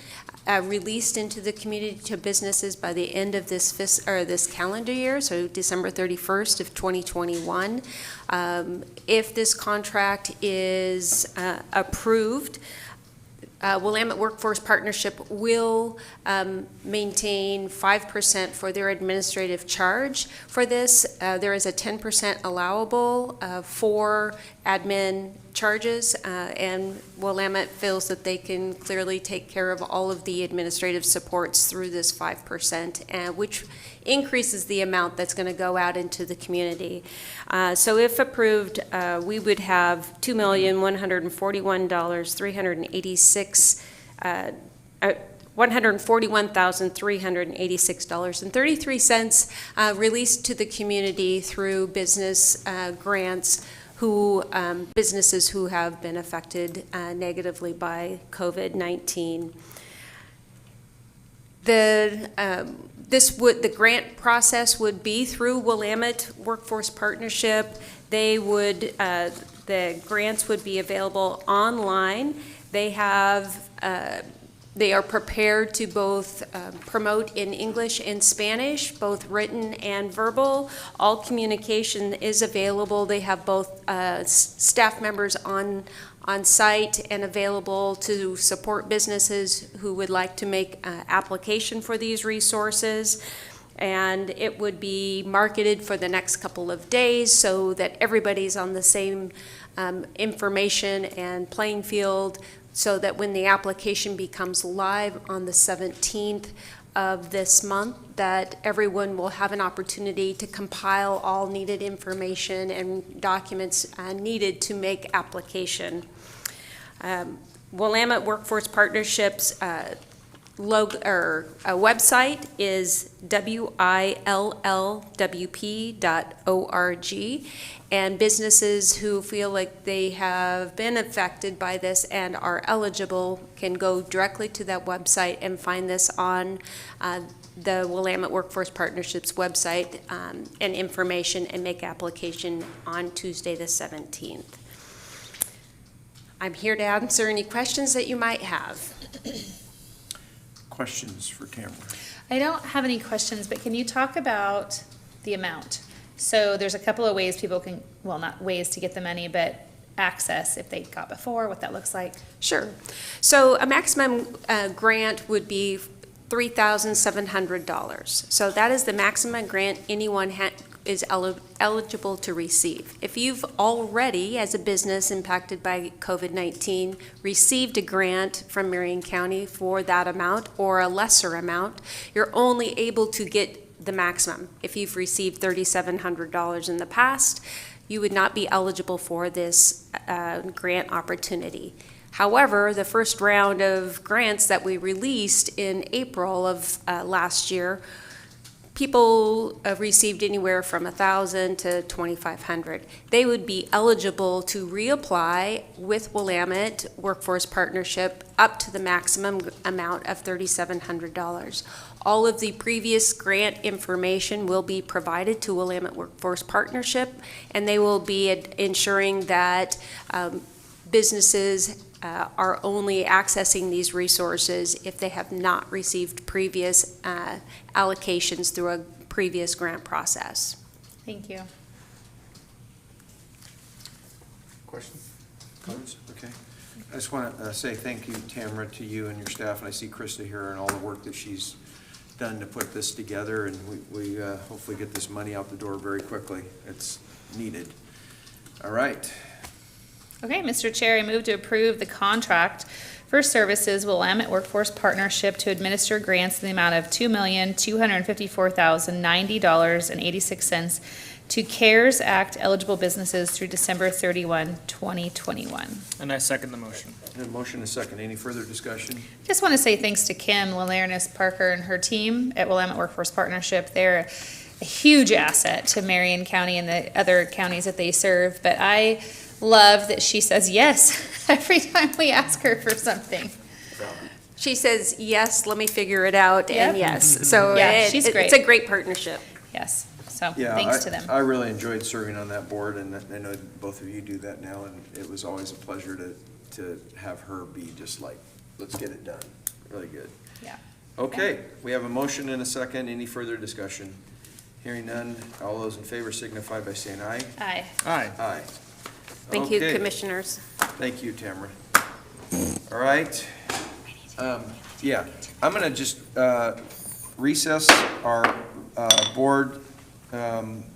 released into the community to businesses by the end of this calendar year, so December 31st of 2021. If this contract is approved, Willamette Workforce Partnership will maintain 5% for their administrative charge. For this, there is a 10% allowable for admin charges, and Willamette feels that they can clearly take care of all of the administrative supports through this 5%, which increases the amount that's going to go out into the community. So if approved, we would have $141,386 $141,386.33 released to the community through business grants businesses who have been affected negatively by COVID-19. The grant process would be through Willamette Workforce Partnership. The grants would be available online. They are prepared to both promote in English and Spanish, both written and verbal. All communication is available. They have both staff members on site and available to support businesses who would like to make application for these resources. And it would be marketed for the next couple of days so that everybody's on the same information and playing field, so that when the application becomes live on the 17th of this month, that everyone will have an opportunity to compile all needed information and documents needed to make application. Willamette Workforce Partnership's website is willwp.org, and businesses who feel like they have been affected by this and are eligible can go directly to that website and find this on the Willamette Workforce Partnership's website and information, and make application on Tuesday the 17th. I'm here to answer any questions that you might have. Questions for Tamara? I don't have any questions, but can you talk about the amount? So there's a couple of ways people can, well, not ways to get the money, but access if they got before, what that looks like. Sure. So a maximum grant would be $3,700. So that is the maximum grant anyone is eligible to receive. If you've already, as a business impacted by COVID-19, received a grant from Marion County for that amount or a lesser amount, you're only able to get the maximum. If you've received $3,700 in the past, you would not be eligible for this grant opportunity. However, the first round of grants that we released in April of last year, people received anywhere from $1,000 to $2,500. They would be eligible to reapply with Willamette Workforce Partnership up to the maximum amount of $3,700. All of the previous grant information will be provided to Willamette Workforce Partnership, and they will be ensuring that businesses are only accessing these resources if they have not received previous allocations through a previous grant process. Thank you. Questions? Comments? Okay. I just want to say thank you, Tamara, to you and your staff, and I see Krista here and all the work that she's done to put this together, and we hopefully get this money out the door very quickly. It's needed. All right. Okay, Mr. Chair, I move to approve the contract for services Willamette Workforce Partnership to administer grants in the amount of $2,254,090.86 to CARES Act eligible businesses through December 31, 2021. And I second the motion. A motion and a second. Any further discussion? Just want to say thanks to Kim Lalernus Parker and her team at Willamette Workforce Partnership. They're a huge asset to Marion County and the other counties that they serve, but I love that she says yes every time we ask her for something. She says, yes, let me figure it out, Yep. and yes. So Yeah, she's great. it's a great partnership. Yes, so Yeah, thanks to them. I really enjoyed serving on that board, and I know both of you do that now, and it was always a pleasure to have her be just like, let's get it done. Really good. Yeah. Okay, we have a motion and a second. Any further discussion? Hearing none, all those in favor signify by saying aye. Aye. Aye. Aye. Thank you, Okay. commissioners. Thank you, Tamara. All right. Yeah, I'm going to just recess our board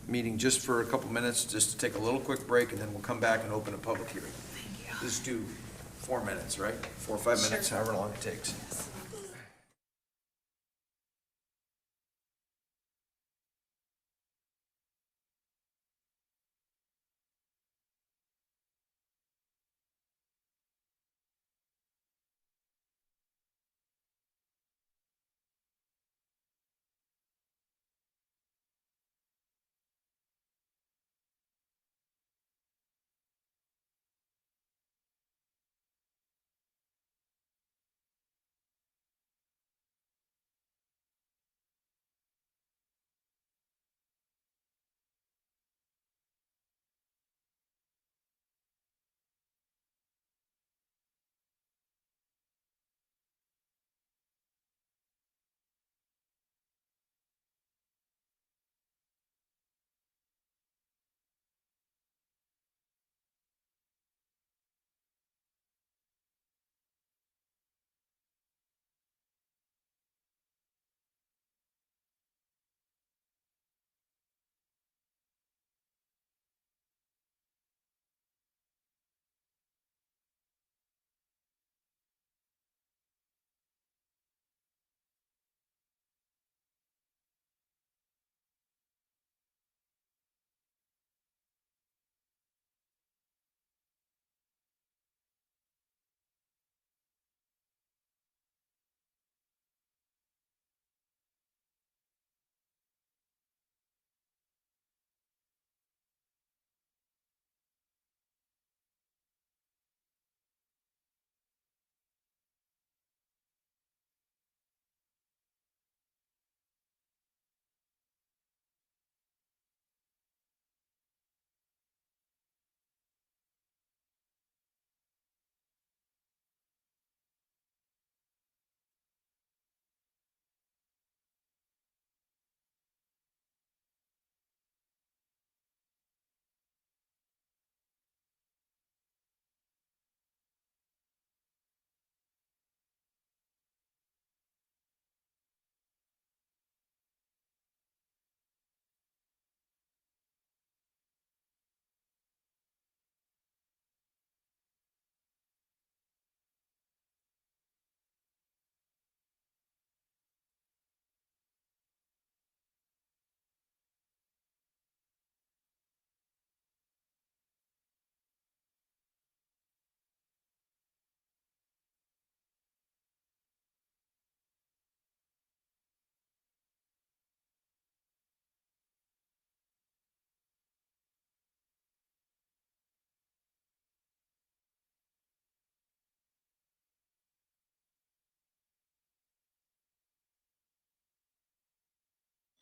meeting just for a couple minutes, just to take a little quick break, and then we'll come back and open a public hearing. Just do 4 minutes, right? 4 or 5 minutes, however long it takes.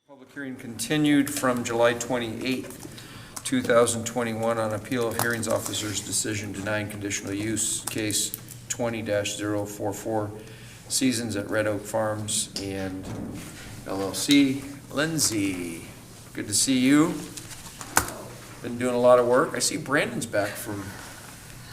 Public hearing continued from July 28th, 2021 on appeal of hearings officer's decision denying conditional use case 20-044 Seasons at Red Oak Farms and LLC. Lindsay, good to see you. Been doing a lot of work. I see Brandon's back from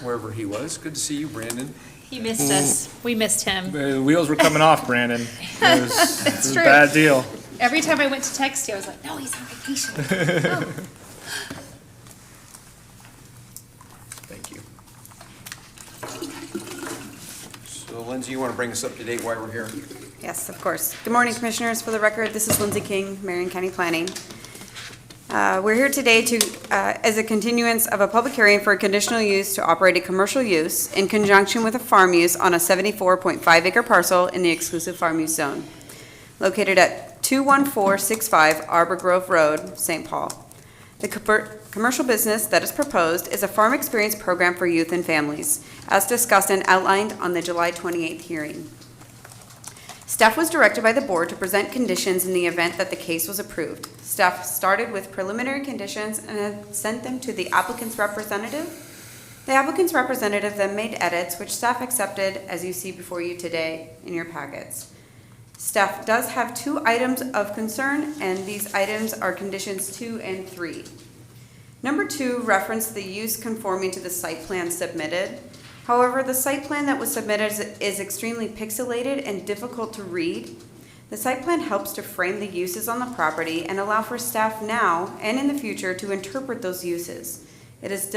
wherever he was. Good to see you, Brandon. He missed us. We missed him. The wheels were coming off, Brandon. It was It's a true. bad deal. Every time I went to text you, I was like, no, he's on vacation. Oh. Thank you. So Lindsay, you want to bring us up to date why we're here? Yes, of course. Good morning, Commissioners. For the record, this is Lindsay King, Marion County Planning. We're here today as a continuance of a public hearing for a conditional use to operate a commercial use in conjunction with a farm use on a 74.5 acre parcel in the exclusive farm use zone, located at 21465 Arbor Grove Road, St. Paul. The commercial business that is proposed is a farm experience program for youth and families, as discussed and outlined on the July 28th hearing. Staff was directed by the board to present conditions in the event that the case was approved. Staff started with preliminary conditions and had sent them to the applicant's representative. The applicant's representative then made edits, which staff accepted, as you see before you today in your packets. Staff does have 2 items of concern, and these items are conditions 2 and 3. Number 2 referenced the use conforming to the site plan submitted. However, the site plan that was submitted is extremely pixelated and difficult to read. The site plan helps to frame the uses on the property and allow for staff now and in the future to interpret those uses. It is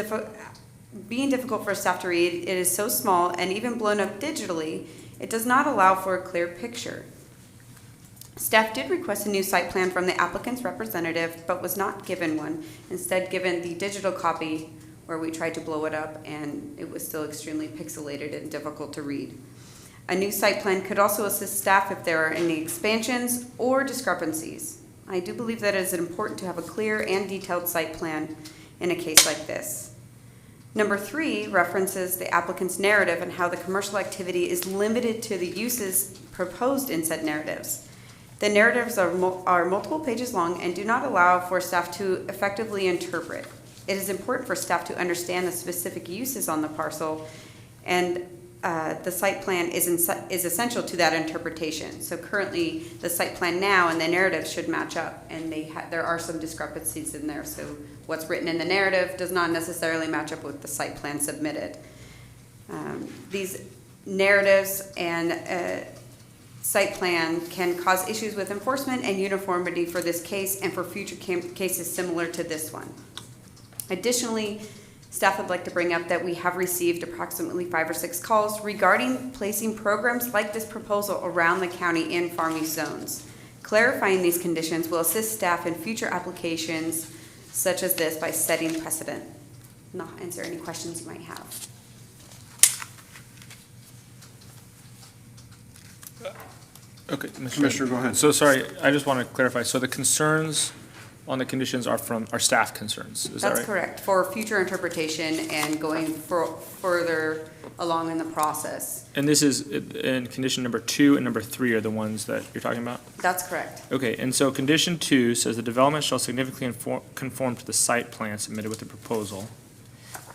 being difficult for staff to read. It is so small and even blown up digitally, it does not allow for a clear picture. Staff did request a new site plan from the applicant's representative, but was not given one, instead given the digital copy where we tried to blow it up and it was still extremely pixelated and difficult to read. A new site plan could also assist staff if there are any expansions or discrepancies. I do believe that it is important to have a clear and detailed site plan in a case like this. Number 3 references the applicant's narrative and how the commercial activity is limited to the uses proposed in said narratives. The narratives are multiple pages long and do not allow for staff to effectively interpret. It is important for staff to understand the specific uses on the parcel, and the site plan is essential to that interpretation. So currently, the site plan now and the narrative should match up, and there are some discrepancies in there. So what's written in the narrative does not necessarily match up with the site plan submitted. These narratives and site plan can cause issues with enforcement and uniformity for this case and for future cases similar to this one. Additionally, staff would like to bring up that we have received approximately 5 or 6 calls regarding placing programs like this proposal around the county in farm use zones. Clarifying these conditions will assist staff in future applications such as this by setting precedent. Not answer any questions you might have. Okay, Commissioner, go ahead. So sorry, I just want to clarify. So the concerns on the conditions are staff concerns, is that right? That's correct, for future interpretation and going further along in the process. And this is in condition number 2 and number 3 are the ones that you're talking about? That's correct. Okay, and so condition 2 says the development shall significantly conform to the site plan submitted with the proposal.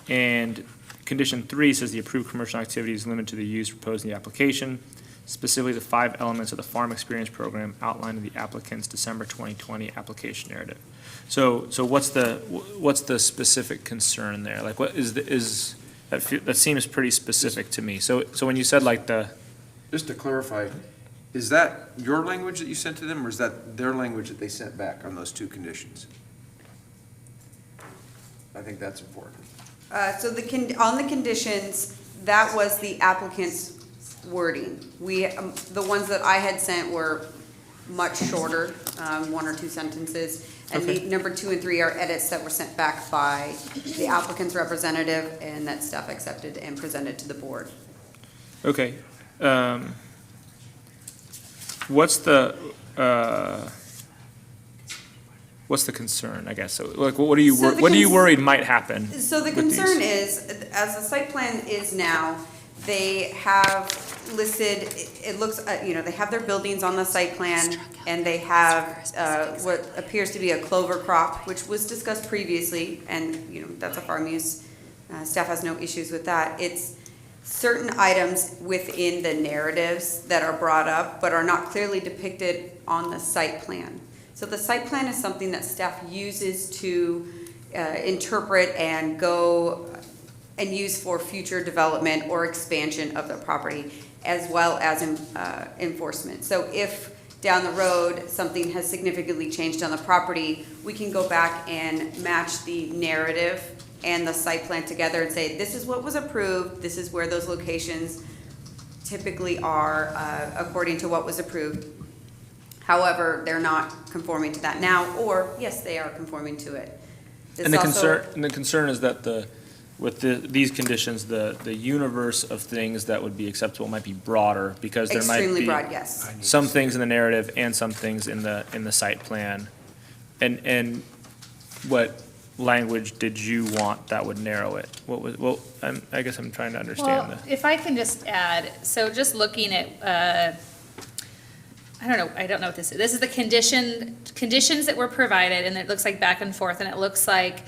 And condition 3 says the approved commercial activity is limited to the use proposed in the application, specifically the 5 elements of the farm experience program outlined in the applicant's December 2020 application narrative. So what's the specific concern there? Like, what is that seems pretty specific to me. So when you said like Just to clarify, is that your language that you sent to them, or is that their language that they sent back on those 2 conditions? I think that's important. So on the conditions, that was the applicant's wording. The ones that I had sent were much shorter, 1 or 2 sentences. And the number 2 and 3 are edits that were sent back by the applicant's representative and that staff accepted and presented to the board. Okay. What's the concern, I guess? So, like, what are you worried might happen? So the concern is, as the site plan is now, they have listed, it looks, they have their buildings on the site plan, and they have what appears to be a clover crop, which was discussed previously, and, that's a farm use. Staff has no issues with that. It's certain items within the narratives that are brought up, but are not clearly depicted on the site plan. So the site plan is something that staff uses to interpret and go and use for future development or expansion of the property, as well as enforcement. So if down the road something has significantly changed on the property, we can go back and match the narrative and the site plan together and say, this is what was approved, this is where those locations typically are according to what was approved. However, they're not conforming to that now, or yes, they are conforming to it. This And the also- concern is that these conditions, the universe of things that would be acceptable might be broader, because there might be Extremely broad, yes. some things in the narrative and some things in the site plan. And what language did you want that would narrow it? I guess I'm trying to understand Well, that. if I can just add, so just looking at, I don't know what this is. This is the conditions that were provided, and it looks like back and forth, and it looks like,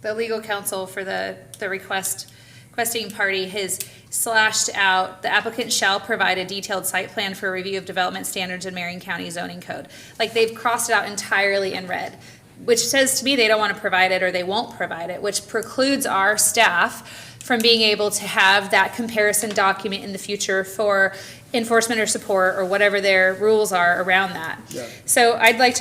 the legal counsel for the requesting party has slashed out, the applicant shall provide a detailed site plan for review of development standards in Marion County zoning code. Like, they've crossed it out entirely in red, which says to me they don't want to provide it or they won't provide it, which precludes our staff from being able to have that comparison document in the future for enforcement or support or whatever their rules are around that. Yeah. So I'd like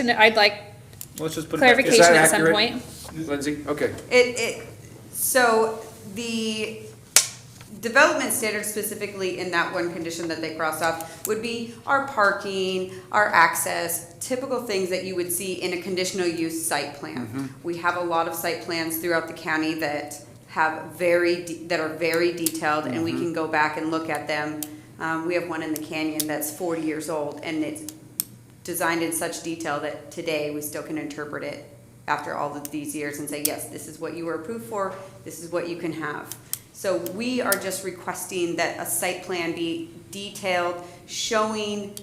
Let's just put it back. clarification Is that at some accurate, point. Lindsay? Okay. So the development standards specifically in that one condition that they crossed off would be our parking, our access, typical things that you would see in a conditional use site plan. We have a lot of site plans throughout the county that have that are very detailed, and we can go back and look at them. We have one in the canyon that's 40 years old, and it's designed in such detail that today we still can interpret it after all of these years and say, yes, this is what you were approved for, this is what you can have. So we are just requesting that a site plan be detailed, showing,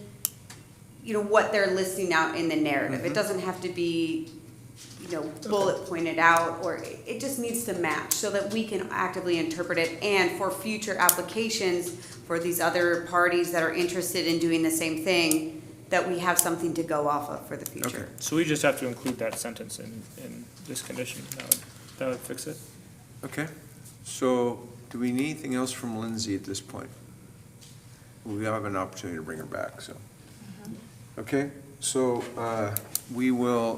what they're listing out in the narrative. It doesn't have to be, bullet pointed out, or it just needs to match so that we can actively interpret it, and for future applications for these other parties that are interested in doing the same thing, that we have something to go off of for the future. So we just have to include that sentence in this condition. That would fix it. Okay. So do we need anything else from Lindsay at this point? We have an opportunity to bring her back, so. Okay, so we will,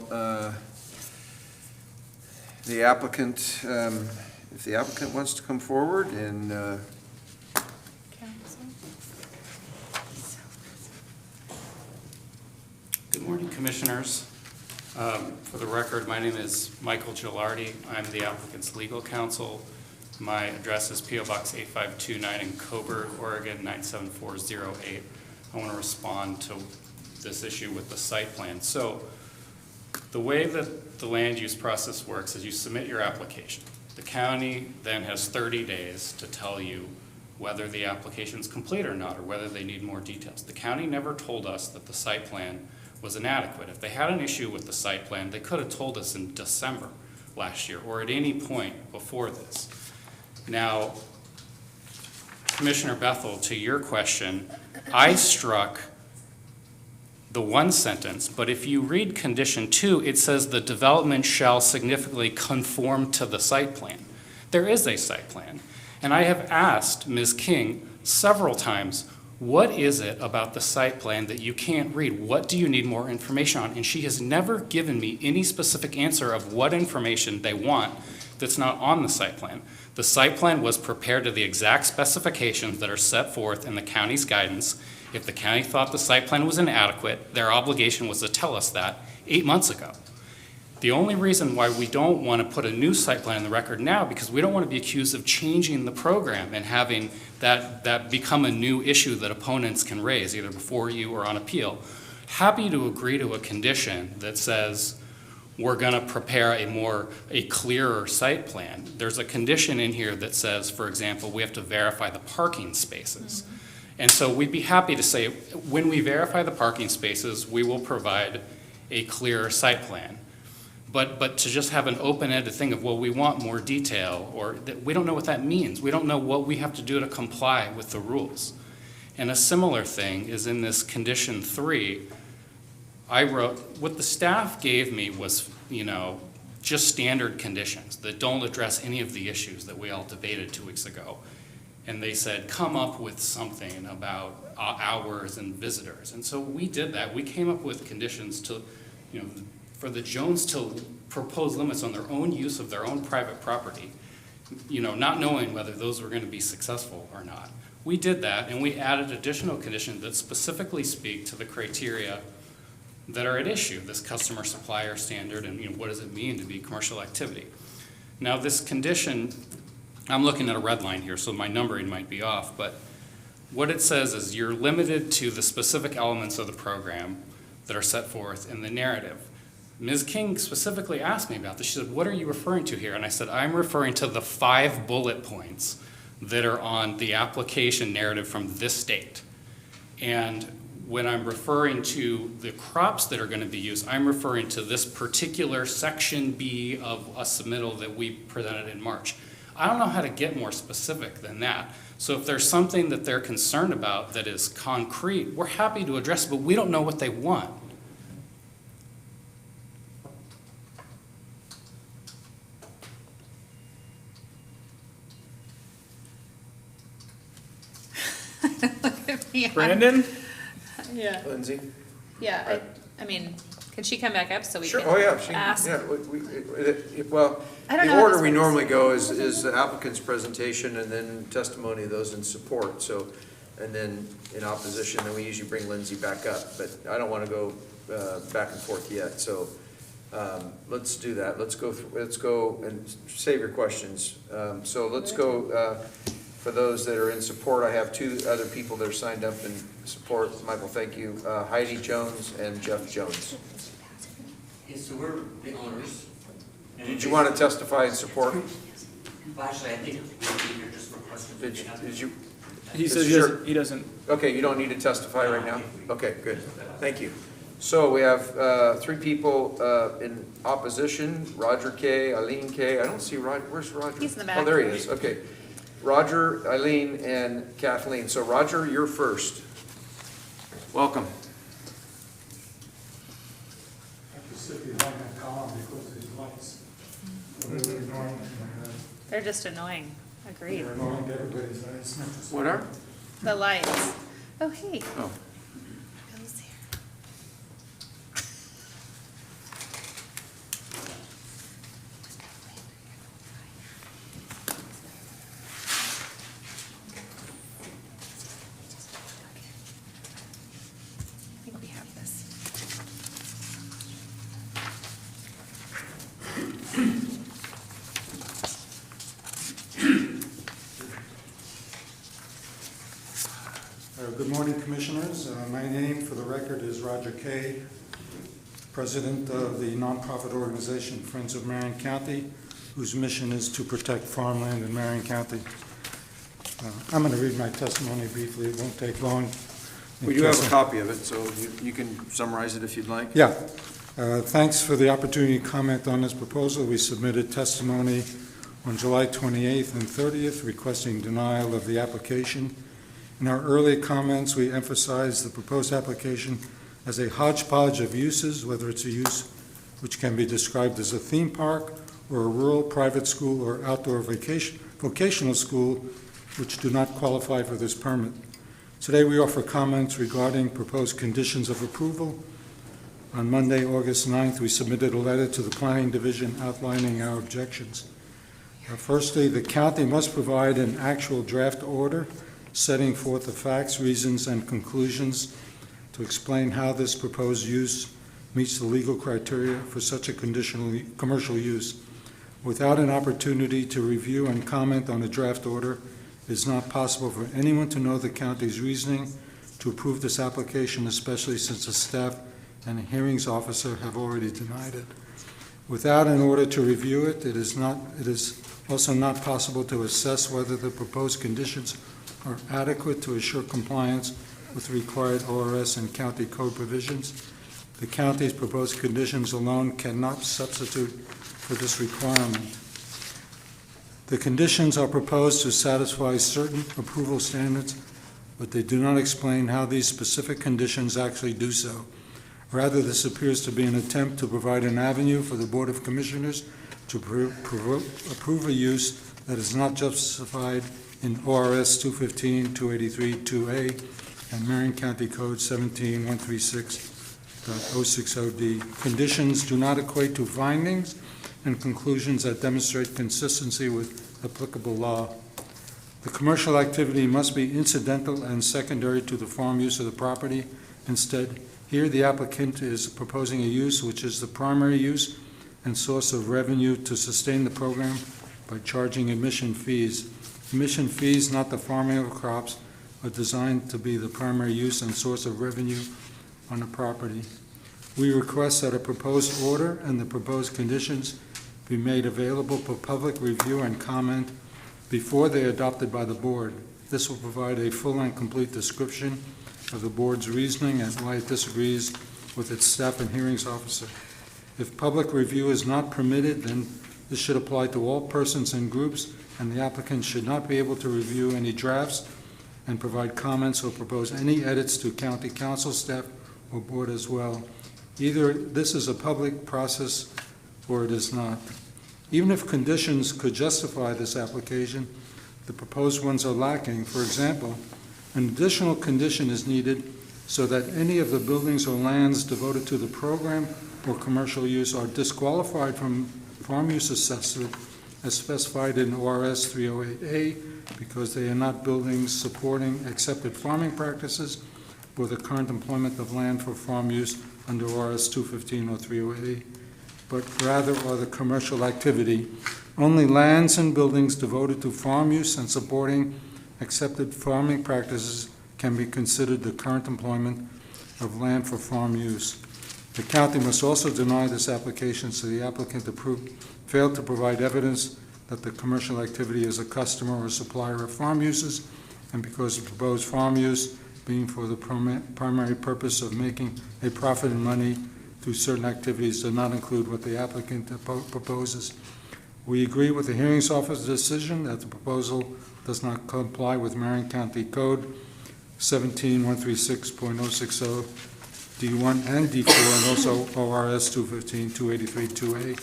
the applicant, if the applicant wants to come forward and Good morning, Commissioners. For the record, my name is Michael Gilardi. I'm the applicant's legal counsel. My address is P.O. Box 8529 in Coburg, Oregon 97408. I want to respond to this issue with the site plan. So the way that the land use process works is you submit your application. The county then has 30 days to tell you whether the application is complete or not, or whether they need more details. The county never told us that the site plan was inadequate. If they had an issue with the site plan, they could have told us in December last year, or at any point before this. Now, Commissioner Bethel, to your question, I struck the one sentence, but if you read condition 2, it says the development shall significantly conform to the site plan. There is a site plan, and I have asked Ms. King several times, what is it about the site plan that you can't read? What do you need more information on? And she has never given me any specific answer of what information they want that's not on the site plan. The site plan was prepared to the exact specifications that are set forth in the county's guidance. If the county thought the site plan was inadequate, their obligation was to tell us that 8 months ago. The only reason why we don't want to put a new site plan in the record now, because we don't want to be accused of changing the program and having that become a new issue that opponents can raise, either before you or on appeal. Happy to agree to a condition that says we're going to prepare a clearer site plan. There's a condition in here that says, for example, we have to verify the parking spaces. And so we'd be happy to say, when we verify the parking spaces, we will provide a clearer site plan. But to just have an open-ended thing of, well, we want more detail, or that we don't know what that means. We don't know what we have to do to comply with the rules. And a similar thing is in this condition 3. I wrote, what the staff gave me was, just standard conditions that don't address any of the issues that we all debated 2 weeks ago. And they said, come up with something about hours and visitors. And so we did that. We came up with conditions to, for the Jones to propose limits on their own use of their own private property, not knowing whether those were going to be successful or not. We did that, and we added additional conditions that specifically speak to the criteria that are at issue, this customer supplier standard, and what does it mean to be commercial activity. Now, this condition, I'm looking at a red line here, so my numbering might be off, but what it says is you're limited to the specific elements of the program that are set forth in the narrative. Ms. King specifically asked me about this. She said, what are you referring to here? And I said, I'm referring to the 5 bullet points that are on the application narrative from this date. And when I'm referring to the crops that are going to be used, I'm referring to this particular section B of a submittal that we presented in March. I don't know how to get more specific than that. So if there's something that they're concerned about that is concrete, we're happy to address it, but we don't know what they want. Brandon? Yeah. Lindsay? Yeah, I mean, can she come back up so we Sure, can oh, yeah, ask? Well, I don't know the how order this we works. normally go is the applicant's presentation and then testimony of those in support, so, and then in opposition, then we usually bring Lindsay back up, but I don't want to go back and forth yet, so let's do that. Let's go and save your questions. So let's go, for those that are in support, I have 2 other people that are signed up in support. Michael, thank you. Heidi Jones and Jeff Jones. Yes, so we're the owners. Did you want to testify in support? Well, actually, I think we'll be here just for questions. Did you? He says he doesn't. Okay, you don't need to testify right now? Okay, good. Thank you. So we have 3 people in opposition, Roger K., Eileen K. I don't see Roger. Where's Roger? He's in the back. Oh, there he is. Okay. Roger, Eileen, and Kathleen. So Roger, you're first. Welcome. They're just annoying. Agreed. What are? The lights. Oh, hey. Oh. Bill's here. I think we have this. Good morning, Commissioners. My name, for the record, is Roger Kay, President of the nonprofit organization Friends of Marion County, whose mission is to protect farmland in Marion County. I'm going to read my testimony briefly. It won't take long. We do have a copy of it, so you can summarize it if you'd like. Yeah. Thanks for the opportunity to comment on this proposal. We submitted testimony on July 28th and 30th requesting denial of the application. In our early comments, we emphasized the proposed application as a hodgepodge of uses, whether it's a use which can be described as a theme park or a rural private school or outdoor vocational school, which do not qualify for this permit. Today, we offer comments regarding proposed conditions of approval. On Monday, August 9th, we submitted a letter to the Planning Division outlining our objections. Firstly, the county must provide an actual draft order setting forth the facts, reasons, and conclusions to explain how this proposed use meets the legal criteria for such a conditional commercial use. Without an opportunity to review and comment on a draft order, it is not possible for anyone to know the county's reasoning to approve this application, especially since the staff and a hearings officer have already denied it. Without an order to review it, it is also not possible to assess whether the proposed conditions are adequate to assure compliance with required ORS and county code provisions. The county's proposed conditions alone cannot substitute for this requirement. The conditions are proposed to satisfy certain approval standards, but they do not explain how these specific conditions actually do so. Rather, this appears to be an attempt to provide an avenue for the Board of Commissioners to approve a use that is not justified in ORS 215, 283, 2A, and Marion County Code 17136.060D. Conditions do not equate to findings and conclusions that demonstrate consistency with applicable law. The commercial activity must be incidental and secondary to the farm use of the property. Instead, here the applicant is proposing a use which is the primary use and source of revenue to sustain the program by charging admission fees. Admission fees, not the farming of crops, are designed to be the primary use and source of revenue on the property. We request that a proposed order and the proposed conditions be made available for public review and comment before they are adopted by the board. This will provide a full and complete description of the board's reasoning and why it disagrees with its staff and hearings officer. If public review is not permitted, then this should apply to all persons and groups, and the applicant should not be able to review any drafts and provide comments or propose any edits to county council staff or board as well. Either this is a public process or it is not. Even if conditions could justify this application, the proposed ones are lacking. For example, an additional condition is needed so that any of the buildings or lands devoted to the program or commercial use are disqualified from farm use assessment as specified in ORS 308A because they are not buildings supporting accepted farming practices or the current employment of land for farm use under ORS 215 or 308A, but rather are the commercial activity. Only lands and buildings devoted to farm use and supporting accepted farming practices can be considered the current employment of land for farm use. The county must also deny this application so the applicant failed to provide evidence that the commercial activity is a customer or supplier of farm uses, and because the proposed farm use being for the primary purpose of making a profit and money through certain activities does not include what the applicant proposes. We agree with the hearings officer's decision that the proposal does not comply with Marion County Code 17136.060 D1 and D4 and also ORS 215, 283, 2A,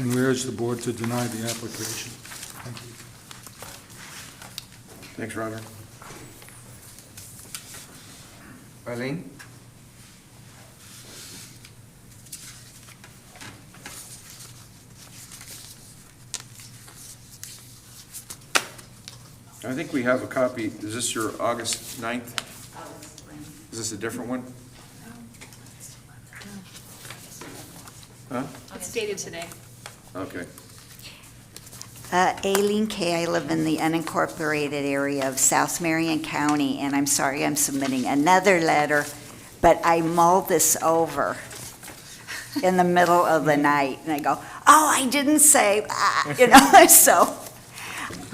and we urge the board to deny the application. Thank you. Thanks, Roger. Eileen? I think we have a copy. Is this your August 9th? Is this a different one? Huh? It's dated today. Okay. Aileen Kay, I live in the unincorporated area of South Marion County, and I'm sorry I'm submitting another letter, but I mulled this over in the middle of the night, and I go, oh, I didn't say that, so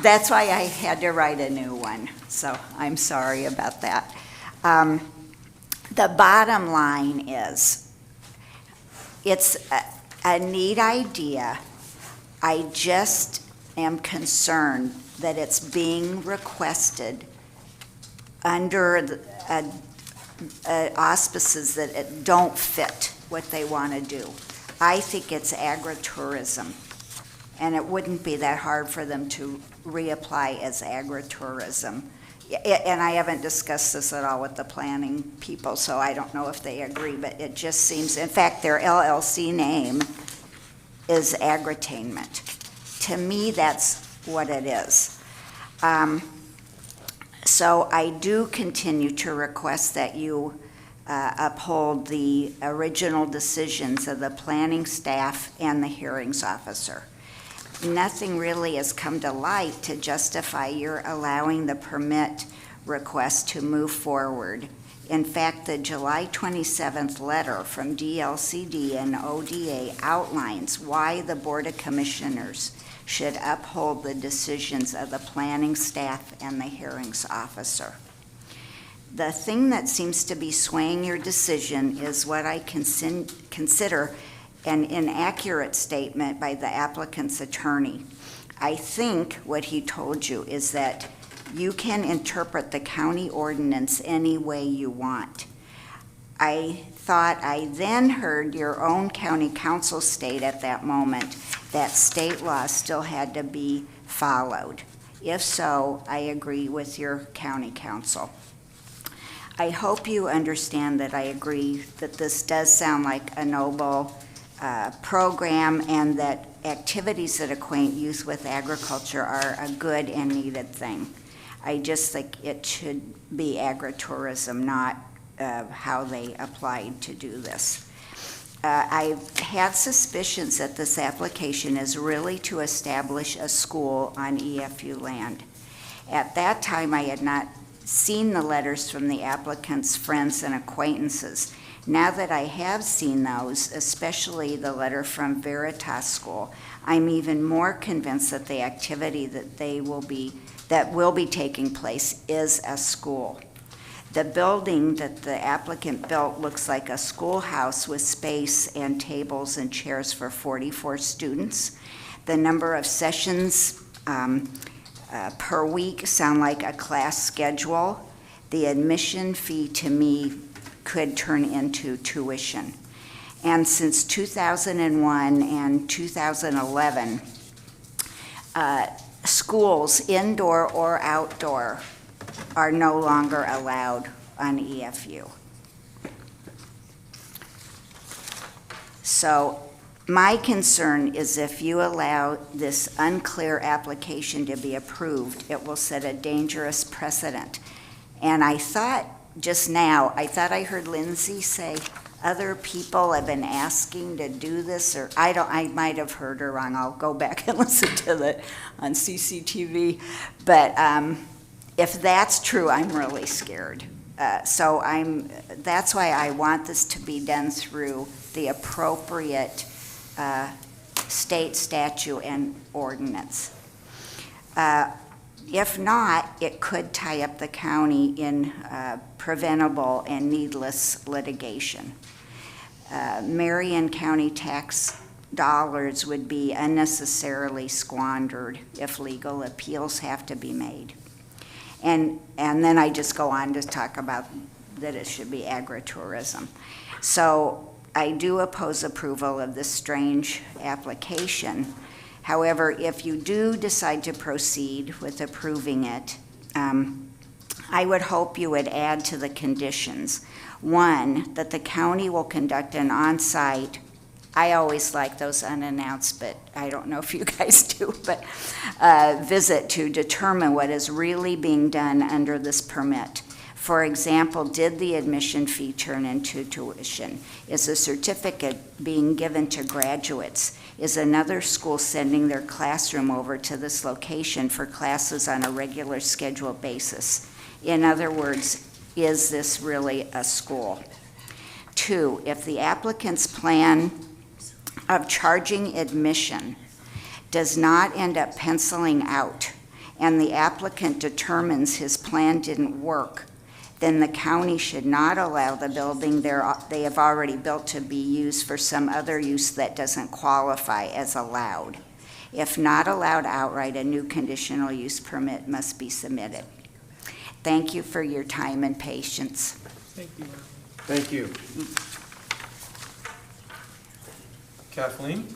that's why I had to write a new one, so I'm sorry about that. The bottom line is, it's a neat idea. I just am concerned that it's being requested under auspices that don't fit what they want to do. I think it's agritourism, and it wouldn't be that hard for them to reapply as agritourism. And I haven't discussed this at all with the planning people, so I don't know if they agree, but it just seems, in fact, their LLC name is Agritainment. To me, that's what it is. So I do continue to request that you uphold the original decisions of the planning staff and the hearings officer. Nothing really has come to light to justify your allowing the permit request to move forward In fact, the July 27th letter from DLCD and ODA outlines why the Board of Commissioners should uphold the decisions of the planning staff and the hearings officer. The thing that seems to be swaying your decision is what I consider an inaccurate statement by the applicant's attorney. I think what he told you is that you can interpret the county ordinance any way you want. I thought I then heard your own county council state at that moment that state law still had to be followed. If so, I agree with your county council. I hope you understand that I agree that this does sound like a noble program, and that activities that acquaint youth with agriculture are a good and needed thing. I just think it should be agritourism, not how they applied to do this. I've had suspicions that this application is really to establish a school on EFU land. At that time, I had not seen the letters from the applicant's friends and acquaintances. Now that I have seen those, especially the letter from Veritas School, I'm even more convinced that the activity that will be taking place is a school. The building that the applicant built looks like a schoolhouse with space and tables and chairs for 44 students. The number of sessions per week sound like a class schedule. The admission fee to me could turn into tuition. And since 2001 and 2011, schools, indoor or outdoor, are no longer allowed on EFU. So my concern is if you allow this unclear application to be approved, it will set a dangerous precedent. And I thought just now, I heard Lindsay say other people have been asking to do this, or I might have heard her wrong. I'll go back and listen to it on CCTV. But if that's true, I'm really scared. So that's why I want this to be done through the appropriate state statute and ordinance. If not, it could tie up the county in preventable and needless litigation. Marion County tax dollars would be unnecessarily squandered if legal appeals have to be made. And then I just go on to talk about that it should be agritourism. So I do oppose approval of this strange application. However, if you do decide to proceed with approving it, I would hope you would add to the conditions. One, that the county will conduct an on-site, I always like those unannounced, but I don't know if you guys do, but visit to determine what is really being done under this permit. For example, did the admission fee turn into tuition? Is a certificate being given to graduates? Is another school sending their classroom over to this location for classes on a regular scheduled basis? In other words, is this really a school? Two, if the applicant's plan of charging admission does not end up penciling out and the applicant determines his plan didn't work, then the county should not allow the building they have already built to be used for some other use that doesn't qualify as allowed. If not allowed outright, a new conditional use permit must be submitted. Thank you for your time and patience. Thank you. Thank you. Kathleen?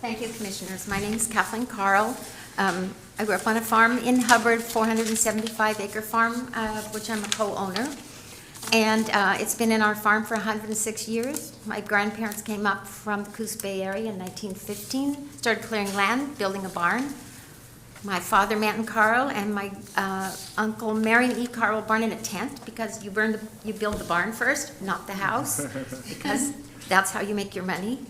Thank you, Commissioners. My name is Kathleen Carl. I grew up on a farm in Hubbard, 475-acre farm, which I'm a co-owner. And it's been in our farm for 106 years. My grandparents came up from the Coos Bay area in 1915, started clearing land, building a barn. My father, Manton Carl, and my uncle, Marion E. Carl, were born in a tent because you build the barn first, not the house, because that's how you make your money.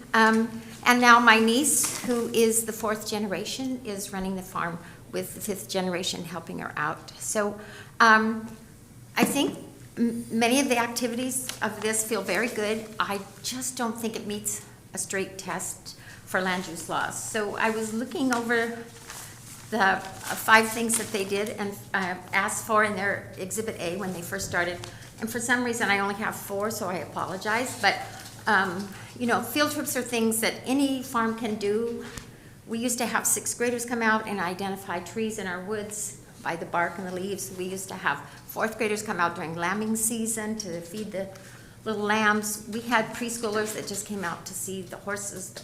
And now my niece, who is the 4th generation, is running the farm with the 5th generation helping her out. So I think many of the activities of this feel very good. I just don't think it meets a straight test for land use laws. So I was looking over the 5 things that they did and asked for in their Exhibit A when they first started. And for some reason, I only have 4, so I apologize. But, you know, field trips are things that any farm can do. We used to have 6th graders come out and identify trees in our woods by the bark and the leaves. We used to have 4th graders come out during lambing season to feed the little lambs. We had preschoolers that just came out to see the horses,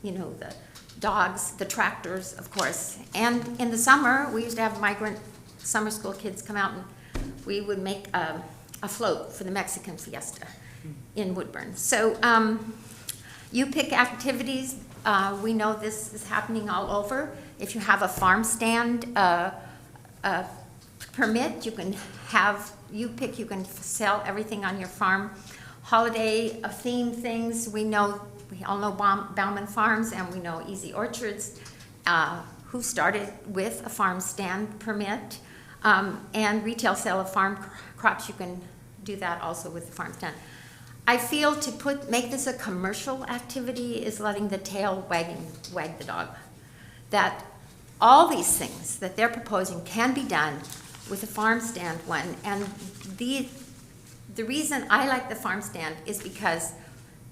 you know, the dogs, the tractors, of course. And in the summer, we used to have migrant summer school kids come out and we would make a float for the Mexican fiesta in Woodburn. So you pick activities. We know this is happening all over. If you have a farm stand permit, you can have, you can sell everything on your farm. Holiday theme things, we all know Bauman Farms and we know Easy Orchards, who started with a farm stand permit, and retail sale of farm crops. You can do that also with the farm stand. I feel to make this a commercial activity is letting the tail wag the dog. That all these things that they're proposing can be done with a farm stand one. And the reason I like the farm stand is because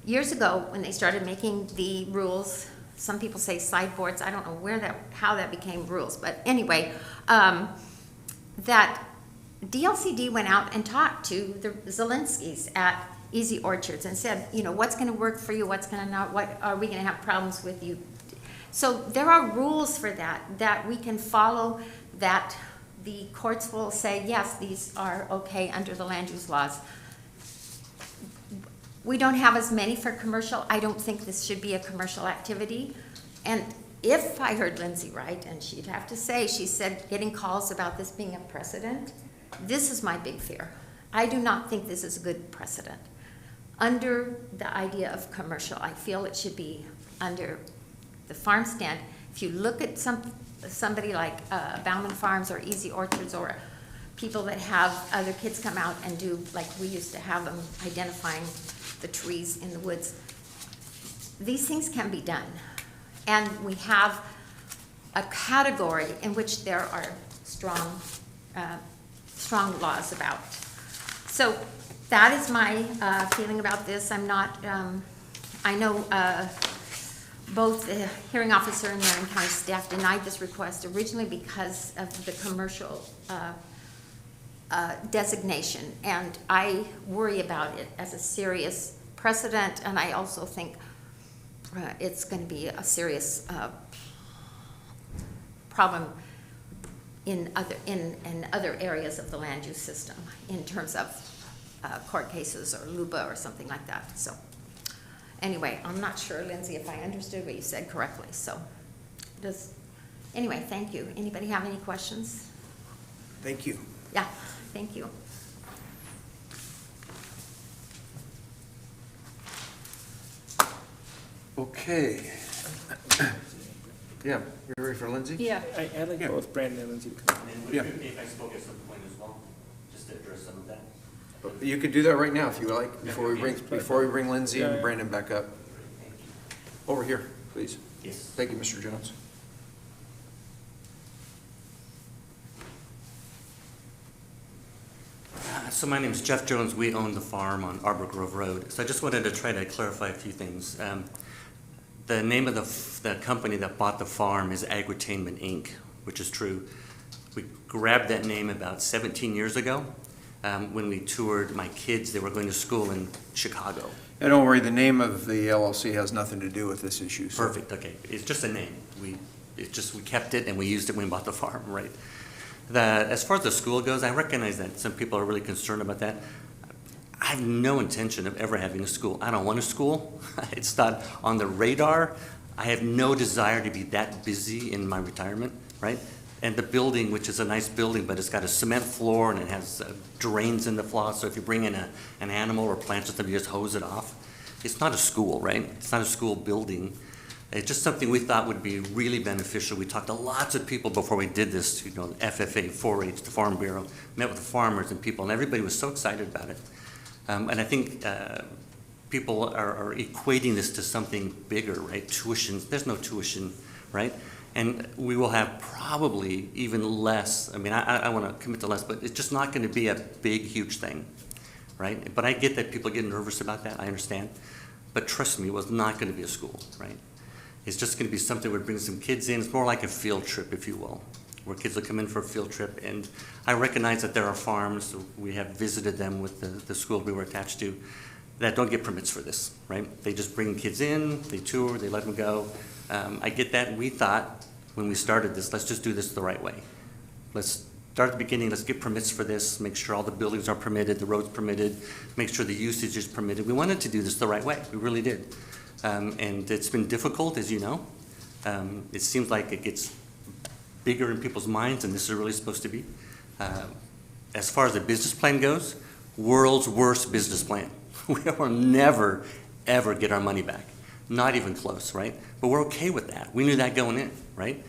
years ago when they started making the rules, some people say sideboards, I don't know how that became rules, but anyway, that DLCD went out and talked to the Zelinskis at Easy Orchards and said, you know, what's going to work for you, what's going to not, what are we going to have problems with you? So there are rules for that we can follow, that the courts will say, yes, these are okay under the land use laws. We don't have as many for commercial. I don't think this should be a commercial activity. And if I heard Lindsay right, and she'd have to say, she said getting calls about this being a precedent. This is my big fear. I do not think this is a good precedent. Under the idea of commercial, I feel it should be under the farm stand. If you look at somebody like Bauman Farms or Easy Orchards or people that have other kids come out and do, like we used to have them identifying the trees in the woods, these things can be done. And we have a category in which there are strong laws about. So that is my feeling about this. I'm not, I know both the hearing officer and Marion County staff denied this request originally because of the commercial designation. And I worry about it as a serious precedent, and I also think it's going to be a serious problem in other areas of the land use system in terms of court cases or LUBA or something like that. So anyway, I'm not sure, Lindsay, if I understood what you said correctly. So anyway, thank you. Anybody have any questions? Thank you. Yeah, thank you. Okay. Yeah, you ready for Lindsay? Yeah. I'd like both Brandon and Lindsay to come. Yeah. If I spoke at some point as well, just to address some of that. You could do that right now if you would like, before we bring Lindsay and Brandon back up. Over here, please. Yes. Thank you, Mr. Jones. So my name is Jeff Jones. We own the farm on Arbor Grove Road. So I just wanted to try to clarify a few things. The name of the company that bought the farm is Agritainment, Inc., which is true. We grabbed that name about 17 years ago when we toured my kids. They were going to school in Chicago. And don't worry, the name of the LLC has nothing to do with this issue. So. Perfect, okay. It's just a name. We kept it and we used it when we bought the farm, right? As far as the school goes, I recognize that some people are really concerned about that. I have no intention of ever having a school. I don't want a school. It's not on the radar. I have no desire to be that busy in my retirement, right? And the building, which is a nice building, but it's got a cement floor and it has drains in the floor, so if you bring in an animal or plant or something, you just hose it off. It's not a school, right? It's not a school building. It's just something we thought would be really beneficial. We talked to lots of people before we did this, FFA, 4-H, the Farm Bureau, met with the farmers and people, and everybody was so excited about it. And I think people are equating this to something bigger, right? Tuition, there's no tuition, right? And we will have probably even less. I mean, I want to commit to less, but it's just not going to be a big, huge thing, right? But I get that people get nervous about that. I understand. But trust me, it was not going to be a school, right? It's just going to be something that would bring some kids in. It's more like a field trip, if you will, where kids will come in for a field trip. And I recognize that there are farms, we have visited them with the school we were attached to, that don't get permits for this, right? They just bring kids in, they tour, they let them go. I get that. We thought when we started this, let's just do this the right way. Let's start at the beginning, let's get permits for this, make sure all the buildings are permitted, the roads permitted, make sure the usage is permitted. We wanted to do this the right way, we really did. And it's been difficult, as you know. It seems like it gets bigger in people's minds than this is really supposed to be. As far as the business plan goes, world's worst business plan. We will never, ever get our money back. Not even close, right? But we're okay with that. We knew that going in, right?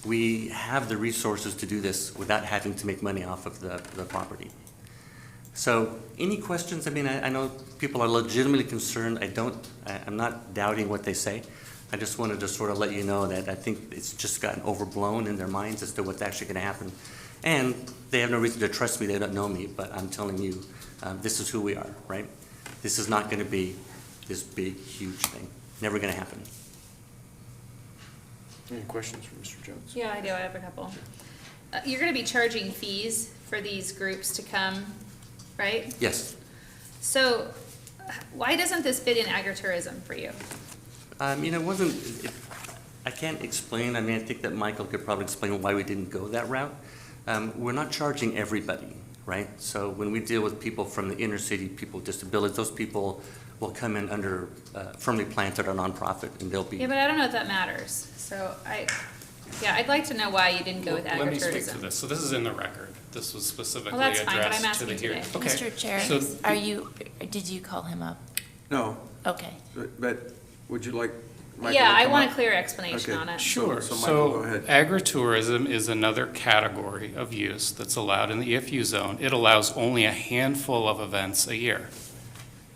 We have the resources to do this without having to make money off of the property. So any questions? I mean, I know people are legitimately concerned. I'm not doubting what they say. I just wanted to sort of let you know that I think it's just gotten overblown in their minds as to what's actually going to happen. And they have no reason to trust me. They don't know me, but I'm telling you, this is who we are, right? This is not going to be this big, huge thing. Never going to happen. Any questions for Mr. Jones? Yeah, I do. I have a couple. You're going to be charging fees for these groups to come, right? Yes. So why doesn't this fit in agritourism for you? I can't explain. I mean, I think that Michael could probably explain why we didn't go that route. We're not charging everybody, right? So when we deal with people from the inner city, people with disabilities, those people will come in under firmly planted or nonprofit, and they'll be. Yeah, but I don't know if that matters. So I'd like to know why you didn't go with agritourism. Let me speak to this. So this is in the record. This was specifically Well, that's fine, but I'm addressed to asking the hearing. today. Okay. Mr. Chair, So did you call him up? No, Okay. but would you like Michael Yeah, to I come want up? a clear explanation Okay. on it. Sure. So Michael, go So ahead. agritourism is another category of use that's allowed in the EFU zone. It allows only a handful of events a year.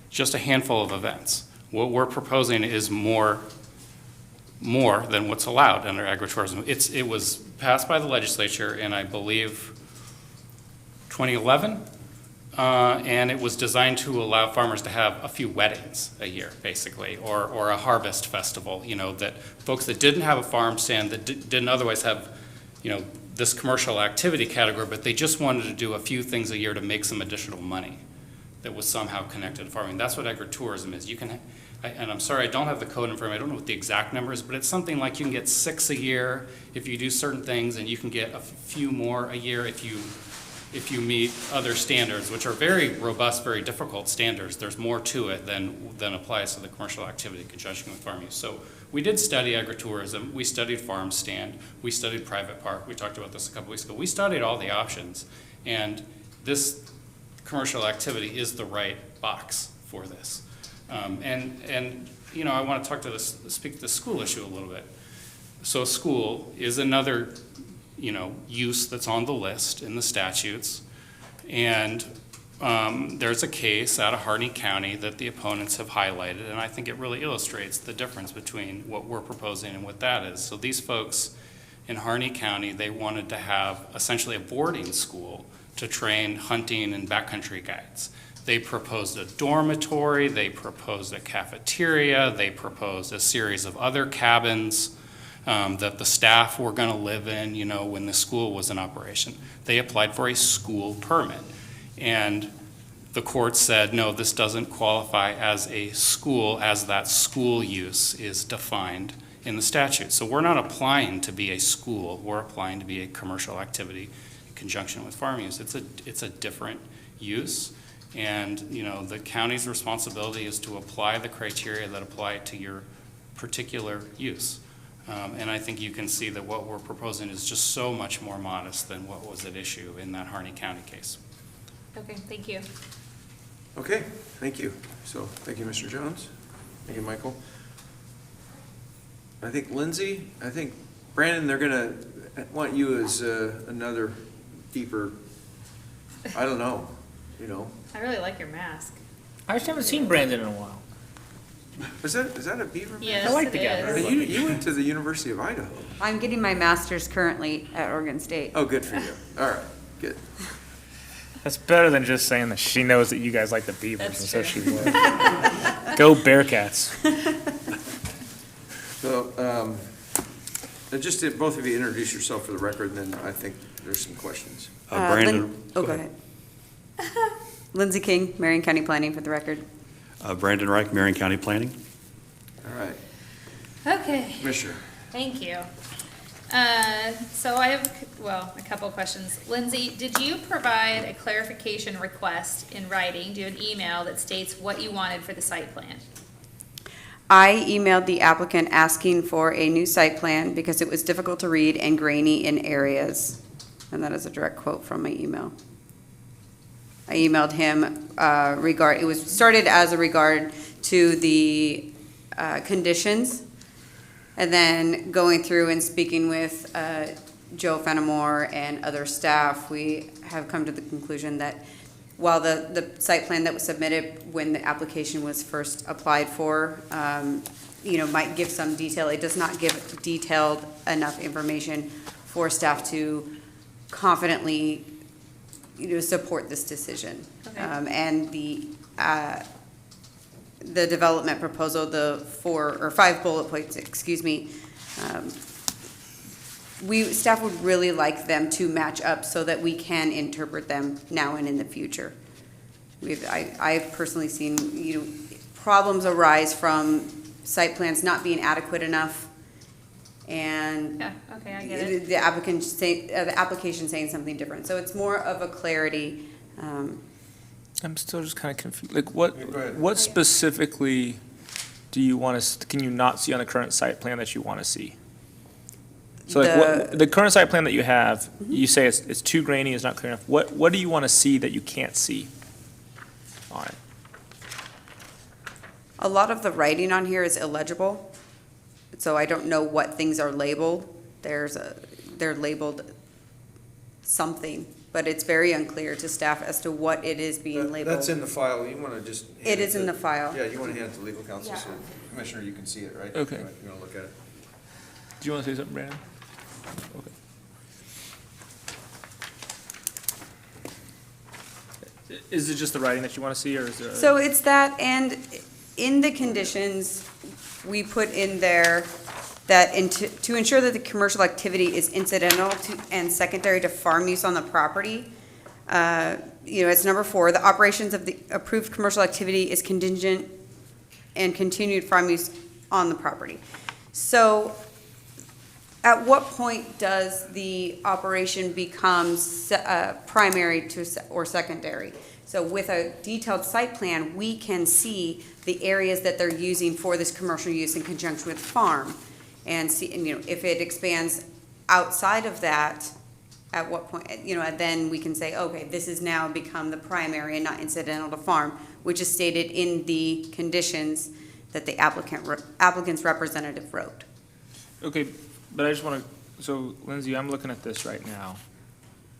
Just a handful of events. What we're proposing is more than what's allowed under agritourism. It was passed by the legislature in, I believe, 2011, and it was designed to allow farmers to have a few weddings a year, basically, or a harvest festival, that folks that didn't have a farm stand, that didn't otherwise have, this commercial activity category, but they just wanted to do a few things a year to make some additional money that was somehow connected to farming. That's what agritourism is. You can, and I'm sorry, I don't have the code in front of me. I don't know what the exact number is, but it's something like you can get 6 a year if you do certain things, and you can get a few more a year if you meet other standards, which are very robust, very difficult standards. There's more to it than applies to the commercial activity in conjunction with farm use. So we did study agritourism. We studied farm stand. We studied private park. We talked about this a couple weeks ago. We studied all the options, and this commercial activity is the right box for this. I want to speak to the school issue a little bit. So school is another, use that's on the list in the statutes. And there's a case out of Harney County that the opponents have highlighted, and I think it really illustrates the difference between what we're proposing and what that is. So these folks in Harney County, they wanted to have essentially a boarding school to train hunting and backcountry guides. They proposed a dormitory, they proposed a cafeteria, they proposed a series of other cabins that the staff were going to live in, when the school was in operation. They applied for a school permit. And the court said, no, this doesn't qualify as a school, as that school use is defined in the statute. So we're not applying to be a school, we're applying to be a commercial activity in conjunction with farm use. It's a different use. And, the county's responsibility is to apply the criteria that apply to your particular use. And I think you can see that what we're proposing is just so much more modest than what was at issue in that Harney County case. Okay, thank you. Okay, thank you. So, thank you, Mr. Jones. Thank you, Michael. I think Lindsay, I think Brandon, they're gonna want you as another deeper, I don't know, you know. I really like your mask. I just haven't seen Brandon in a while. Is that a beaver? Yes, I like it the guy. is. You went to the University of Idaho. I'm getting my master's currently at Oregon State. Oh, good for you. All right, good. That's better than just saying that she knows that you guys like the Beavers, That's and so true. she would. Go Bearcats. So, just if both of you introduce yourself for the record, and then I think there's some questions. Brandon. Go ahead. Lindsay King, Marion County Planning, for the record. Brandon Reich, Marion County Planning. All right, Okay, Commissioner. thank you. So I have, well, a couple of questions. Lindsay, did you provide a clarification request in writing? Do you have an email that states what you wanted for the site plan? I emailed the applicant asking for a new site plan because it was difficult to read and grainy in areas. And that is a direct quote from my email. I emailed him it was started as a regard to the conditions. And then going through and speaking with Joe Fenimore and other staff, we have come to the conclusion that while the site plan that was submitted when the application was first applied for, might give some detail, it does not give detailed enough information for staff to confidently, support this decision. Okay. And the development proposal, the 4 or 5 bullet points, staff would really like them to match up so that we can interpret them now and in the future. I've personally seen, problems arise from site plans not being adequate enough, and Yeah, okay, I get it. the application saying something different. So it's more of a clarity. I'm still just kind of confused. Like, Go ahead. what specifically do you want to? Can you not see on the current site plan that you want to see? So, like, the current site plan that you have, you say it's too grainy, it's not clear enough. What do you want to see that you can't see on it? A lot of the writing on here is illegible, so I don't know what things are labeled. They're labeled something, but it's very unclear to staff as to what it is being labeled. That's in the file, you want to just. It is in the file. Yeah, you want to hand it to legal counsel, so Commissioner, you can see it, right? Okay. You want to look at it? Do you want to say something, Brandon? Okay. Is it just the writing that you want to see, or is there? So it's that, and in the conditions, we put in there that to ensure that the commercial activity is incidental to and secondary to farm use on the property, it's number 4, the operations of the approved commercial activity is contingent and continued farm use on the property. So at what point does the operation become primary or secondary? So with a detailed site plan, we can see the areas that they're using for this commercial use in conjunction with farm. And see, if it expands outside of that, at what point, then we can say, okay, this has now become the primary and not incidental to farm, which is stated in the conditions that the applicant's representative wrote. Okay, but I just want to, so Lindsay, I'm looking at this right now,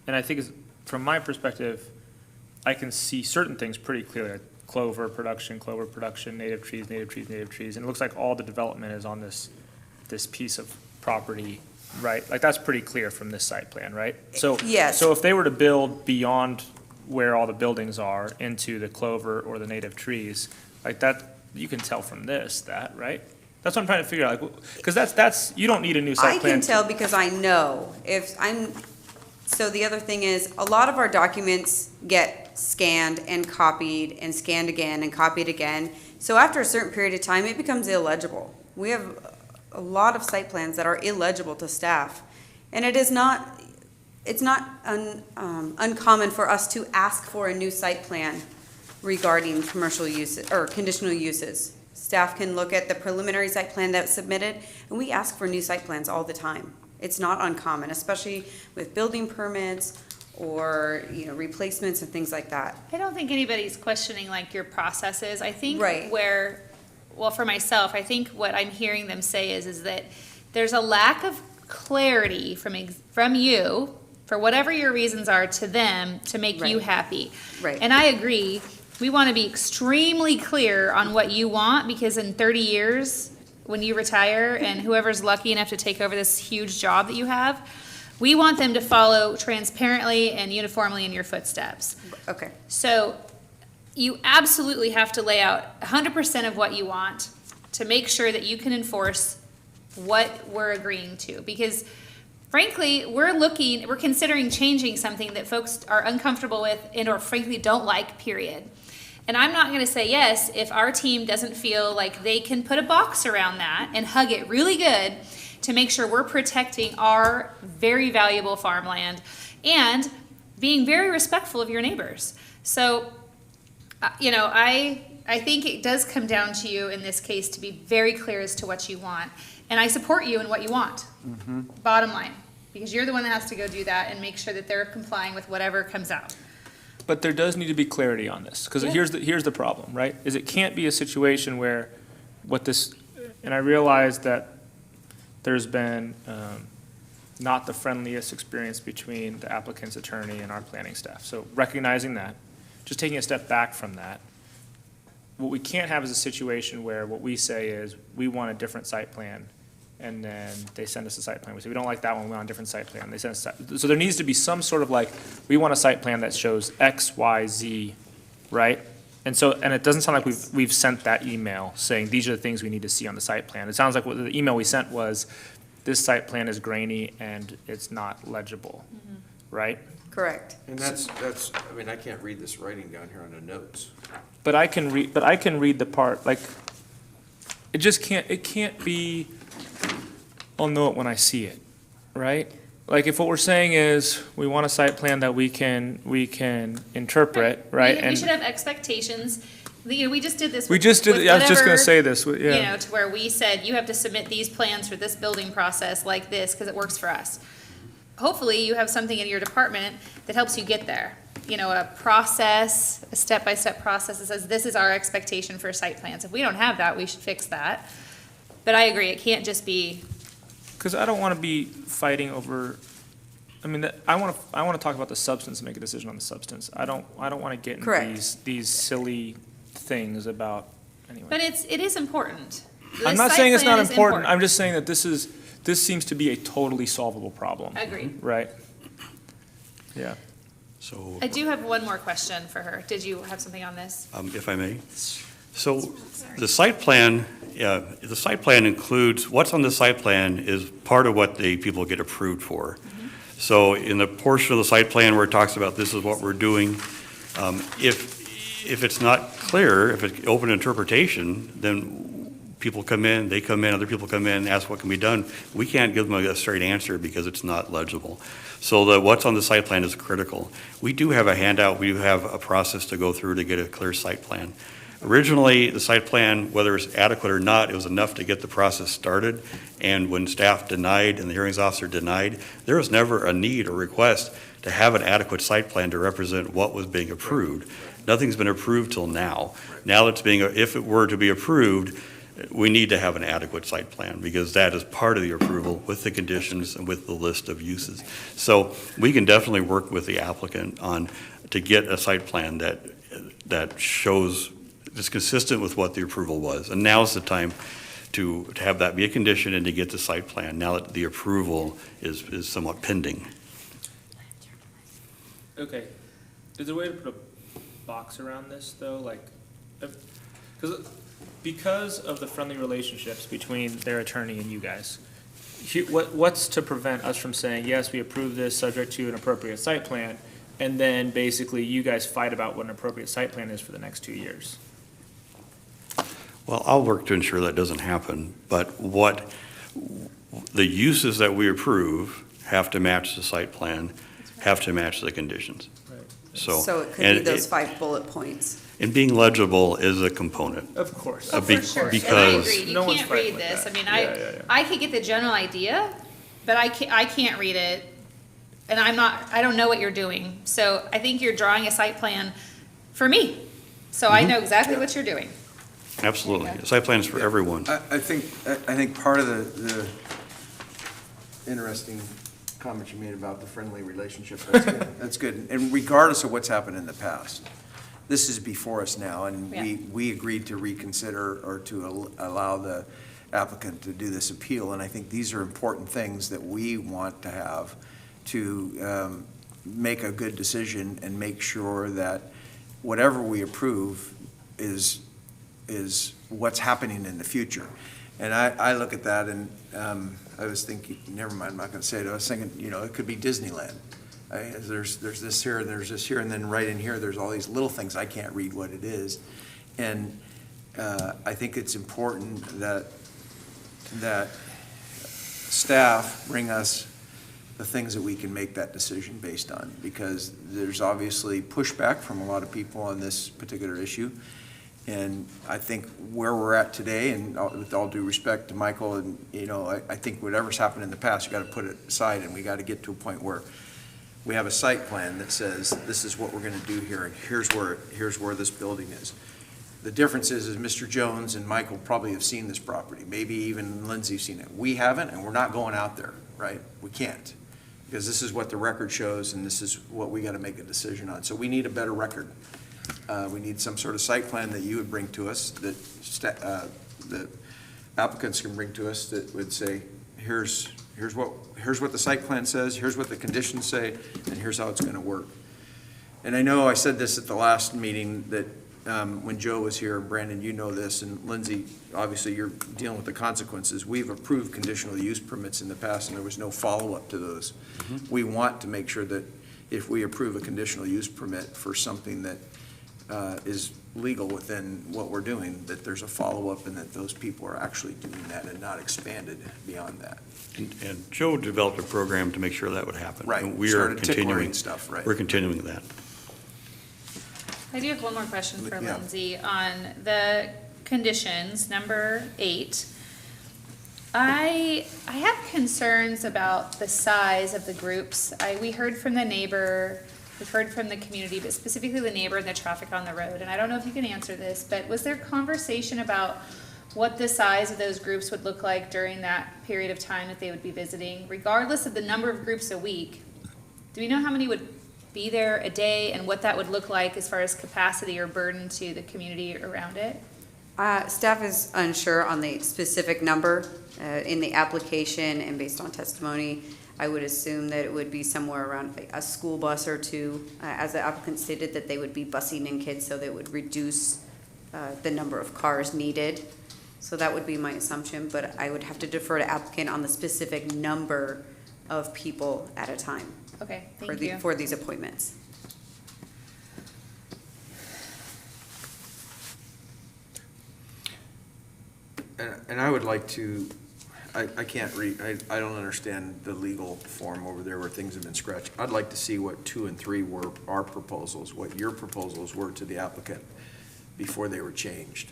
and I think from my perspective, I can see certain things pretty clearly, like clover production, native trees, and it looks like all the development is on this piece of property, right? Like, that's pretty clear from this site plan, right? So, yes. So if they were to build beyond where all the buildings are into the clover or the native trees, like that, you can tell from that, right? That's what I'm trying to figure out, like, because that's, you don't need a new site plan. I can tell because I know so the other thing is, a lot of our documents get scanned and copied and scanned again and copied again. So after a certain period of time, it becomes illegible. We have a lot of site plans that are illegible to staff. And it's not uncommon for us to ask for a new site plan regarding commercial uses or conditional uses. Staff can look at the preliminary site plan that's submitted, and we ask for new site plans all the time. It's not uncommon, especially with building permits or, replacements and things like that. I don't think anybody's questioning like your processes. I think Right. where well, for myself, I think what I'm hearing them say is that there's a lack of clarity from you, for whatever your reasons are, to them to make you happy. Right. And I agree. We want to be extremely clear on what you want, because in 30 years, when you retire and whoever's lucky enough to take over this huge job that you have, we want them to follow transparently and uniformly in your footsteps. Okay. So you absolutely have to lay out 100% of what you want to make sure that you can enforce what we're agreeing to. Because frankly, we're considering changing something that folks are uncomfortable with and or frankly don't like, period. And I'm not gonna say yes if our team doesn't feel like they can put a box around that and hug it really good to make sure we're protecting our very valuable farmland and being very respectful of your neighbors. So, I think it does come down to you in this case to be very clear as to what you want. And I support you in what you want, bottom line, because you're the one that has to go do that and make sure that they're complying with whatever comes out. But there does need to be clarity on this, because here's the problem, right? Is it can't be a situation where and I realize that there's been not the friendliest experience between the applicant's attorney and our planning staff. So recognizing that, just taking a step back from that, what we can't have is a situation where what we say is, we want a different site plan, and then they send us a site plan. We say, we don't like that one, we want a different site plan. They send us so there needs to be some sort of we want a site plan that shows X, Y, Z, right? And it doesn't sound like we've sent that email saying, these are the things we need to see on the site plan. It sounds like what the email we sent was, this site plan is grainy and it's not legible, right? Correct. And that's, I can't read this writing down here on the notes. But I can read the part, it can't be, I'll know it when I see it, right? If what we're saying is, we want a site plan that we can interpret, right? We should have expectations. We just did this. I was just gonna say this, to where we said, you have to submit these plans for this building process like this, because it works for us. Hopefully, you have something in your department that helps you get there. A process, a step-by-step process that says, this is our expectation for site plans. If we don't have that, we should fix that. But I agree, it can't just be. Because I don't want to be fighting over, I want to talk about the substance and make a decision on the substance. I don't want to get into these silly things about, anyway. But it is important. I'm not saying it's not important. I'm just saying that this seems to be a totally solvable problem. Agreed. Right? Yeah. So, I do have one more question for her. Did you have something on this? if I may. So the site plan includes, what's on the site plan is part of what the people get approved for. So in the portion of the site plan where it talks about this is what we're doing, if it's not clear, if it's open interpretation, then people come in, other people come in, ask what can be done. We can't give them a straight answer because it's not legible. So what's on the site plan is critical. We do have a handout, we do have a process to go through to get a clear site plan. Originally, the site plan, whether it's adequate or not, it was enough to get the process started. And when staff denied and the hearings officer denied, there was never a need or request to have an adequate site plan to represent what was being approved. Nothing's been approved till now. Now it's if it were to be approved, we need to have an adequate site plan because that is part of the approval with the conditions and with the list of uses. So we can definitely work with the applicant to get a site plan that shows it's consistent with what the approval was. And now's the time to have that be a condition and to get the site plan now that the approval is somewhat pending. Okay. Is there a way to put a box around this, though? Because of the friendly relationships between their attorney and you guys, what's to prevent us from saying, yes, we approve this subject to an appropriate site plan, and then basically you guys fight about what an appropriate site plan is for the next 2 years? Well, I'll work to ensure that doesn't happen, but the uses that we approve have to match the site plan, have to match the conditions. Right. So it could be those 5 bullet points. And being legible is a component. Of course. For sure. Because and I agree. You can't read this. I could get the general idea, but I can't read it, and I don't know what you're doing. So I think you're drawing a site plan for me. So I know exactly what you're doing. Absolutely. The site plan is for everyone. I think part of the interesting comment you made about the friendly relationship, that's good. That's good. And regardless of what's happened in the past, this is before us now, and we agreed to reconsider or to allow the applicant to do this appeal. And I think these are important things that we want to have to make a good decision and make sure that whatever we approve is what's happening in the future. And I look at that and I was thinking, never mind, I'm not going to say it. I was thinking, it could be Disneyland. There's this here and there's this here, and then right in here there's all these little things I can't read what it is. And I think it's important that staff bring us the things that we can make that decision based on, because there's obviously pushback from a lot of people on this particular issue. And I think where we're at today, and with all due respect to Michael, and I think whatever's happened in the past, you got to put it aside, and we got to get to a point where we have a site plan that says this is what we're going to do here, and here's where this building is. The difference is Mr. Jones and Michael probably have seen this property, maybe even Lindsay's seen it. We haven't, and we're not going out there, right? We can't, because this is what the record shows, and this is what we got to make a decision on. So we need a better record. We need some sort of site plan that you would bring to us, that the applicants can bring to us, that would say, here's what the site plan says, here's what the conditions say, and here's how it's going to work. And I know I said this at the last meeting, that when Joe was here, Brandon, you know this, and Lindsay, obviously you're dealing with the consequences. We've approved conditional use permits in the past, and there was no follow-up to those. Mm-hmm. We want to make sure that if we approve a conditional use permit for something that is legal within what we're doing, that there's a follow-up and that those people are actually doing that and not expanded beyond that. And Joe developed a program to make sure that would happen. Right. And we are Started continuing tickling stuff, right. We're continuing that. I do have one more question for Yeah. Lindsay on the conditions, number 8. I have concerns about the size of the groups. We heard from the neighbor, we've heard from the community, but specifically the neighbor and the traffic on the road. And I don't know if you can answer this, but was there conversation about what the size of those groups would look like during that period of time that they would be visiting, regardless of the number of groups a week? Do we know how many would be there a day and what that would look like as far as capacity or burden to the community around it? Staff is unsure on the specific number in the application, and based on testimony, I would assume that it would be somewhere around a school bus or two. As the applicant stated, that they would be busing in kids, so they would reduce the number of cars needed. So that would be my assumption, but I would have to defer to applicant on the specific number of people at a time. Okay, thank you. For these appointments. And I would like to, I can't read, I don't understand the legal form over there where things have been scratched. I'd like to see what 2 and 3 were our proposals, what your proposals were to the applicant before they were changed.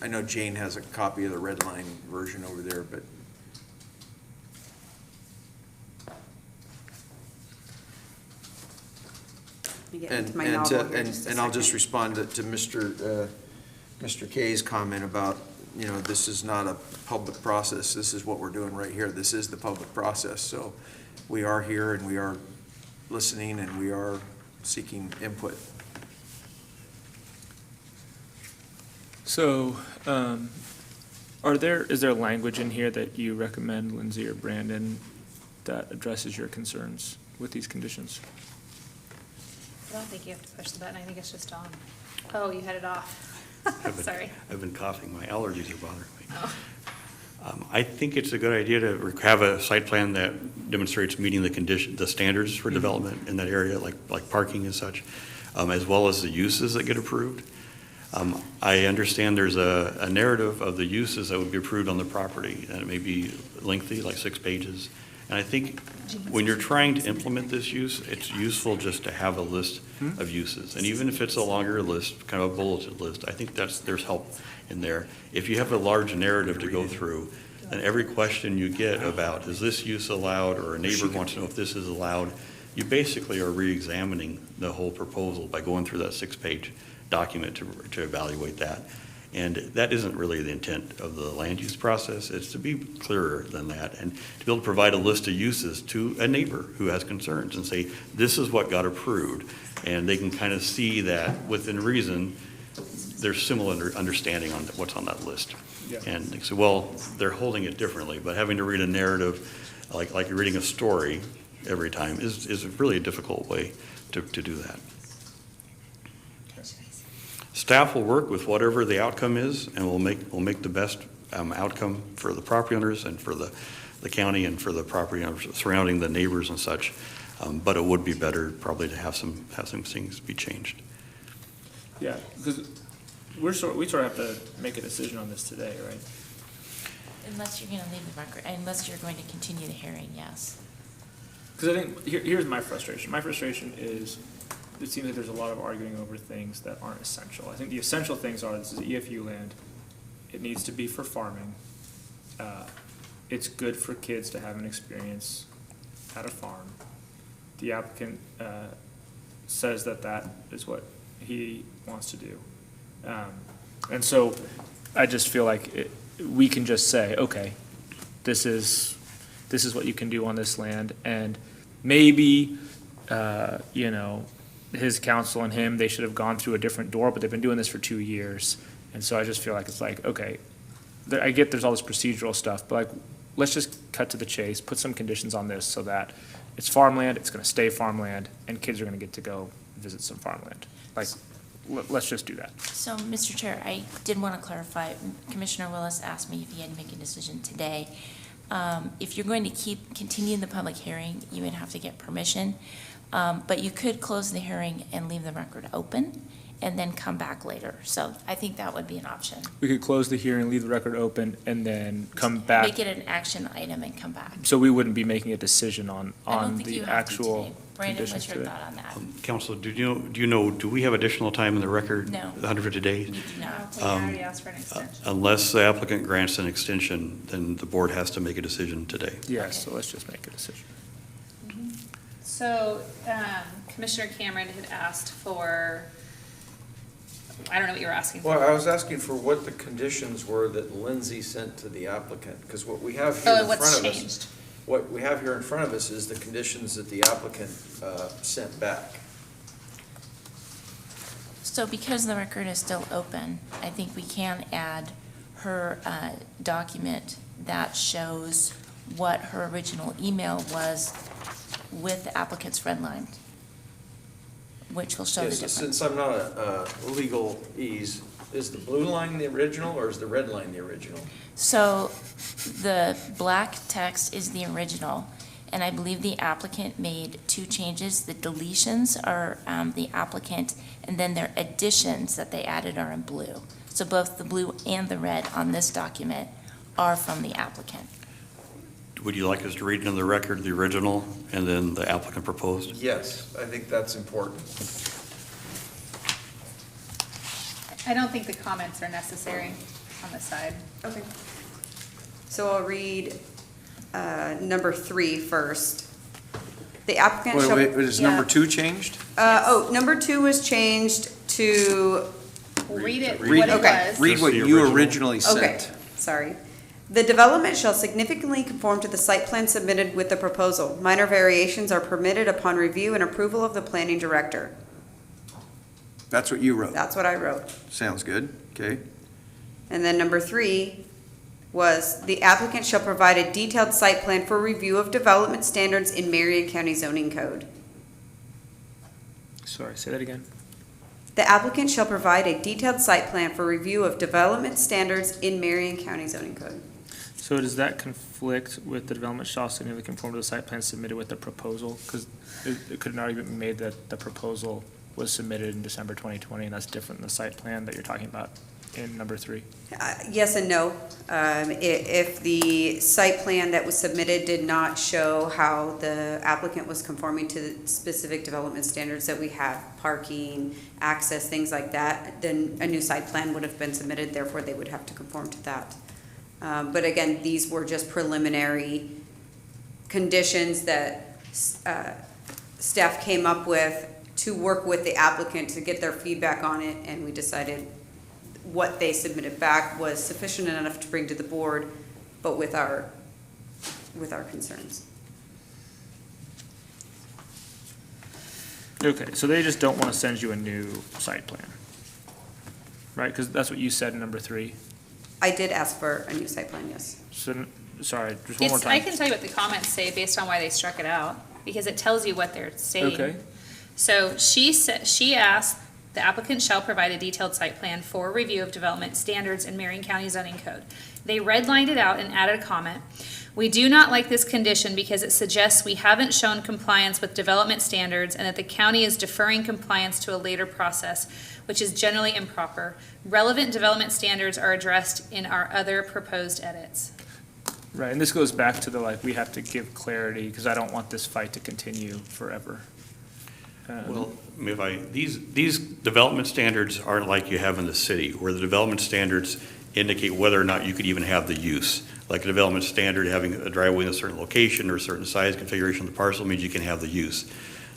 I know Jane has a copy of the red line version over there, but and I'll just respond to Mr. Kay's comment about, this is not a public process. This is what we're doing right here. This is the public process. So we are here and we are listening and we are seeking input. So, is there language in here that you recommend, Lindsay or Brandon, that addresses your concerns with these conditions? I don't think you have to push the button. I think it's just on. Oh, you had it off. Sorry. I've been coughing. My allergies are bothering me. Oh. I think it's a good idea to have a site plan that demonstrates meeting the standards for development in that area, like parking and such, as well as the uses that get approved. I understand there's a narrative of the uses that would be approved on the property, and it may be lengthy, like 6 pages. And I think when you're trying to implement this use, it's useful just to have a list of uses. And even if it's a longer list, kind of a bulleted list, I think there's help in there. If you have a large narrative to go through, then every question you get about, is this use allowed, or a neighbor wants to know if this is allowed, you basically are re-examining the whole proposal by going through that 6-page document to evaluate that. And that isn't really the intent of the land use process. It's to be clearer than that and to be able to provide a list of uses to a neighbor who has concerns and say, this is what got approved. And they can kind of see that within reason, there's similar understanding on what's on that list. Yeah. And they say, well, they're holding it differently, but having to read a narrative, like you're reading a story every time is really a difficult way to do that. Staff will work with whatever the outcome is, and we'll make the best outcome for the property owners and for the county and for the property owners surrounding the neighbors and such. But it would be better probably to have some things be changed. Yeah, because we sort of have to make a decision on this today, right? Unless you're gonna leave the record, unless you're going to continue the hearing, yes. Because I think, here's my frustration. My frustration is, it seems like there's a lot of arguing over things that aren't essential. I think the essential things are, this is EFU land. It needs to be for farming. It's good for kids to have an experience at a farm. The applicant says that that is what he wants to do. And so I just feel like we can just say, okay, this is what you can do on this land, and maybe, you know, his counsel and him, they should have gone through a different door, but they've been doing this for 2 years. And so I just feel like it's like, okay, I get there's all this procedural stuff, but like, let's just cut to the chase, put some conditions on this so that it's farmland, it's gonna stay farmland, and kids are gonna get to go visit some farmland. Like, let's just do that. So, Mr. Chair, I did want to clarify, Commissioner Willis asked me if he had to make a decision today. If you're going to continue the public hearing, you would have to get permission. But you could close the hearing and leave the record open and then come back later. So I think that would be an option. We could close the hearing, leave the record open, and then come back. Make it an action item and come back. So we wouldn't be making a decision on I don't think the you have to actual today. Brandon, conditions what's to your it. thought on that? Council, do we have additional time in the record? No. 150 days? You do not. We already asked for an extension. Unless the applicant grants an extension, then the board has to make a decision today. Yes, so let's just make a decision. So, Commissioner Cameron had asked for, I don't know what you were asking for. Well, I was asking for what the conditions were that Lindsay sent to the applicant, because what we have here Oh, in and front what's of us. changed? What we have here in front of us is the conditions that the applicant sent back. So because the record is still open, I think we can add her document that shows what her original email was with the applicant's red line, which will show the Yes, difference. since I'm not a legal ease, is the blue line the original or is the red line the original? So the black text is the original, and I believe the applicant made 2 changes. The deletions are the applicant, and then their additions that they added are in blue. So both the blue and the red on this document are from the applicant. Would you like us to read into the record the original and then the applicant proposed? Yes, I think that's important. I don't think the comments are necessary on this side. Okay. So I'll read number 3 first. The applicant shall. Wait, is Yeah. number 2 changed? Number 2 was changed to. Read it, Read- what it okay. was. Read Just what the you original. originally Okay, sent. sorry. The development shall significantly conform to the site plan submitted with the proposal. Minor variations are permitted upon review and approval of the planning director. That's what you wrote. That's what I wrote. Sounds good, okay. And then number 3 was, the applicant shall provide a detailed site plan for review of development standards in Marion County zoning code. Sorry, say that again. The applicant shall provide a detailed site plan for review of development standards in Marion County zoning code. So does that conflict with the development shall significantly conform to the site plan submitted with the proposal? Because it could an argument be made that the proposal was submitted in December 2020, and that's different than the site plan that you're talking about in number 3? Yes and no. If the site plan that was submitted did not show how the applicant was conforming to the specific development standards that we have, parking, access, things like that, then a new site plan would have been submitted, therefore they would have to conform to that. But again, these were just preliminary conditions that staff came up with to work with the applicant to get their feedback on it, and we decided what they submitted back was sufficient enough to bring to the board, but with our concerns. Okay, so they just don't want to send you a new site plan, right? Because that's what you said in number 3. I did ask for a new site plan, yes. So, sorry, just one more time. I can tell you what the comments say based on why they struck it out, because it tells you what they're saying. Okay. So she asked, the applicant shall provide a detailed site plan for review of development standards in Marion County zoning code. They redlined it out and added a comment. We do not like this condition because it suggests we haven't shown compliance with development standards and that the county is deferring compliance to a later process, which is generally improper. Relevant development standards are addressed in our other proposed edits. Right, and this goes back to the, like, we have to give clarity, because I don't want this fight to continue forever. Well, these development standards aren't like you have in the city, where the development standards indicate whether or not you could even have the use. Like a development standard, having a driveway in a certain location or a certain size configuration of the parcel means you can have the use.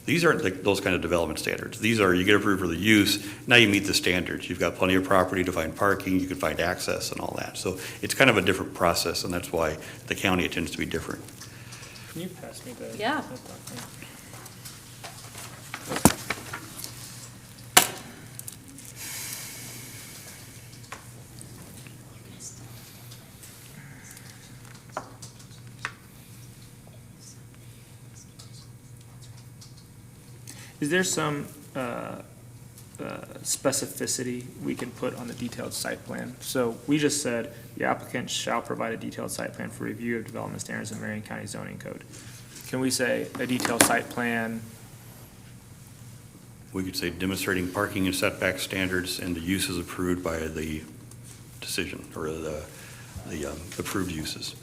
These aren't those kind of development standards. These are, you get approved for the use, now you meet the standards. You've got plenty of property to find parking, you can find access and all that. So it's kind of a different process, and that's why the county, it tends to be different. Can you pass me the? Yeah. Is there some specificity we can put on the detailed site plan? So we just said, the applicant shall provide a detailed site plan for review of development standards in Marion County zoning code. Can we say a detailed site plan? We could say demonstrating parking and setback standards and the uses approved by the decision, or the approved uses.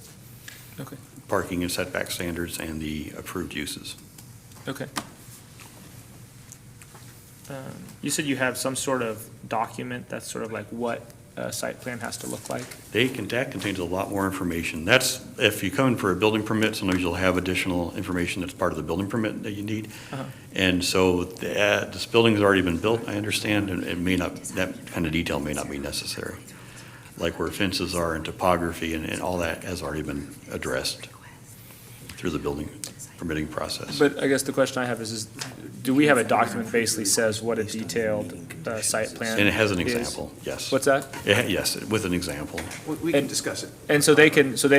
Okay. Parking and setback standards and the approved uses. Okay. You said you have some sort of document that's sort of like what a site plan has to look like? That contains a lot more information. That's, if you come in for a building permit, sometimes you'll have additional information that's part of the building permit that you need. And so this building's already been built, I understand, and it may not, that kind of detail may not be necessary. Like where fences are and topography and all that has already been addressed through the building permitting process. But I guess the question I have is do we have a document that basically says what a detailed site plan is? And it has an example, yes. What's that? Yes, with an example. We can discuss it. And so they can, so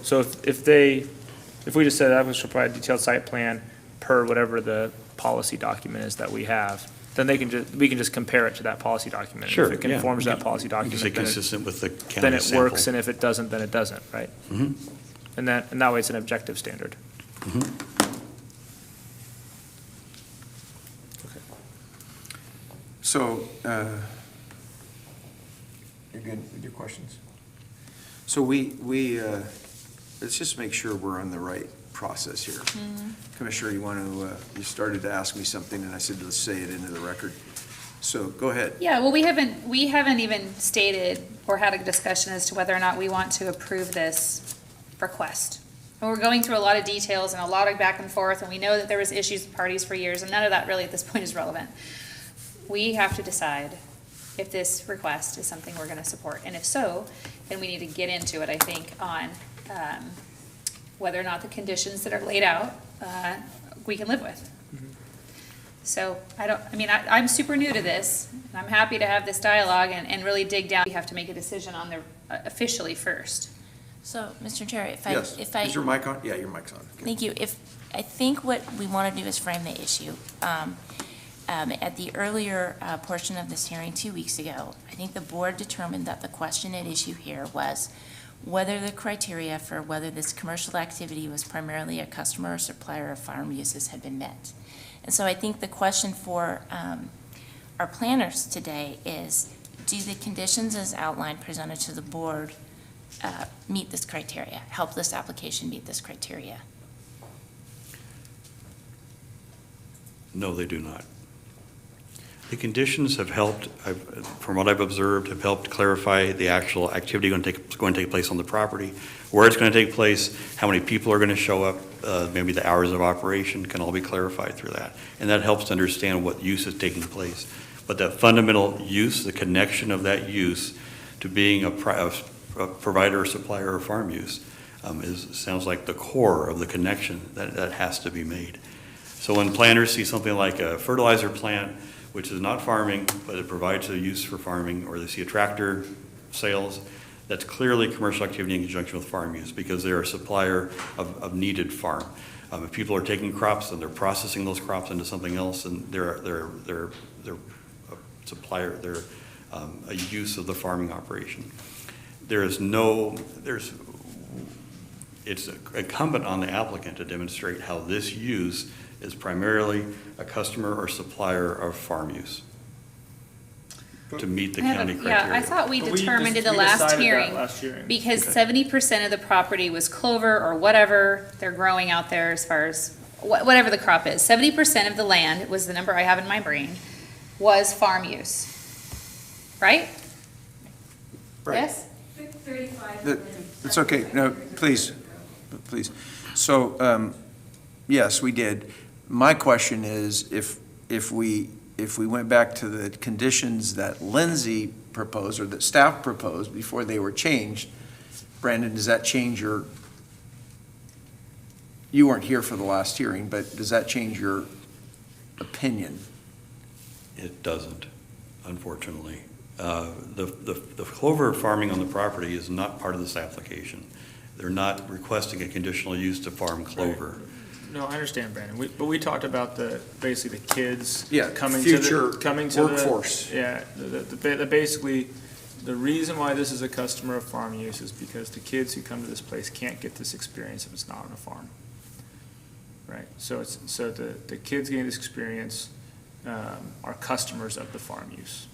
if we just said that we should provide a detailed site plan per whatever the policy document is that we have, then we can just compare it to that policy document. Sure, If it conforms to that policy document, You can say consistent with the county then it sample. works, and if it doesn't, then it doesn't, right? Mhm. And that way it's an objective standard. So, you're good with your questions? So let's just make sure we're on the right process here. Commissioner, you started to ask me something, and I said, let's say it into the record. So, go ahead. Yeah, well, we haven't even stated or had a discussion as to whether or not we want to approve this request. And we're going through a lot of details and a lot of back and forth, and we know that there was issues with parties for years, and none of that really at this point is relevant. We have to decide if this request is something we're gonna support, and if so, then we need to get into it, I think, on, whether or not the conditions that are laid out, we can live with. So, I'm super new to this, and I'm happy to have this dialogue and really dig down. We have to make a decision on the, officially first. So, Mr. Chair, Yes. Is your mic on? Yeah, your mic's on. Okay. Thank you. I think what we want to do is frame the issue. At the earlier portion of this hearing 2 weeks ago, I think the board determined that the question at issue here was whether the criteria for whether this commercial activity was primarily a customer or supplier of farm uses had been met. And so I think the question for our planners today is, do the conditions as outlined presented to the board meet this criteria, help this application meet this criteria? No, they do not. The conditions have helped, from what I've observed, have helped clarify the actual activity going to take place on the property, where it's going to take place, how many people are going to show up, maybe the hours of operation can all be clarified through that. And that helps to understand what use is taking place. But that fundamental use, the connection of that use to being a provider or supplier of farm use sounds like the core of the connection that has to be made. So when planners see something like a fertilizer plant, which is not farming, but it provides a use for farming, or they see a tractor sales, that's clearly commercial activity in conjunction with farm use because they're a supplier of needed farm. If people are taking crops and they're processing those crops into something else, and they're a supplier, they're a use of the farming operation. It's incumbent on the applicant to demonstrate how this use is primarily a customer or supplier of farm use to meet the county criteria. Yeah, I thought we But we determined in just- the we last decided that hearing, last hearing. because Okay. 70% of the property was clover or whatever they're growing out there as far as, whatever the crop is. 70% of the land, was the number I have in my brain, was farm use. Right? Right. Yes? It's okay, no, please. So, yes, we did. My question is, if we went back to the conditions that Lindsay proposed, or that staff proposed before they were changed, Brandon, does that change you weren't here for the last hearing, but does that change your opinion? It doesn't, unfortunately. The clover farming on the property is not part of this application. They're not requesting a conditional use to farm clover. No, I understand, Brandon. But we talked about basically the kids Yeah, coming future to the workforce. Yeah, basically, the reason why this is a customer of farm use is because the kids who come to this place can't get this experience if it's not on a farm. Right, so the kids getting this experience are customers of the farm use.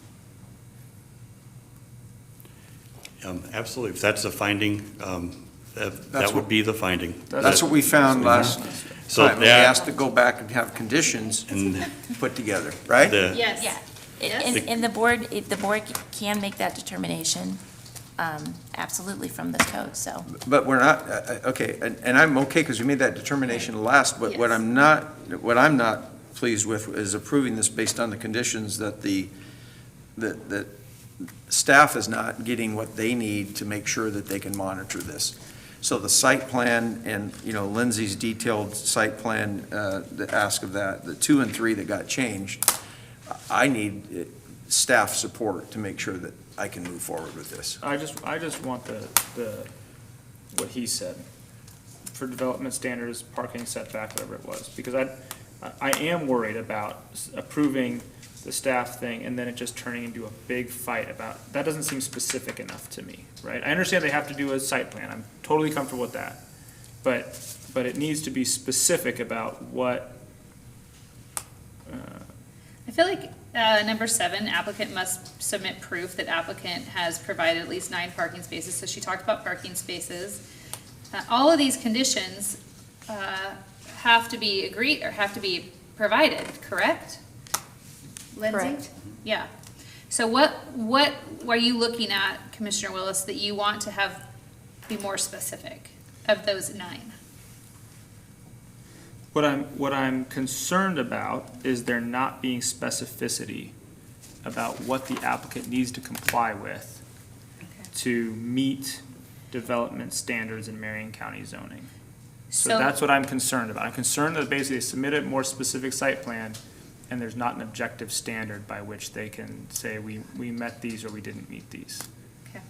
Absolutely, if that's a finding, that would be the finding. That's what we found last So time. We that- asked to go back and have conditions put together, right? Yes. Yeah, Yes? and the board can make that determination, absolutely from the code, so. But we're not, okay, and I'm okay because we made that determination last, but what Yes. I'm not pleased with is approving this based on the conditions that that staff is not getting what they need to make sure that they can monitor this. So the site plan and, Lindsay's detailed site plan, the ask of that, the 2 and 3 that got changed, I need staff support to make sure that I can move forward with this. I just want what he said, for development standards, parking setback, whatever it was, because I am worried about approving the staff thing and then it just turning into a big fight about, that doesn't seem specific enough to me, right? I understand they have to do a site plan, I'm totally comfortable with that, but it needs to be specific about what, I feel like number 7, applicant must submit proof that applicant has provided at least 9 parking spaces. So she talked about parking spaces. All of these conditions have to be agreed, or have to be provided, correct? Lindsay? Correct. Yeah. So what are you looking at, Commissioner Willis, that you want to be more specific of those 9? What I'm concerned about is there not being specificity about what the applicant needs to comply with to meet development standards in Marion County zoning. So that's what I'm concerned about. I'm concerned that basically they submit a more specific site plan and there's not an objective standard by which they can say we met these or we didn't meet these. Okay.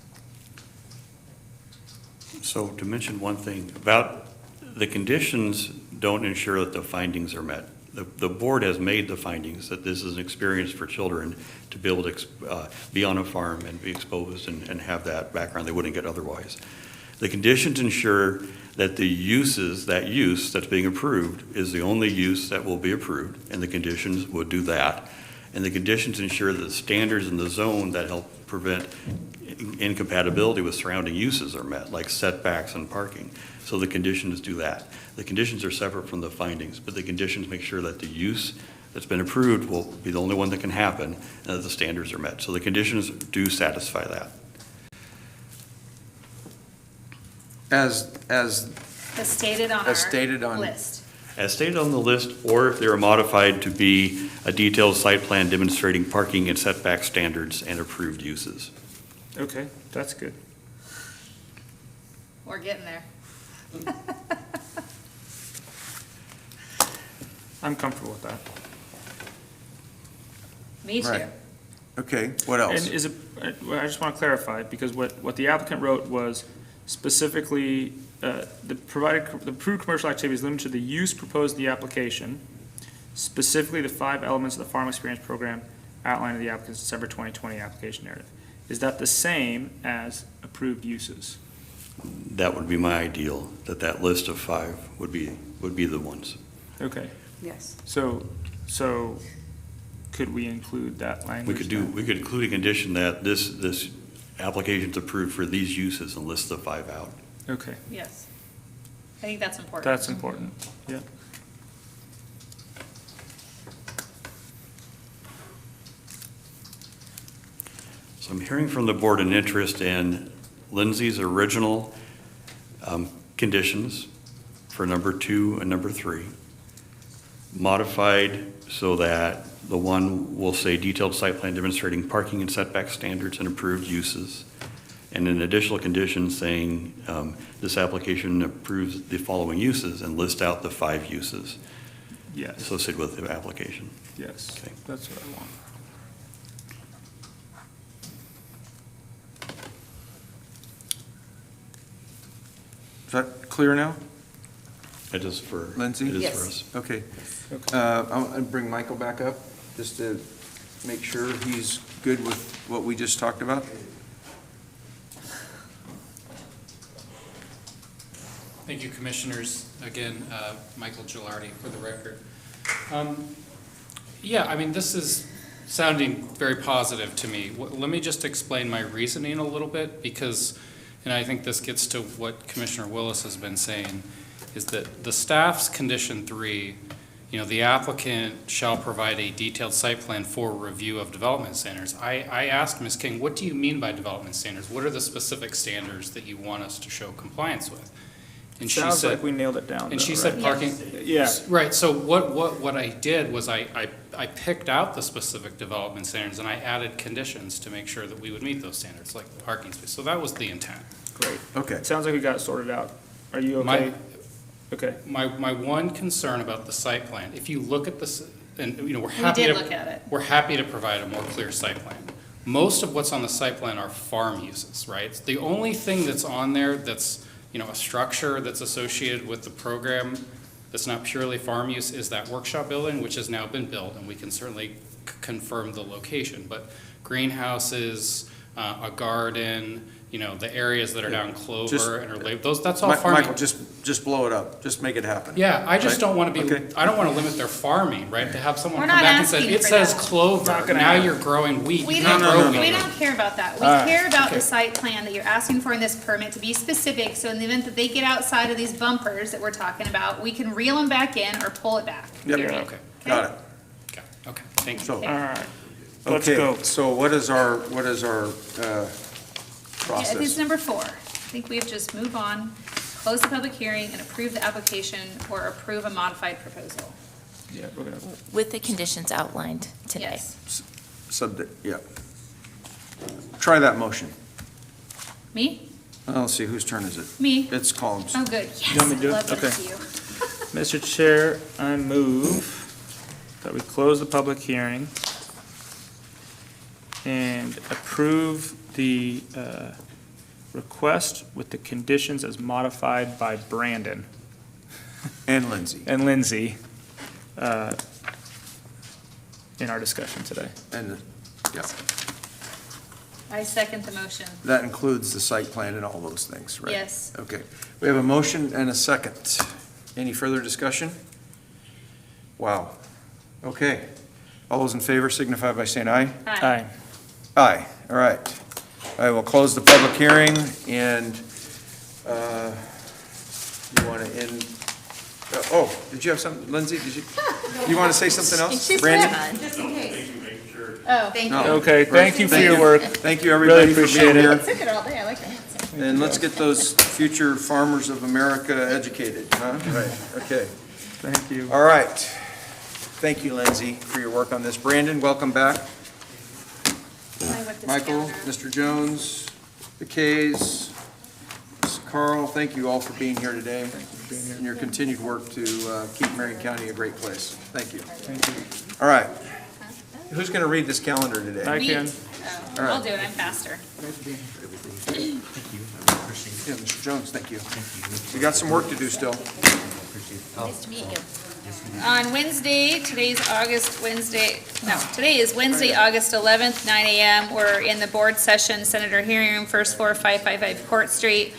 So to mention one thing about the conditions don't ensure that the findings are met. The board has made the findings that this is an experience for children to be able to be on a farm and be exposed and have that background they wouldn't get otherwise. The conditions ensure that that use that's being approved is the only use that will be approved, and the conditions would do that. And the conditions ensure that the standards in the zone that help prevent incompatibility with surrounding uses are met, like setbacks and parking. So the conditions do that. The conditions are separate from the findings, but the conditions make sure that the use that's been approved will be the only one that can happen, and that the standards are met. So the conditions do satisfy that. As As stated on As stated our on- list. as stated on the list, or if they are modified to be a detailed site plan demonstrating parking and setback standards and approved uses. Okay, that's good. We're getting there. I'm comfortable with that. Me too. Right. Okay, what else? And is it, well, I just want to clarify, because what the applicant wrote was specifically, the approved commercial activity is limited to the use proposed in the application, specifically the 5 elements of the farm experience program outlined in the applicant's December 2020 application narrative. Is that the same as approved uses? That would be my ideal, that list of 5 would be the ones. Okay, Yes. so could we include that language? We could include a condition that this application's approved for these uses and list the 5 out. Okay, Yes. I think that's important. that's important, yeah. So I'm hearing from the board an interest in Lindsay's original conditions for number 2 and number 3, modified so that the one will say detailed site plan demonstrating parking and setback standards and approved uses, and an additional condition saying this application approves the following uses and list out the 5 uses Yes, associated with the application. yes, Okay. that's what I want. Is that clear now, It is for, Lindsay? it is Yes. for us. Okay. Okay. I'm going to bring Michael back up, just to make sure he's good with what we just talked about. Thank you, Commissioners. Again, Michael Gilardi for the record. Yeah, I mean, this is sounding very positive to me. Let me just explain my reasoning a little bit, because, and I think this gets to what Commissioner Willis has been saying, is that the staff's condition 3, you know, the applicant shall provide a detailed site plan for review of development standards. I asked Ms. King, what do you mean by development standards? What are the specific standards that you want us to show compliance with? And she Sounds said, like we nailed it down. and she though, said right? parking. Yeah. Right, so what I did was I picked out the specific development standards and I added conditions to make sure that we would meet those standards, like parking space. So that was the intent. Great. Okay. It sounds like we got it sorted out. Are you My- okay? Okay. My one concern about the site plan, if you look at this, and, you know, we're We happy did to. look at it. We're happy to provide a more clear site plan. Most of what's on the site plan are farm uses, right? The only thing that's on there that's, you know, a structure that's associated with the program that's not purely farm use is that workshop building, which has now been built, and we can certainly confirm the location. But greenhouses, a garden, you know, the areas that are down Clover and are labeled, those, that's all farming. Michael, just blow it up, just make it happen. Yeah, I just Right? don't want to be, Okay. I don't want to limit their farming, right? To have someone We're come not back and say, asking it for says that. Clover, gonna now happen. you're growing wheat. We You don't, can't grow wheat. we don't care about that. We All right, care about okay. the site plan that you're asking for in this permit to be specific, so in the event that they get outside of these bumpers that we're talking about, we can reel them back in or pull it back. Yep. Period. Okay, Got it. okay, thank you. So, All right. Let's okay, go. so what is our Yeah, I think it's process? number 4. I think we have just move on, close the public hearing, and approve the application or approve a modified proposal. Yeah, we're gonna, With the conditions outlined today. Yes. Yeah. Try that motion. Me? Let's see, whose turn is it? Me? It's Columns. Oh, good. Yes, You want me I to do it? love that Okay. it's you. Mr. Chair, I move that we close the public hearing and approve the request with the conditions as modified by Brandon And Lindsay. and Lindsay in our discussion today. And, yeah, I second the motion. that includes the site plan and all those things, right? Yes. Okay. We have a motion and a second. Any further discussion? Wow. Okay. All those in favor signify by saying aye. Aye. Aye, all right. I will close the public hearing, and you want to end, oh, did you have something, Lindsay, you want to say something else? She's Brandon? done. Just in case. Oh, thank you. No. Okay, thank you for Thank your work. Thank you, everybody, for appreciate being it. here. I took it all day. I like it. And let's get those future farmers of America educated, huh? Right, okay. Thank you. All right. Thank you, Lindsay, for your work on this. Brandon, welcome back. Michael, Mr. Jones, the Kays, Mr. Carl, thank you all for being here today. And your continued work to keep Marion County a great place. Thank you. Thank you. All right. Who's going to read this calendar today? I can. All right. I'll do it, I'm faster. Yeah, Mr. Jones, thank you. We got some work to do still. Nice to meet you. On Wednesday, today is Wednesday, August 11th, 9 a.m. We're in the board session, Senator hearing room, first floor, 555 Court Street.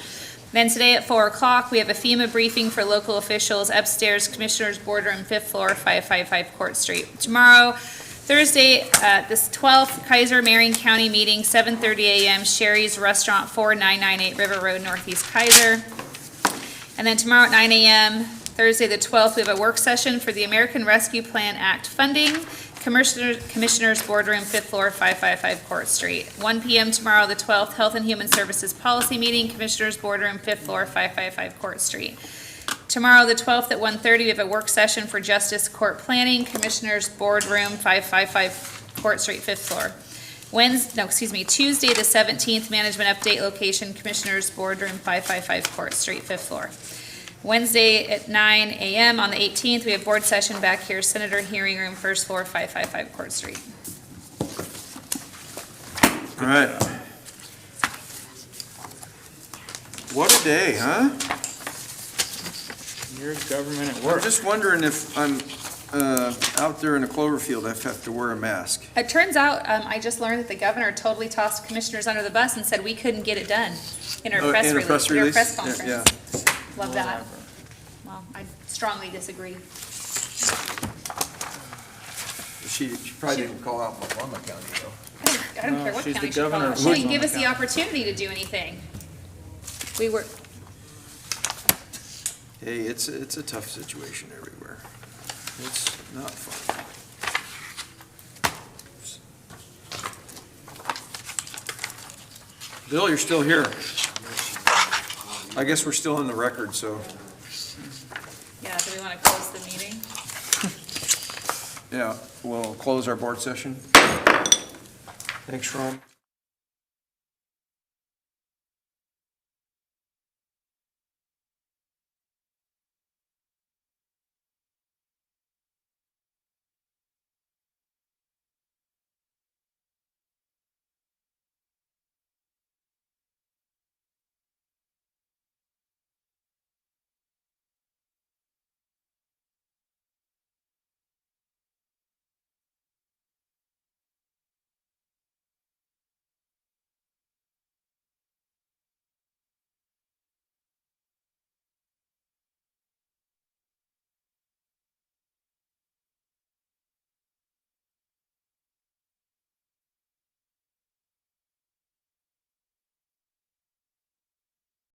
Then today at 4 o'clock, we have a FEMA briefing for local officials upstairs, Commissioners Boardroom, 5th floor, 555 Court Street. Tomorrow, Thursday, this 12th, Kaiser Marion County meeting, 7:30 a.m., Sherry's Restaurant, 4998 River Road, Northeast Kaiser. And then tomorrow at 9 a.m., Thursday, the 12th, we have a work session for the American Rescue Plan Act funding, Commissioners Boardroom, 5th floor, 555 Court Street. 1 p.m. tomorrow, the 12th, Health and Human Services Policy Meeting, Commissioners Boardroom, 5th floor, 555 Court Street. Tomorrow, the 12th, at 1:30, we have a work session for Justice Court Planning, Commissioners Boardroom, 555 Court Street, 5th floor. Tuesday, the 17th, Management Update Location, Commissioners Boardroom, 555 Court Street, 5th floor. Wednesday at 9 a.m. on the 18th, we have board session back here, Senator hearing room, first floor, 555 Court Street. All right. What a day, huh? Your government at I'm work. just wondering if I'm out there in a clover field, I have to wear a mask. It turns out, I just learned that the governor totally tossed commissioners under the bus and said we couldn't get it done in her press in a release, press in her release? press Yeah, conference. yeah. Love that. Well, I strongly disagree. She probably didn't call out Multnomah County, though. I don't care what she's the county she governor called. of She didn't give us the Multnomah opportunity to do anything. We were, Hey, it's a tough situation everywhere. It's not fun. Bill, you're still here. I guess we're still in the record, so, yeah, do we want to close the meeting? yeah, we'll close our board session. Thanks, Ron.